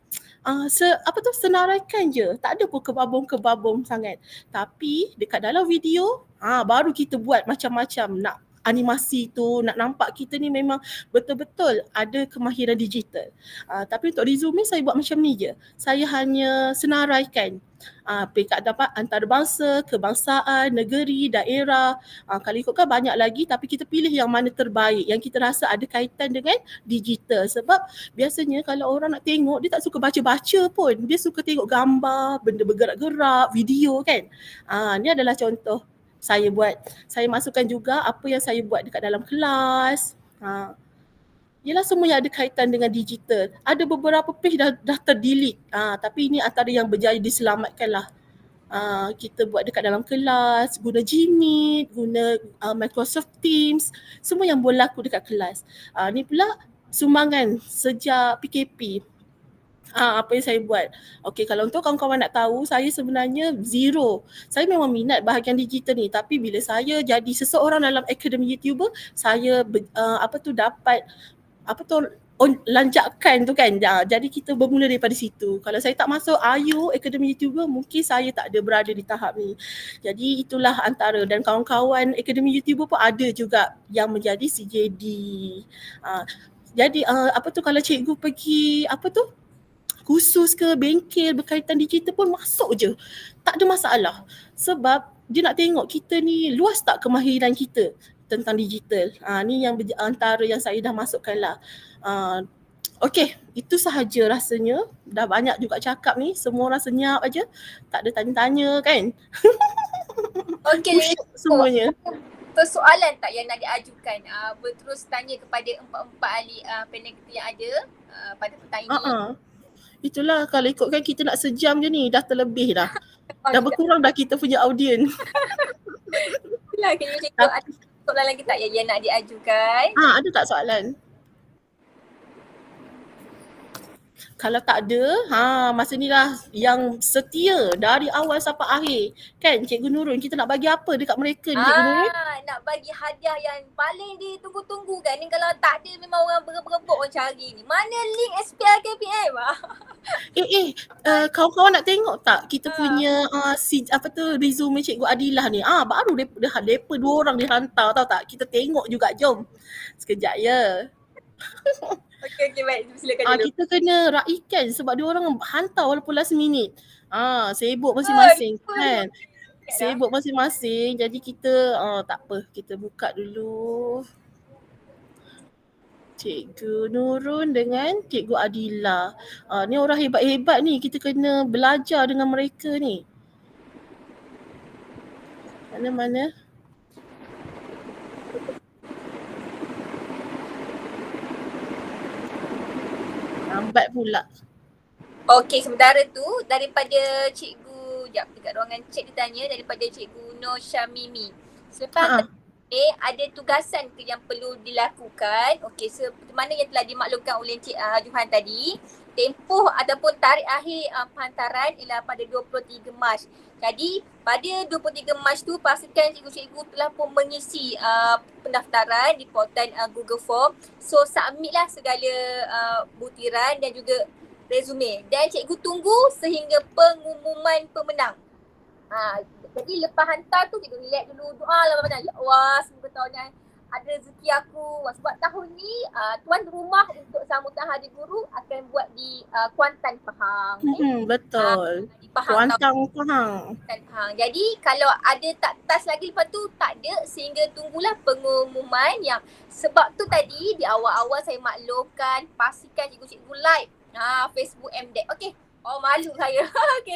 senaraikan je. Tak ada pun kebabong-kebabong sangat. Tapi dekat dalam video, baru kita buat macam-macam. Nak animasi tu, nak nampak kita ni memang betul-betul ada kemahiran digital. Tapi untuk resume saya buat macam ni je. Saya hanya senaraikan peringkat dapat antarabangsa, kebangsaan, negeri, daerah. Kalau ikutkan banyak lagi, tapi kita pilih yang mana terbaik, yang kita rasa ada kaitan dengan digital. Sebab biasanya kalau orang nak tengok, dia tak suka baca-baca pun. Dia suka tengok gambar, benda bergerak-gerak, video kan. Ni adalah contoh saya buat. Saya masukkan juga apa yang saya buat dekat dalam kelas. Ialah semua yang ada kaitan dengan digital. Ada beberapa page dah ter-delete. Tapi ini antara yang berjaya diselamatkan lah. Kita buat dekat dalam kelas, guna Gmeet, guna Microsoft Teams, semua yang berlaku dekat kelas. Ni pula sumbangan sejak PKP. Apa yang saya buat. Okey, kalau untuk kawan-kawan nak tahu, saya sebenarnya zero. Saya memang minat bahagian digital ni, tapi bila saya jadi seseorang dalam akademi YouTuber, saya dapat lanjakan tu kan. Jadi kita bermula daripada situ. Kalau saya tak masuk Ayu akademi YouTuber, mungkin saya tak ada berada di tahap ni. Jadi itulah antara, dan kawan-kawan akademi YouTuber pun ada juga yang menjadi CJD. Jadi kalau cikgu pergi kursus ke bengkel berkaitan digital pun masuk je. Tak ada masalah. Sebab dia nak tengok kita ni luas tak kemahiran kita tentang digital. Ni yang antara yang saya dah masukkan lah. Okey, itu sahaja rasanya. Dah banyak juga cakap ni. Semua orang senyap aja. Tak ada tanya-tanya kan. Okey, semuanya. Persoalan tak yang nak diajukan? Berterus tanya kepada empat-empat ahli panel kita yang ada pada petang ini. Itulah, kalau ikutkan kita nak sejam je ni, dah terlebih dah. Dah berkurang dah kita punya audience. Itulah, kena cikgu ada soalan lagi tak yang nak diajukan? Ada tak soalan? Kalau tak ada, masa ni lah yang setia dari awal sampai akhir. Kan Cikgu Nurul, kita nak bagi apa dekat mereka ni Cikgu Nurul? Nak bagi hadiah yang paling ditunggu-tunggu kan. Ni kalau tak ada memang orang berebut orang cari ni. Mana link SPL KPM? Kawan-kawan nak tengok tak kita punya resume Cikgu Adilah ni. Baru depa dua orang dihantar, tahu tak? Kita tengok juga, jom. Sekejap ya. Okey, baik. Silakan dulu. Kita kena raikan sebab dia orang hantar walaupun last minute. Sibuk masing-masing kan. Sibuk masing-masing. Jadi kita tak apa, kita buka dulu. Cikgu Nurul dengan Cikgu Adilah. Ni orang hebat-hebat ni. Kita kena belajar dengan mereka ni. Mana-mana? Lambat pula. Okey, sementara tu daripada cikgu, dekat ruangan chat dia tanya daripada Cikgu Nur Syamimi. Selepas ada tugasan ke yang perlu dilakukan? Okey, seperti mana yang telah dimaklumkan oleh Encik Johan tadi, tempoh ataupun tarikh akhir penghantaran ialah pada 23 Mac. Jadi pada 23 Mac tu pastikan cikgu-cikgu telah pun mengisi pendaftaran di portal Google Form. So submitlah segala butiran dan juga resume. Dan cikgu tunggu sehingga pengumuman pemenang. Jadi lepas hantar tu cikgu relax dulu, doa lah macam ya Allah, semoga tahun ni ada rezeki aku. Sebab tahun ni tuan rumah untuk sambutan Hari Guru akan buat di Kuantan, Pahang. Betul. Di Pahang. Pahang. Jadi kalau ada tak tas lagi lepas tu tak ada, sehingga tunggulah pengumuman yang sebab tu tadi di awal-awal saya maklumkan pastikan cikgu-cikgu like Facebook MDEC. Okey. Malu saya. Okey.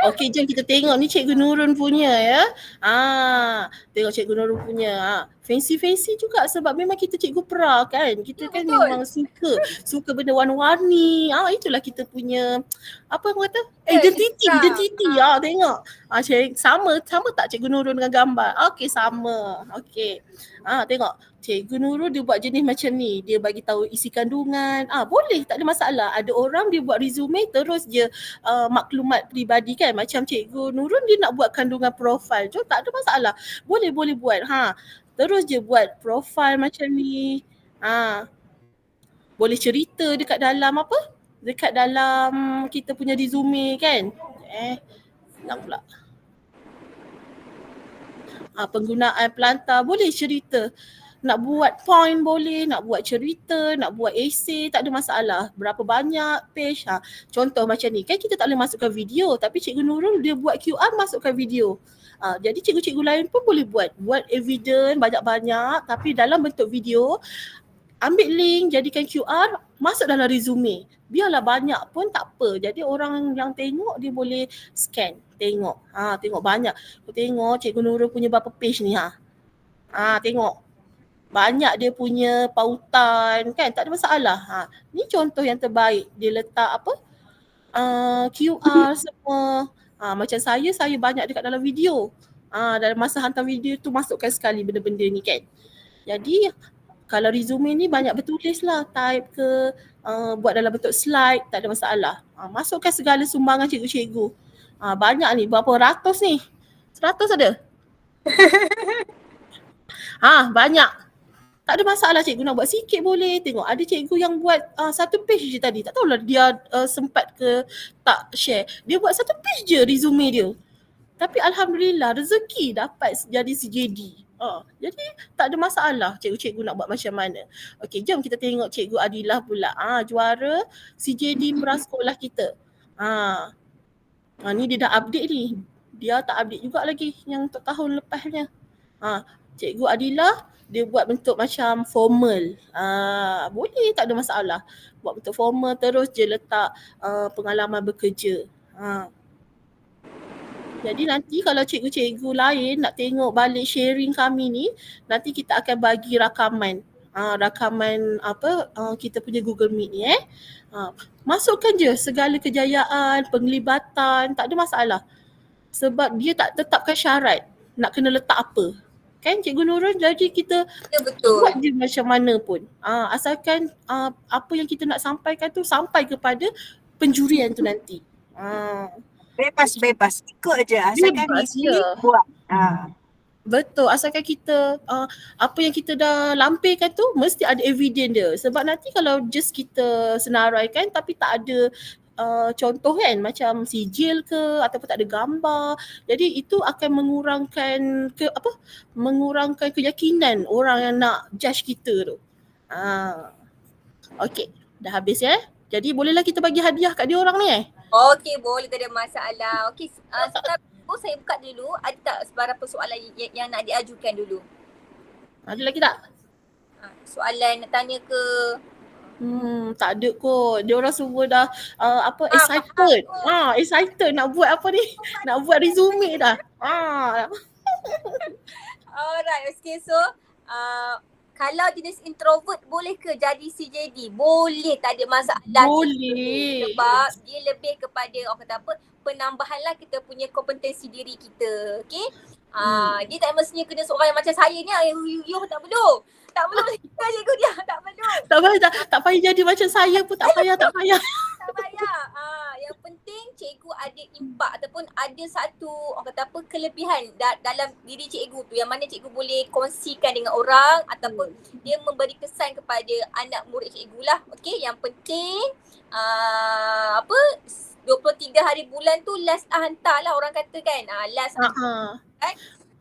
Okey, jom kita tengok ni Cikgu Nurul punya ya. Tengok Cikgu Nurul punya. Fancy-fancy juga sebab memang kita cikgu pra kan. Kita kan betul. Memang suka benda warna-warni. Itulah kita punya identiti. Tengok. Sama tak Cikgu Nurul dengan gambar? Okey, sama. Okey. Tengok. Cikgu Nurul dia buat jenis macam ni. Dia bagi tahu isi kandungan. Boleh, tak ada masalah. Ada orang dia buat resume terus je maklumat peribadi kan. Macam Cikgu Nurul dia nak buat kandungan profil. Tak ada masalah. Boleh buat. Terus je buat profil macam ni. Boleh cerita dekat dalam dekat dalam kita punya resume kan. Hilang pula. penggunaan pelantar, boleh cerita. Nak buat point boleh, nak buat cerita, nak buat esei, tak ada masalah. Berapa banyak page. Contoh macam ni, kan kita tak boleh masukkan video, tapi Cikgu Nurul dia buat QR masukkan video. Jadi cikgu-cikgu lain pun boleh buat evidence banyak-banyak tapi dalam bentuk video. Ambil link, jadikan QR, masuk dalam resume. Biarlah banyak pun tak apa. Jadi orang yang tengok dia boleh scan, tengok. Tengok banyak. Tengok Cikgu Nurul punya berapa page ni tengok. Banyak dia punya pautan kan, tak ada masalah. Ni contoh yang terbaik. Dia letak QR semua. Macam saya banyak dekat dalam video. Dalam masa hantar video tu masukkan sekali benda-benda ni kan. Jadi kalau resume ni banyak bertulis lah, type ke, buat dalam bentuk slide, tak ada masalah. Masukkan segala sumbangan cikgu-cikgu. Banyak ni, berapa ratus ni? 100 ada? Banyak. Tak ada masalah cikgu nak buat sikit boleh. Tengok ada cikgu yang buat satu page je tadi. Tak tahulah dia sempat ke tak share. Dia buat satu page je resume dia. Tapi alhamdulillah rezeki dapat jadi CJD. Jadi tak ada masalah cikgu-cikgu nak buat macam mana. Okey, jom kita tengok Cikgu Adilah pula. Juara CJD prasekolah kita. Ni dia dah update ni. Dia tak update juga lagi yang untuk tahun lepasnya. Cikgu Adilah dia buat bentuk macam formal. Boleh, tak ada masalah. Buat bentuk formal terus je letak pengalaman bekerja. Jadi nanti kalau cikgu-cikgu lain nak tengok balik sharing kami ni, nanti kita akan bagi rakaman. Rakaman kita punya Google Meet ni masukkan je segala kejayaan, penglibatan, tak ada masalah. Sebab dia tak tetapkan syarat nak kena letak apa. Kan Cikgu Nurul, jadi kita buat je macam mana pun. Asalkan apa yang kita nak sampaikan tu sampai kepada penjurian tu nanti. Bebas. Ikut je. Asalkan isi buat. Betul. Asalkan kita apa yang kita dah lampirkan tu mesti ada evidence dia. Sebab nanti kalau just kita senaraikan tapi tak ada contoh kan macam sijil ke ataupun tak ada gambar. Jadi itu akan mengurangkan keyakinan orang yang nak judge kita tu. Okey, dah habis ya. Jadi bolehlah kita bagi hadiah kat dia orang ni Okey, boleh, tak ada masalah. Okey, sebentar saya buka dulu. Ada tak sebarang persoalan yang nak diajukan dulu? Ada lagi tak? Soalan nak tanya ke? Tak ada kot. Dia orang semua dah excited. Excited nak buat apa ni? Nak buat resume dah. Alright, okay, so kalau jenis introvert boleh ke jadi CJD? Boleh, tak ada masalah. Boleh. Sebab dia lebih kepada orang kata apa, penambahan lah kita punya kompetensi diri kita. Okay? Dia tak mestinya kena seorang yang macam saya ni, tak perlu. Tak perlu cikgu dia, tak perlu. Tak payah jadi macam saya pun, tak payah. Tak payah. Yang penting cikgu ada impak ataupun ada satu orang kata apa, kelebihan dalam diri cikgu tu yang mana cikgu boleh kongsikan dengan orang ataupun dia memberi kesan kepada anak murid cikgu lah. Okey, yang penting 23 hari bulan tu last hantar lah orang kata kan. Last kan.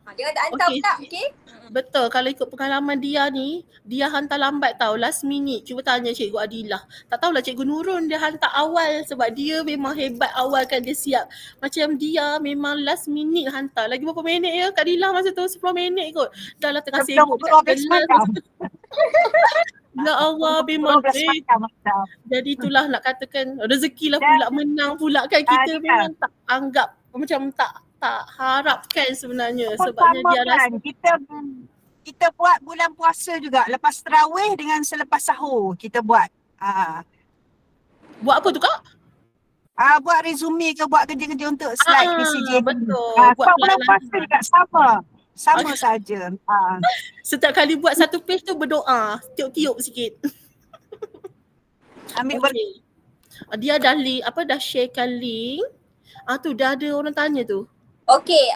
Jangan tak hantar pula, okey? Betul, kalau ikut pengalaman dia ni, dia hantar lambat tau, last minute. Cuba tanya Cikgu Adilah. Tak tahulah Cikgu Nurul dia hantar awal sebab dia memang hebat awal kan dia siap. Macam dia memang last minute hantar. Lagi berapa minit ya Kak Adilah masa tu? 10 minit kot. Dah lah tengah sibuk. Ya Allah, memang jadi itulah nak katakan rezeki lah pula menang pula kan. Kita memang tak anggap macam tak harapkan sebenarnya sebabnya dia rasa kita buat bulan puasa juga lepas tarawih dengan selepas sahur kita buat. Buat apa tu Kak? Buat resume ke buat kerja-kerja untuk slide PCJ. Betul. Buat bulan puasa juga sama saja. Setiap kali buat satu page tu berdoa, tiup-tiup sikit. Ambil dia dah sharekan link. Tu dah ada orang tanya tu. Okey,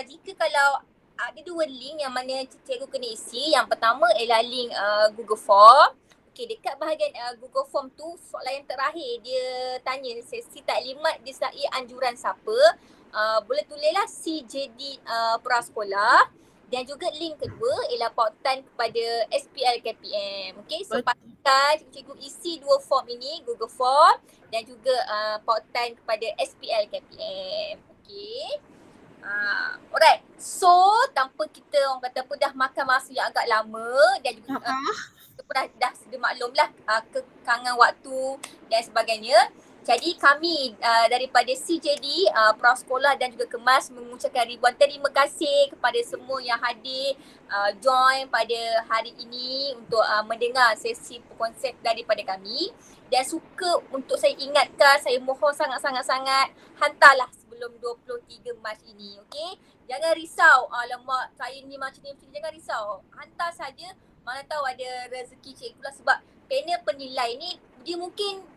jika kalau ada dua link yang mana cikgu kena isi. Yang pertama ialah link Google Form. Okey, dekat bahagian Google Form tu soalan yang terakhir dia tanya sesi taklimat disertai anjuran siapa. Boleh tulislah CJD prasekolah. Dan juga link kedua ialah pautan kepada SPL KPM. Okey, so pastikan cikgu isi 2 form ini, Google Form dan juga pautan kepada SPL KPM. Okey. Alright. So tanpa kita orang kata apa dah makan masa yang agak lama dan juga kita pun dah sedia maklumlah kekangan waktu dan sebagainya. Jadi kami daripada CJD, Prasekolah dan juga Kemas mengucapkan ribuan terima kasih kepada semua yang hadir join pada hari ini untuk mendengar sesi konsep daripada kami. Dan suka untuk saya ingatkan, saya mohon sangat-sangat hantarlah sebelum 23 Mac ini, okey? Jangan risau, alamak saya ni macam ni, jangan risau. Hantar saja, mana tahu ada rezeki cikgu lah, sebab panel penilai ni dia mungkin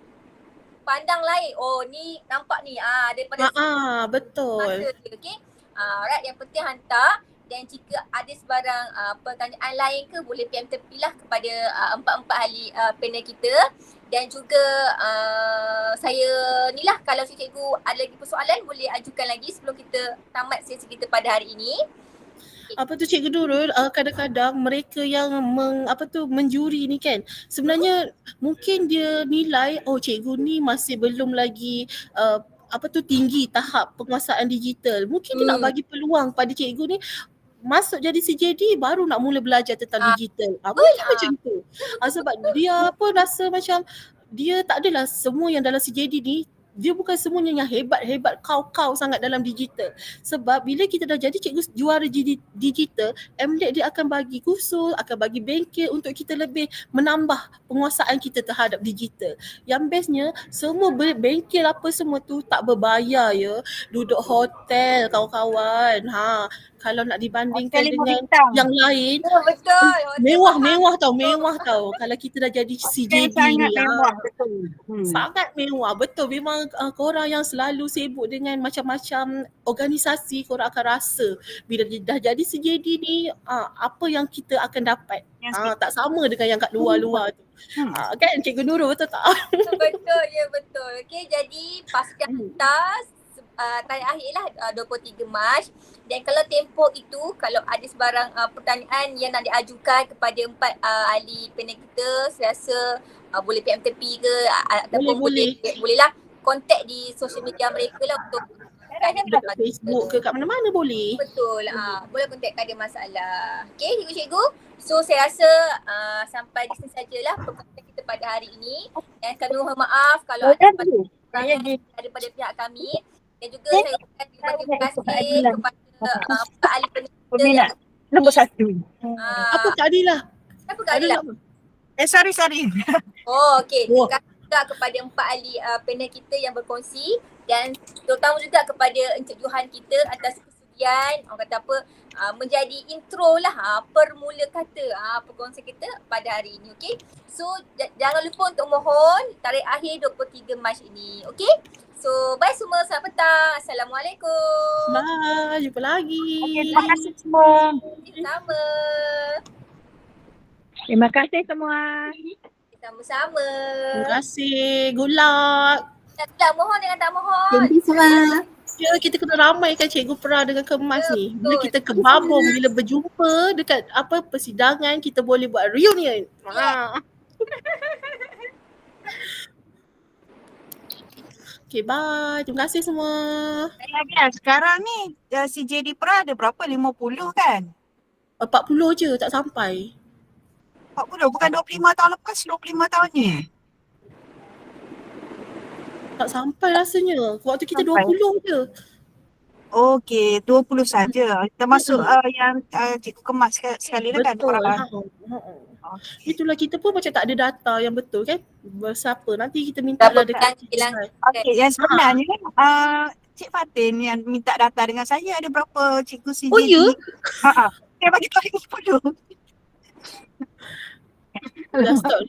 pandang lain. Oh ni nampak ni daripada betul. Okey. Alright, yang penting hantar, dan jika ada sebarang pertanyaan lain ke boleh PM tepilah kepada empat-empat ahli panel kita. Dan juga saya ni lah, kalau cikgu ada lagi persoalan boleh ajukan lagi sebelum kita tamat sesi kita pada hari ini. Apa tu Cikgu Nurul, kadang-kadang mereka yang menjuri ni kan, sebenarnya mungkin dia nilai cikgu ni masih belum lagi tinggi tahap penguasaan digital. Mungkin dia nak bagi peluang pada cikgu ni masuk jadi CJD baru nak mula belajar tentang digital. Mungkin macam tu. Sebab dia pun rasa macam dia tak adalah semua yang dalam CJD ni, dia bukan semuanya yang hebat-hebat kau sangat dalam digital. Sebab bila kita dah jadi cikgu juara digital, MDEC dia akan bagi kursus, akan bagi bengkel untuk kita lebih menambah penguasaan kita terhadap digital. Yang bestnya, semua bengkel apa semua tu tak berbayar ya. Duduk hotel kawan-kawan. Kalau nak dibandingkan dengan yang lain, mewah tau. Kalau kita dah jadi CJD ni, sangat mewah. Betul, memang korang yang selalu sibuk dengan macam-macam organisasi, korang akan rasa bila dah jadi CJD ni, apa yang kita akan dapat tak sama dengan yang kat luar-luar tu. Kan Cikgu Nurul, betul tak? Betul, ya betul. Okey, jadi pastikan atas tarikh akhir lah 23 Mac. Dan kalau tempoh itu, kalau ada sebarang pertanyaan yang nak diajukan kepada empat ahli panel kita, saya rasa boleh PM tepi ke ataupun boleh lah kontak di social media mereka lah untuk dekat Facebook ke kat mana-mana boleh. Betul, boleh kontak ada masalah. Okey cikgu-cikgu. So saya rasa sampai di sini sajalah perkongsian kita pada hari ini. Dan kami mohon maaf kalau ada daripada pihak kami. Dan juga saya ucapkan terima kasih kepada ahli penelitian nombor 1. Apa Kak Adilah? Apa Kak Adilah? Sorry. Oh okey. Terima kasih juga kepada empat ahli panel kita yang berkongsi, dan terutama juga kepada Encik Johan kita atas kesudian orang kata apa menjadi intro lah permula kata perkongsian kita pada hari ini. Okey. So jangan lupa untuk mohon tarikh akhir 23 Mac ini. Okey. So bye semua, selamat petang. Assalamualaikum. Bye, jumpa lagi. Okay, terima kasih semua. Sama. Terima kasih semua. Sama-sama. Terima kasih. Good luck. Tak mohon dengan tak mohon. Jangan salah. Ya, kita kena ramaikan Cikgu Pra dengan Kemas ni. Bila kita kebabung, bila berjumpa dekat persidangan, kita boleh buat reunion. Okay, bye. Terima kasih semua. Sekarang ni CJD Pra ada berapa? 50 kan? 40 je, tak sampai. 40, bukan 25 tahun lepas, 25 tahun ni. Tak sampai rasanya. Waktu kita 20 je. Okey, 20 saja. Termasuk yang Cikgu Kemas sekali lah kan? Betul. Itulah, kita pun macam tak ada data yang betul kan? Bersiapa? Nanti kita minta lah dekat Okey, yang sebenarnya Cik Fatin yang minta data dengan saya ada berapa cikgu CJD. Oh ya? Saya bagi tahu 50. Dah stop.